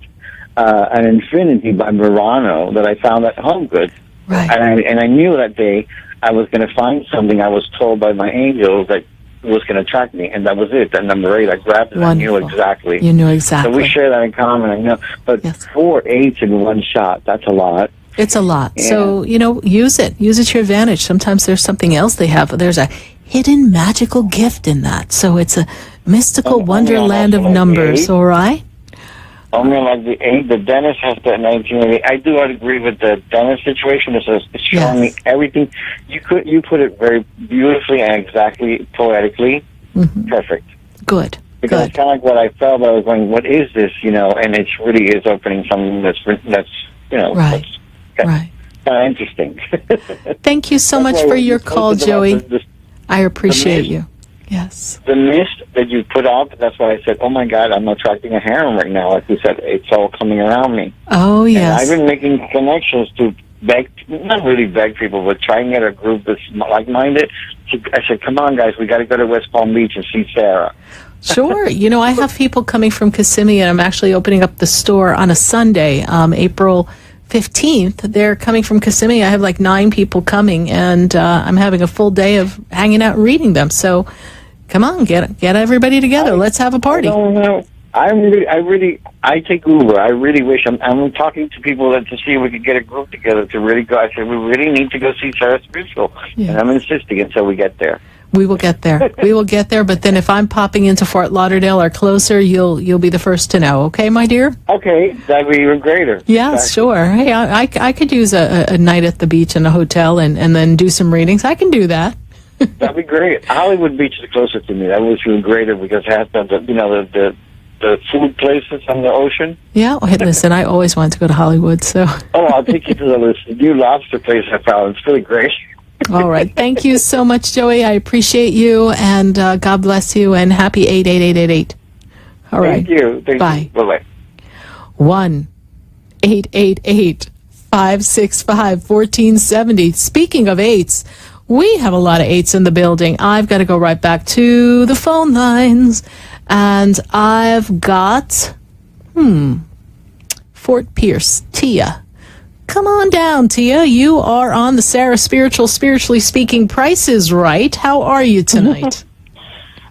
an Infinity by Murano that I found at Home Goods. Right. And I knew that day I was going to find something I was told by my angels that was going to attract me, and that was it. That number 8, I grabbed it. Wonderful. I knew exactly. You knew exactly. So we share that in common. I know, but 4 8s in one shot—that's a lot. It's a lot. Yeah. So use it. Use it to your advantage. Sometimes there's something else they have. There's a hidden magical gift in that. So it's a mystical wonderland of numbers. All right. Only like the 8. The Dennis has the 1980. I do agree with the Dennis situation. It's showing me everything. You put it very beautifully and exactly poetically. Mm-hmm. Perfect. Good. Because it's kind of like what I felt. I was going, what is this? And it really is opening something that's right. Kind of interesting. Thank you so much for your call, Joey. I appreciate you. Yes. The mist that you put out, that's why I said, oh my God, I'm attracting a harem right now. Like you said, it's all coming around me. Oh, yes. And I've been making connections to not really beg people, but try and get a group that's like-minded. I said, come on, guys, we got to go to West Palm Beach and see Sarah. Sure. I have people coming from Kissimmee, and I'm actually opening up the store on a Sunday, April 15th. They're coming from Kissimmee. I have like 9 people coming, and I'm having a full day of hanging out and reading them. So come on, get everybody together. Let's have a party. I take Uber. I really wish I'm talking to people to see if we could get a group together to really go. I said we really need to go see Sarah Spiritual, and I'm insisting until we get there. We will get there. We will get there. But then, if I'm popping into Fort Lauderdale or closer, you'll be the first to know. Okay, my dear. Okay, that'd be even greater. Yeah, Exactly. sure. Hey, I could use a night at the beach in a hotel and then do some readings. I can do that. That'd be great. Hollywood Beach is closer to me. That was even greater because it has the food places on the ocean. Yeah. Well, hey, listen, I always wanted to go to Hollywood, so. Oh, I'll take you to the new lobster place I found. It's really great. All right. Thank you so much, Joey. I appreciate you, and God bless you, and happy 88888. All right. Thank you. Bye. Bye-bye. 1-888-565-1470. Speaking of eights, we have a lot of eights in the building. I've got to go right back to the phone lines, and I've got, Fort Pierce, Tia. Come on down, Tia. You are on the Sarah Spiritually Speaking Price is Right. How are you tonight?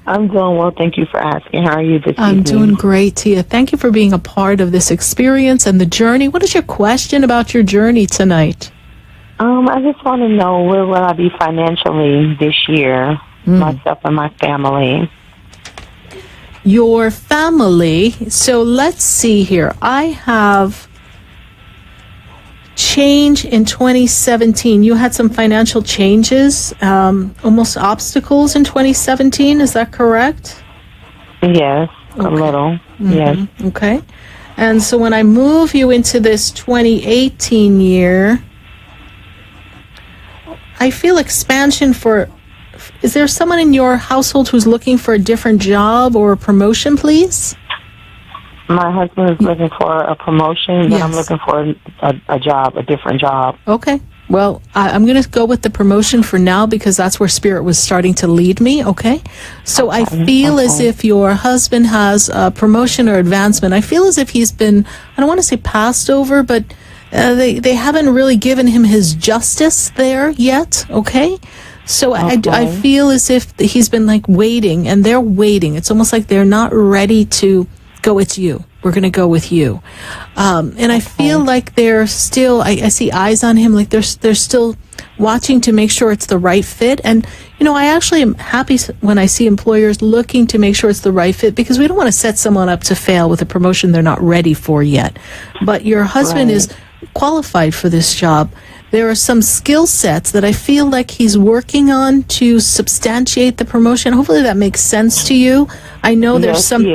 I'm doing well. Thank you for asking. How are you this evening? I'm doing great, Tia. Thank you for being a part of this experience and the journey. What is your question about your journey tonight? I just want to know where will I be financially this year, myself and my family. Your family. So let's see here. I have change in 2017. You had some financial changes, almost obstacles in 2017. Is that correct? Yes, a little. Yes. Okay. And so when I move you into this 2018 year, I feel expansion for... Is there someone in your household who's looking for a different job or a promotion, please? My husband is looking for a promotion, and I'm looking for a job, a different job. Okay. Well, I'm going to go with the promotion for now because that's where Spirit was starting to lead me, okay? So I feel as if your husband has a promotion or advancement. I feel as if he's been, I don't want to say passed over, but they haven't really given him his justice there yet, okay? So I feel as if he's been like waiting, and they're waiting. It's almost like they're not ready to go, it's you. We're going to go with you. And I feel like they're still, I see eyes on him, like they're still watching to make sure it's the right fit. And, you know, I actually am happy when I see employers looking to make sure it's the right fit, because we don't want to set someone up to fail with a promotion they're not ready for yet. But your husband is qualified for this job. There are some skill sets that I feel like he's working on to substantiate the promotion. Hopefully that makes sense to you. I know there's some...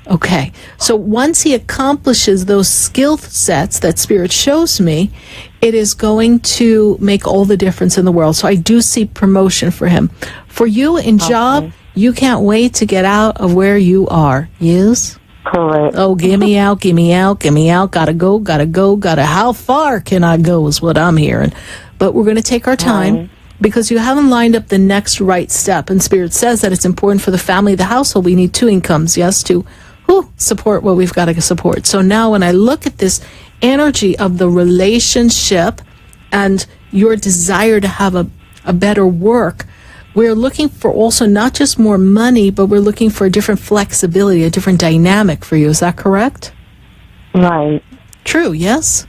Okay. So once he accomplishes those skill sets that Spirit shows me, it is going to make all the difference in the world. So I do see promotion for him. For you in job, you can't wait to get out of where you are. Yes? Correct. Oh, give me out, give me out, give me out. Gotta go. How far can I go is what I'm hearing. But we're going to take our time because you haven't lined up the next right step. And Spirit says that it's important for the family, the household. We need two incomes, yes, to support what we've got to support. So now when I look at this energy of the relationship and your desire to have a better work, we're looking for also not just more money, but we're looking for a different flexibility, a different dynamic for you. Is that correct? Right. True, yes?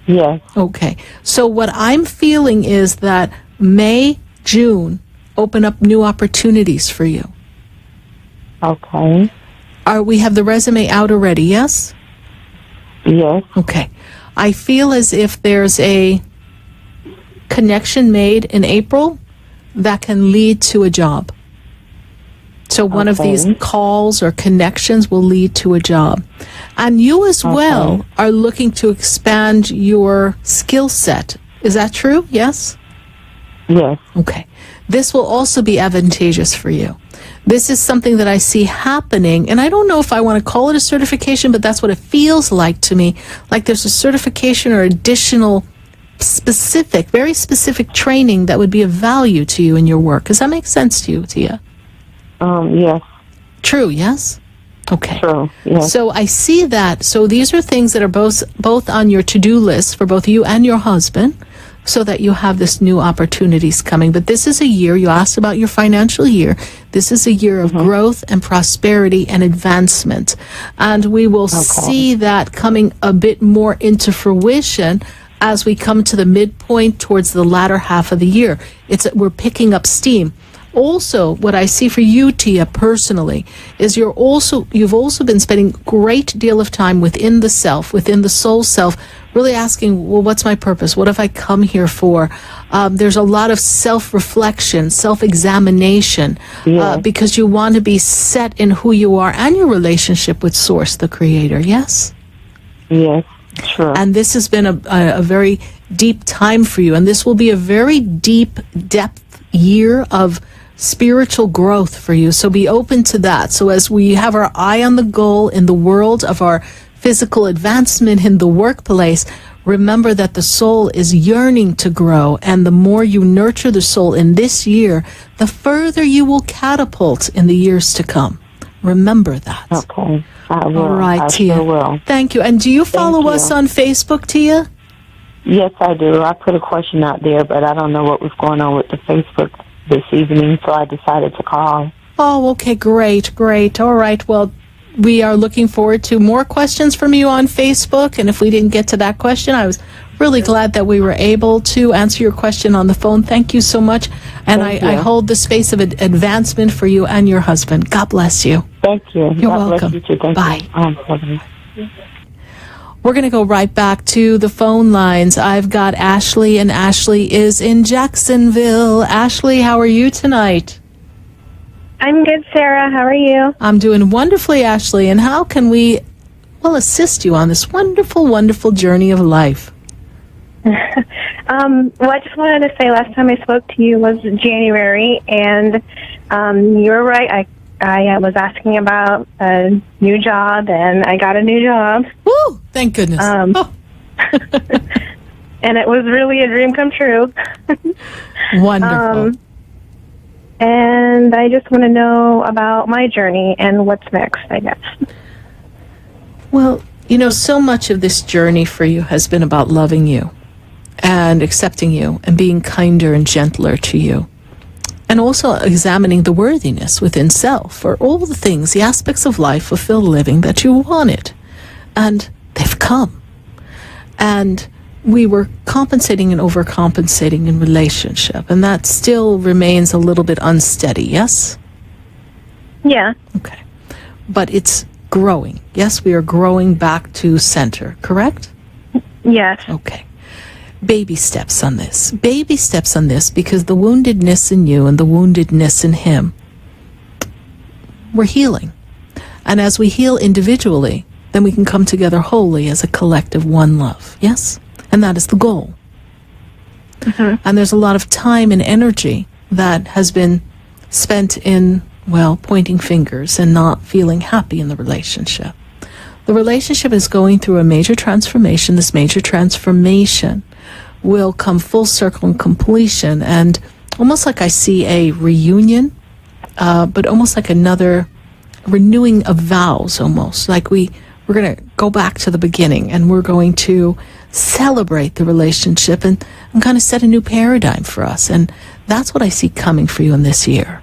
Yes. Okay. So what I'm feeling is that May, June open up new opportunities for you. Okay. We have the resume out already, yes? Yes. Okay. I feel as if there's a connection made in April that can lead to a job. So one of these calls or connections will lead to a job. And you as well are looking to expand your skill set. Is that true? Yes? Yes. Okay. This will also be advantageous for you. This is something that I see happening, and I don't know if I want to call it a certification, but that's what it feels like to me. Like there's a certification or additional specific, very specific training that would be of value to you in your work. Does that make sense to you, Tia? Yes. True, yes? Okay. True, yes. So I see that. So these are things that are both on your to-do list for both you and your husband. so that you have this new opportunities coming. But this is a year, you asked about your financial year, this is a year of growth and prosperity and advancement. And we will see that coming a bit more into fruition as we come to the midpoint towards the latter half of the year. We're picking up steam. Also, what I see for you, Tia, personally, is you've also been spending great deal of time within the self, within the soul self, really asking, well, what's my purpose? What have I come here for? There's a lot of self-reflection, self-examination, because you want to be set in who you are and your relationship with Source, the Creator, yes? Yes, sure. And this has been a very deep time for you, and this will be a very deep, depth year of spiritual growth for you. So be open to that. So as we have our eye on the goal in the world of our physical advancement in the workplace, remember that the soul is yearning to grow, and the more you nurture the soul in this year, the further you will catapult in the years to come. Remember that. Okay. I will. All right, I Tia. sure will. Thank you. And do you follow us on Facebook, Tia? Yes, I do. I put a question out there, but I don't know what was going on with the Facebook this evening, so I decided to call. Oh, okay, great. All right, well, we are looking forward to more questions from you on Facebook, and if we didn't get to that question, I was really glad that we were able to answer your question on the phone. Thank you so much, and I hold the space of advancement for you and your husband. God bless you. Thank you. You're God welcome. Bless you too. Thank Bye. You. We're going to go right back to the phone lines. I've got Ashley, and Ashley is in Jacksonville. Ashley, how are you tonight? I'm good, Sarah. How are you? I'm doing wonderfully, Ashley. And how can we, assist you on this wonderful, wonderful journey of life? Well, I just wanted to say last time I spoke to you was January, and you're right. I was asking about a new job, and I got a new job. Woo! Thank goodness. And it was really a dream come true. Wonderful. And I just want to know about my journey and what's next, I guess. Well, so much of this journey for you has been about loving you and accepting you and being kinder and gentler to you. And also examining the worthiness within self for all the things, the aspects of life, fulfilled living that you wanted. And they've come. And we were compensating and overcompensating in relationship. And that still remains a little bit unsteady, yes? Yeah. Okay. But it's growing. Yes, we are growing back to center, correct? Yes. Okay. Baby steps on this. Baby steps on this, because the woundedness in you and the woundedness in him, we're healing. And as we heal individually, then we can come together wholly as a collective one love. Yes? And that is the goal. Mm-hmm. And there's a lot of time and energy that has been spent in, pointing fingers and not feeling happy in the relationship. The relationship is going through a major transformation. This major transformation will come full circle and completion, and almost like I see a reunion, but almost like another renewing of vows, almost like we're going to go back to the beginning, and we're going to celebrate the relationship and kind of set a new paradigm for us. And that's what I see coming for you in this year.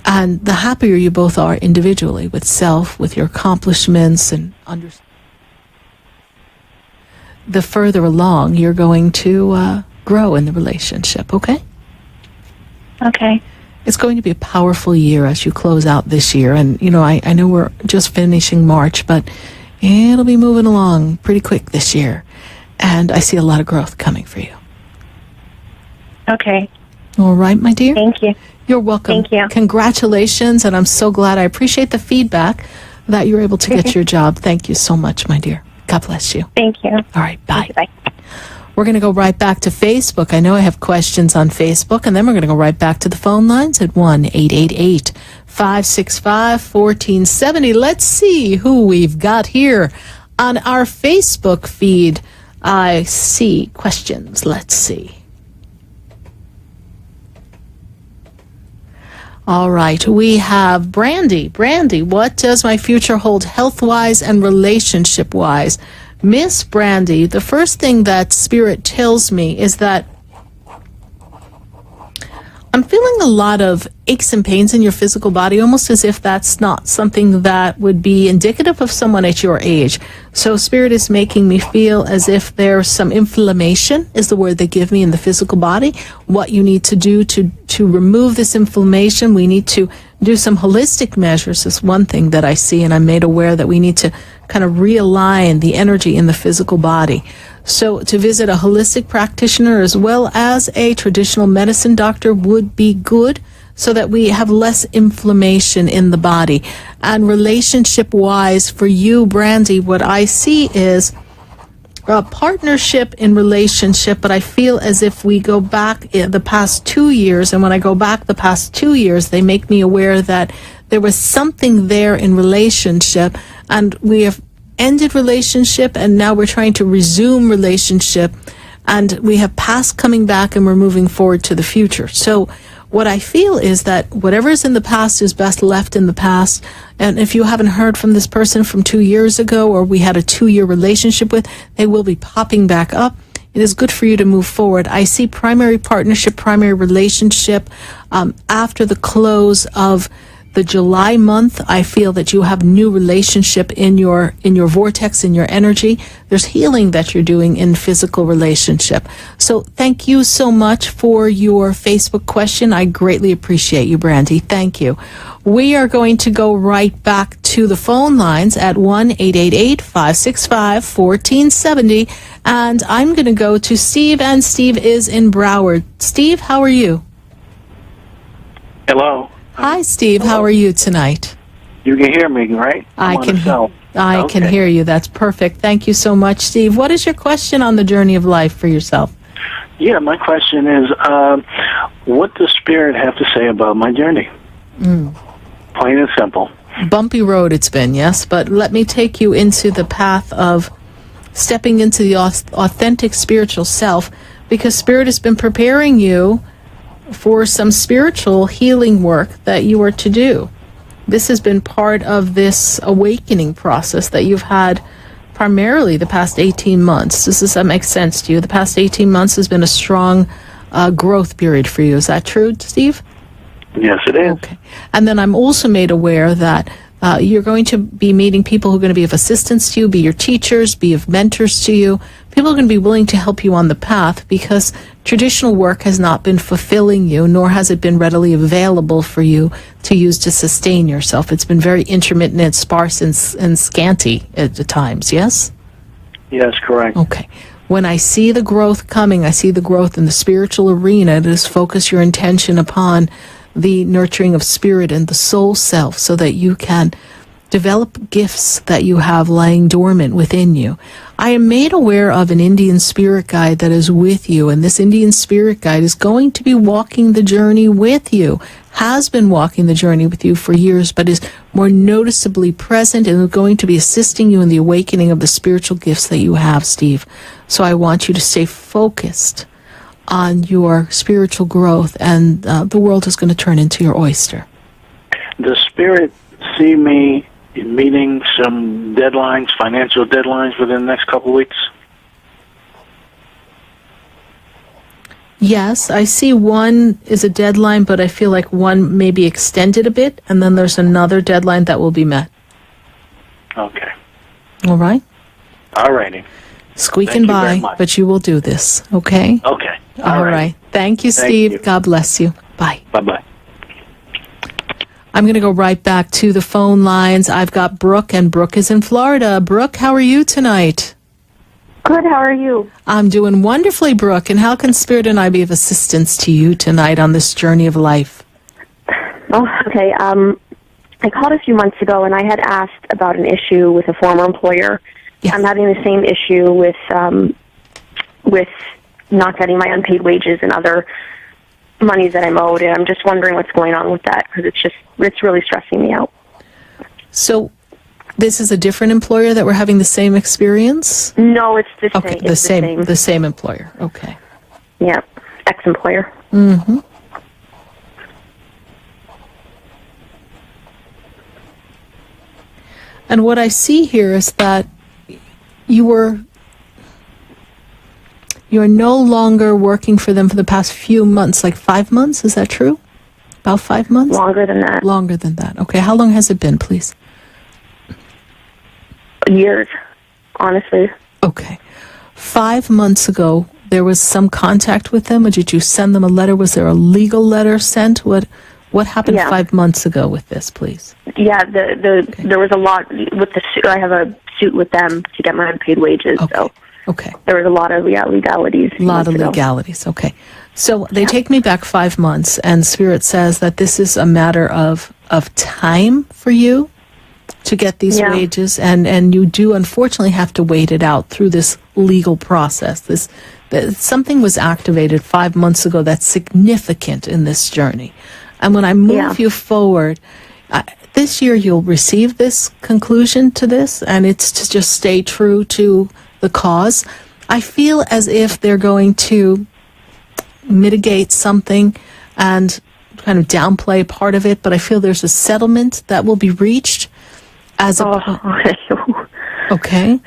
And the happier you both are individually with self, with your accomplishments, and the further along you're going to grow in the relationship, okay? Okay. It's going to be a powerful year as you close out this year. And, I know we're just finishing March, but it'll be moving along pretty quick this year. And I see a lot of growth coming for you. Okay. All right, my dear? Thank you. You're welcome. Thank you. Congratulations, and I'm so glad. I appreciate the feedback that you're able to get your job. Thank you so much, my dear. God bless you. Thank you. All right, bye. Bye. We're going to go right back to Facebook. I know I have questions on Facebook, and then we're going to go right back to the phone lines at 1-888-565-1470. Let's see who we've got here on our Facebook feed. I see questions. Let's see. All right, we have Brandy. Brandy, what does my future hold health-wise and relationship-wise? Miss Brandy, the first thing that Spirit tells me is that I'm feeling a lot of aches and pains in your physical body, almost as if that's not something that would be indicative of someone at your age. So Spirit is making me feel as if there's some inflammation, is the word they give me, in the physical body. What you need to do to remove this inflammation, we need to do some holistic measures is one thing that I see, and I'm made aware that we need to kind of realign the energy in the physical body. So to visit a holistic practitioner as well as a traditional medicine doctor would be good, so that we have less inflammation in the body. And relationship-wise, for you, Brandy, what I see is a partnership in relationship, but I feel as if we go back in the past 2 years, and when I go back the past 2 years, they make me aware that there was something there in relationship, and we have ended relationship, and now we're trying to resume relationship, and we have past coming back, and we're moving forward to the future. So what I feel is that whatever is in the past is best left in the past. And if you haven't heard from this person from 2 years ago, or we had a 2-year relationship with, they will be popping back up. It is good for you to move forward. I see primary partnership, primary relationship after the close of the July month. I feel that you have new relationship in your vortex, in your energy. There's healing that you're doing in physical relationship. So thank you so much for your Facebook question. I greatly appreciate you, Brandy. Thank you. We are going to go right back to the phone lines at 1-888-565-1470. And I'm going to go to Steve, and Steve is in Broward. Steve, how are you? Hello. Hi, Steve. Hello. How are you tonight? You can hear me, right? I can hear you. That's perfect. Thank you so much, Steve. What is your question on the journey of life for yourself? Yeah, my question is, what does Spirit have to say about my journey? Plain and simple. Bumpy road it's been, yes, but let me take you into the path of stepping into the authentic spiritual self, because Spirit has been preparing you for some spiritual healing work that you are to do. This has been part of this awakening process that you've had primarily the past 18 months. Does that make sense to you? The past 18 months has been a strong growth period for you. Is that true, Steve? Yes, it is. Okay. And then I'm also made aware that you're going to be meeting people who are going to be of assistance to you, be your teachers, be of mentors to you. People are going to be willing to help you on the path, because traditional work has not been fulfilling you, nor has it been readily available for you to use to sustain yourself. It's been very intermittent and sparse and scanty at times, yes? Yes, correct. Okay. When I see the growth coming, I see the growth in the spiritual arena. Just focus your intention upon the nurturing of spirit and the soul self, so that you can develop gifts that you have lying dormant within you. I am made aware of an Indian spirit guide that is with you, and this Indian spirit guide is going to be walking the journey with you, has been walking the journey with you for years, but is more noticeably present and is going to be assisting you in the awakening of the spiritual gifts that you have, Steve. So I want you to stay focused on your spiritual growth, and the world is going to turn into your oyster. Does Spirit see me in meeting some deadlines, financial deadlines, within the next couple of weeks? Yes, I see one is a deadline, but I feel like one may be extended a bit, and then there's another deadline that will be met. Okay. All right? All righty. Squeaking by, but you will do this, okay? Okay. All right. Thank you, Steve. Thank you. God bless you. Bye. Bye-bye. I'm going to go right back to the phone lines. I've got Brooke, and Brooke is in Florida. Brooke, how are you tonight? Good. How are you? I'm doing wonderfully, Brooke. And how can Spirit and I be of assistance to you tonight on this journey of life? Oh, okay. I called a few months ago, and I had asked about an issue with a former employer. Yes. I'm having the same issue with not getting my unpaid wages and other monies that I'm owed, and I'm just wondering what's going on with that, because it's really stressing me out. So this is a different employer that we're having the same experience? No, it's the same. Okay, It's the same employer. Okay. Yeah, ex-employer. Mm-hmm. And what I see here is that you're no longer working for them for the past few months, like 5 months. Is that true? About 5 months? Longer than that. Longer than that. Okay. How long has it been, please? Years, honestly. Okay. 5 months ago, there was some contact with them, or did you send them a letter? Was there a legal letter sent? What happened 5 months ago with this, please? Yeah, there was a lot with the suit. I have a suit with them to get my unpaid wages. Okay. So okay, there was a lot of legalities. A lot of legalities. Okay, so they take me back 5 months, and Spirit says that this is a matter of time for you to get these wages, and you do unfortunately have to wait it out through this legal process. Something was activated 5 months ago that's significant in this journey. And when I move you forward, this year you'll receive this conclusion to this, and it's to just stay true to the cause. I feel as if they're going to mitigate something and kind of downplay part of it, but I feel there's a settlement that will be reached as okay,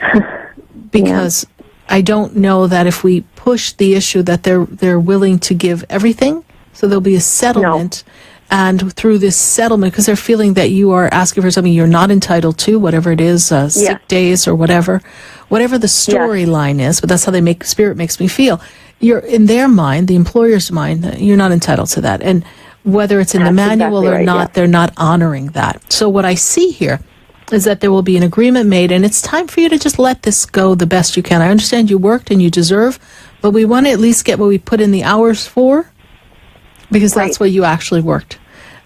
because I don't know that if we push the issue that they're willing to give everything, so there'll be a settlement. And through this settlement, because they're feeling that you are asking for something you're not entitled to, whatever it is, sick days or whatever the storyline is, but that's how Spirit makes me feel. You're in their mind, the employer's mind, you're not entitled to that. And whether it's in the manual or not, they're not honoring that. So what I see here is that there will be an agreement made, and it's time for you to just let this go the best you can. I understand you worked and you deserve, but we want to at least get what we put in the hours for, because that's what you actually worked.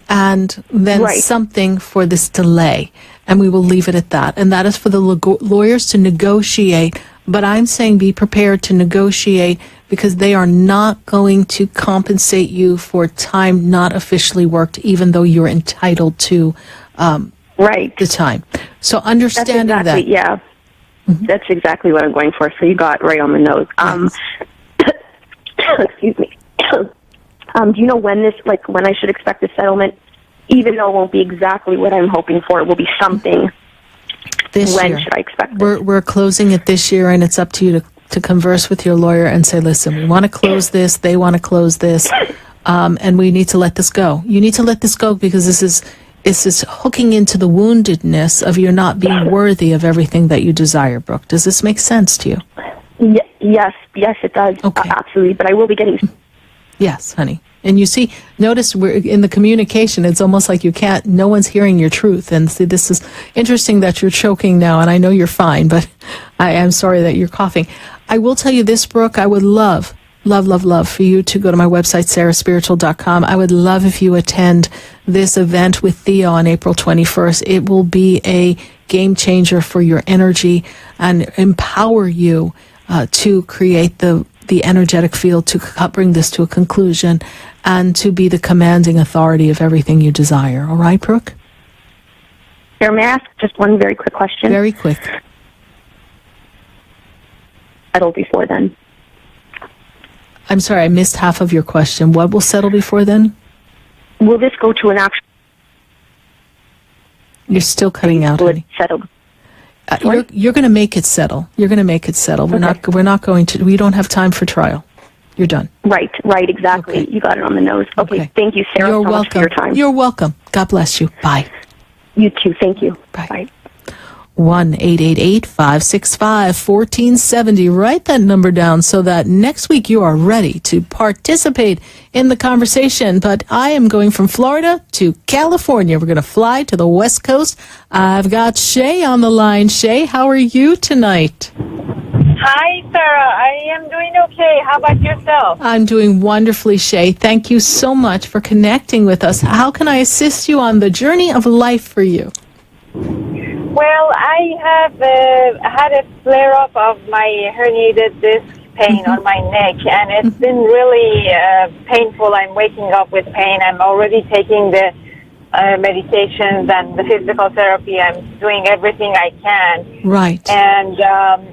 And then something for this delay, and we will leave it at that. And that is for the lawyers to negotiate. But I'm saying be prepared to negotiate, because they are not going to compensate you for time not officially worked, even though you're entitled to the time. So understanding that. Yeah, that's exactly what I'm going for. So you got right on the nose. Excuse me. Do you know when when I should expect a settlement? Even though it won't be exactly what I'm hoping for, it will be something. When should I expect it? We're closing it this year, and it's up to you to converse with your lawyer and say, listen, we want to close this, they want to close this, and we need to let this go. You need to let this go, because this is hooking into the woundedness of you not being worthy of everything that you desire, Brooke. Does this make sense to you? Yes, it does. Okay. Absolutely, but I will be getting... Yes, honey. And you see, notice we're in the communication, it's almost like no one's hearing your truth. And see, this is interesting that you're choking now, and I know you're fine, but I am sorry that you're coughing. I will tell you this, Brooke, I would love for you to go to my website, sarahspiritual.com. I would love if you attend this event with Theo on April 21st. It will be a game changer for your energy and empower you to create the energetic field to bring this to a conclusion and to be the commanding authority of everything you desire. All right, Brooke? Here, may I ask just one very quick question? Very quick. Settle before then. I'm sorry, I missed half of your question. What will settle before then? Will this go to an actual... You're still cutting out, honey. Settled. You're going to make it settle. You're going to make it settle. Okay. We're not going to. We don't have time for trial. You're done. Right, exactly. Okay. You got it on the nose. Okay. Thank you, Sarah, so much for your time. You're welcome. God bless you. Bye. You too. Thank you. Bye. 1-888-565-1470. Write that number down so that next week you are ready to participate in the conversation. But I am going from Florida to California. We're going to fly to the West Coast. I've got Shay on the line. Shay, how are you tonight? Hi, Sarah. I am doing okay. How about yourself? I'm doing wonderfully, Shay. Thank you so much for connecting with us. How can I assist you on the journey of life for you? Well, I have had a flare-up of my herniated disc pain on my neck, and it's been really painful. I'm waking up with pain. I'm already taking the medications and the physical therapy. I'm doing everything I can. Right. And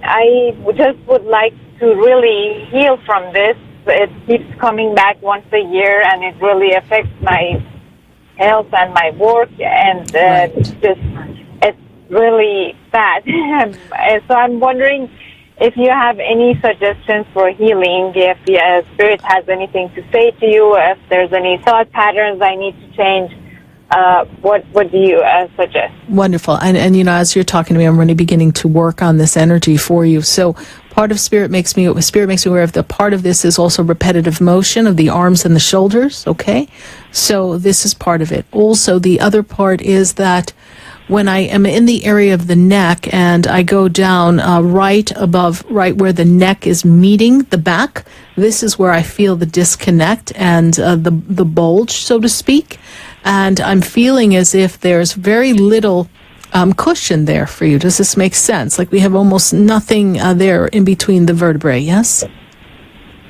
I just would like to really heal from this. It keeps coming back once a year, and it really affects my health and my work, and really bad. So I'm wondering if you have any suggestions for healing, if Spirit has anything to say to you, if there's any thought patterns I need to change. What do you suggest? Wonderful. And as you're talking to me, I'm really beginning to work on this energy for you. So part of Spirit makes me aware of the part of this is also repetitive motion of the arms and the shoulders. Okay. So this is part of it. Also, the other part is that when I am in the area of the neck and I go down right where the neck is meeting the back, this is where I feel the disconnect and the bulge, so to speak. And I'm feeling as if there's very little cushion there for you. Does this make sense? Like we have almost nothing there in between the vertebrae, yes?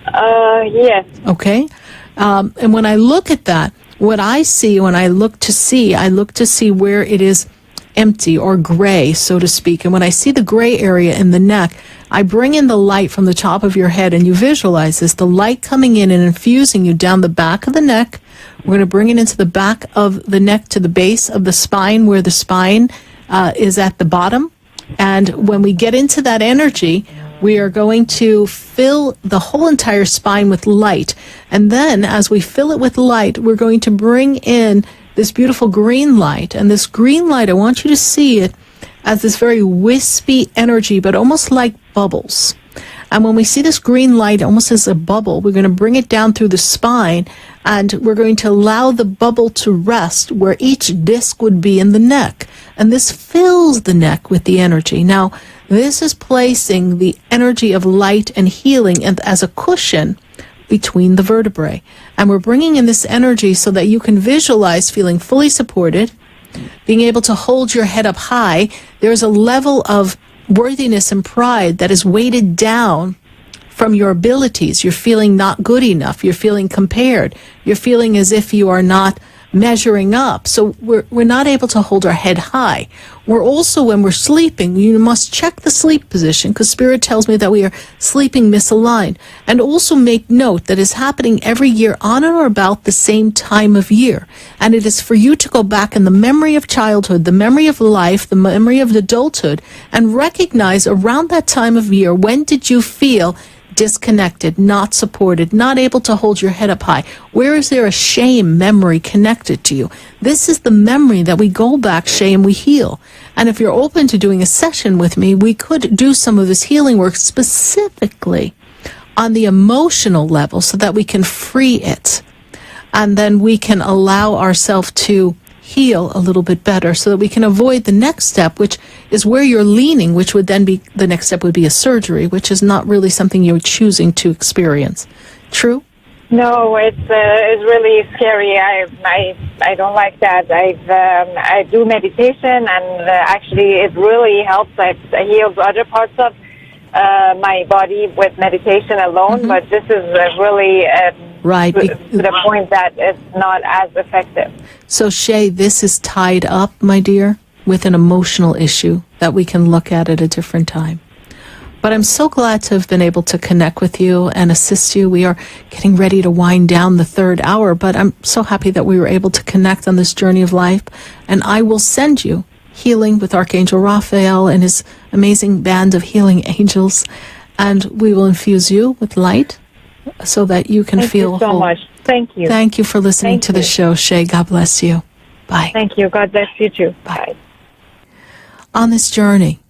Yes. Okay. And when I look at that, what I see when I look to see where it is empty or gray, so to speak. And when I see the gray area in the neck, I bring in the light from the top of your head, and you visualize this, the light coming in and infusing you down the back of the neck. We're going to bring it into the back of the neck to the base of the spine, where the spine is at the bottom. And when we get into that energy, we are going to fill the whole entire spine with light. And then as we fill it with light, we're going to bring in this beautiful green light. And this green light, I want you to see it as this very wispy energy, but almost like bubbles. And when we see this green light almost as a bubble, we're going to bring it down through the spine, and we're going to allow the bubble to rest where each disc would be in the neck. And this fills the neck with the energy. Now, this is placing the energy of light and healing as a cushion between the vertebrae. And we're bringing in this energy so that you can visualize feeling fully supported, being able to hold your head up high. There's a level of worthiness and pride that is weighted down from your abilities. You're feeling not good enough. You're feeling compared. You're feeling as if you are not measuring up. So we're not able to hold our head high. We're also, when we're sleeping, you must check the sleep position, because Spirit tells me that we are sleeping misaligned. And also make note that is happening every year on or about the same time of year. And it is for you to go back in the memory of childhood, the memory of life, the memory of adulthood, and recognize around that time of year, when did you feel disconnected, not supported, not able to hold your head up high? Where is there a shame memory connected to you? This is the memory that we go back, shame, we heal. And if you're open to doing a session with me, we could do some of this healing work specifically on the emotional level so that we can free it. And then we can allow ourselves to heal a little bit better so that we can avoid the next step, which is where you're leaning, which would then be, the next step would be a surgery, which is not really something you're choosing to experience. True? No, it's really scary. I don't like that. I do meditation, and actually it really helps. It heals other parts of my body with meditation alone, but this is really right to the point that it's not as effective. So, Shay, this is tied up, my dear, with an emotional issue that we can look at a different time. But I'm so glad to have been able to connect with you and assist you. We are getting ready to wind down the third hour, but I'm so happy that we were able to connect on this journey of life. And I will send you healing with Archangel Raphael and his amazing band of healing angels. And we will infuse you with light so that you can feel whole. Thank you so much. Thank you. Thank you for listening to the show, Shay. God bless you. Bye. Thank you. God bless you too. Bye. On this journey,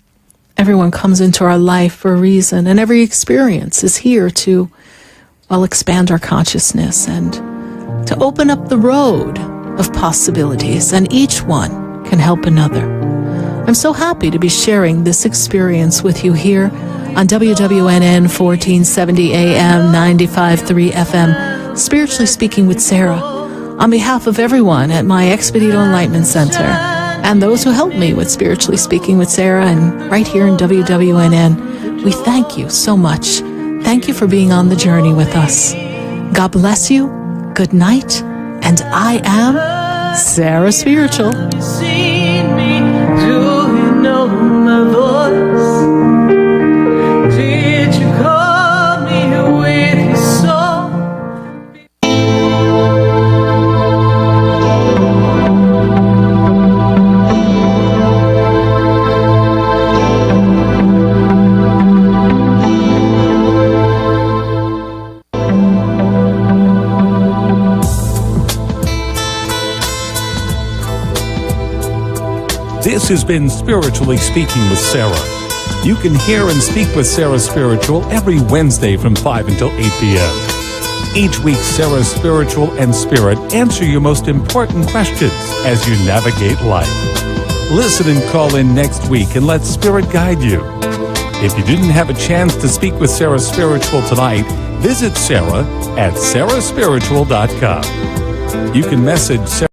everyone comes into our life for a reason, and every experience is here to, well, expand our consciousness and to open up the road of possibilities, and each one can help another. I'm so happy to be sharing this experience with you here on WWNN 1470 AM 95.3 FM, Spiritually Speaking with Sarah, on behalf of everyone at my Expedito Enlightenment Center and those who helped me with Spiritually Speaking with Sarah and right here in WWNN. We thank you so much. Thank you for being on the journey with us. God bless you. Good night. And I am Sarah Spiritual. Seen me, do you know my voice? Did you call me with your song? This has been Spiritually Speaking with Sarah. You can hear and speak with Sarah Spiritual every Wednesday from 5 until 8 p.m. Each week, Sarah Spiritual and Spirit answer your most important questions as you navigate life. Listen and call in next week and let Spirit guide you. If you didn't have a chance to speak with Sarah Spiritual tonight, visit Sarah at sarahspiritual.com. You can message Sarah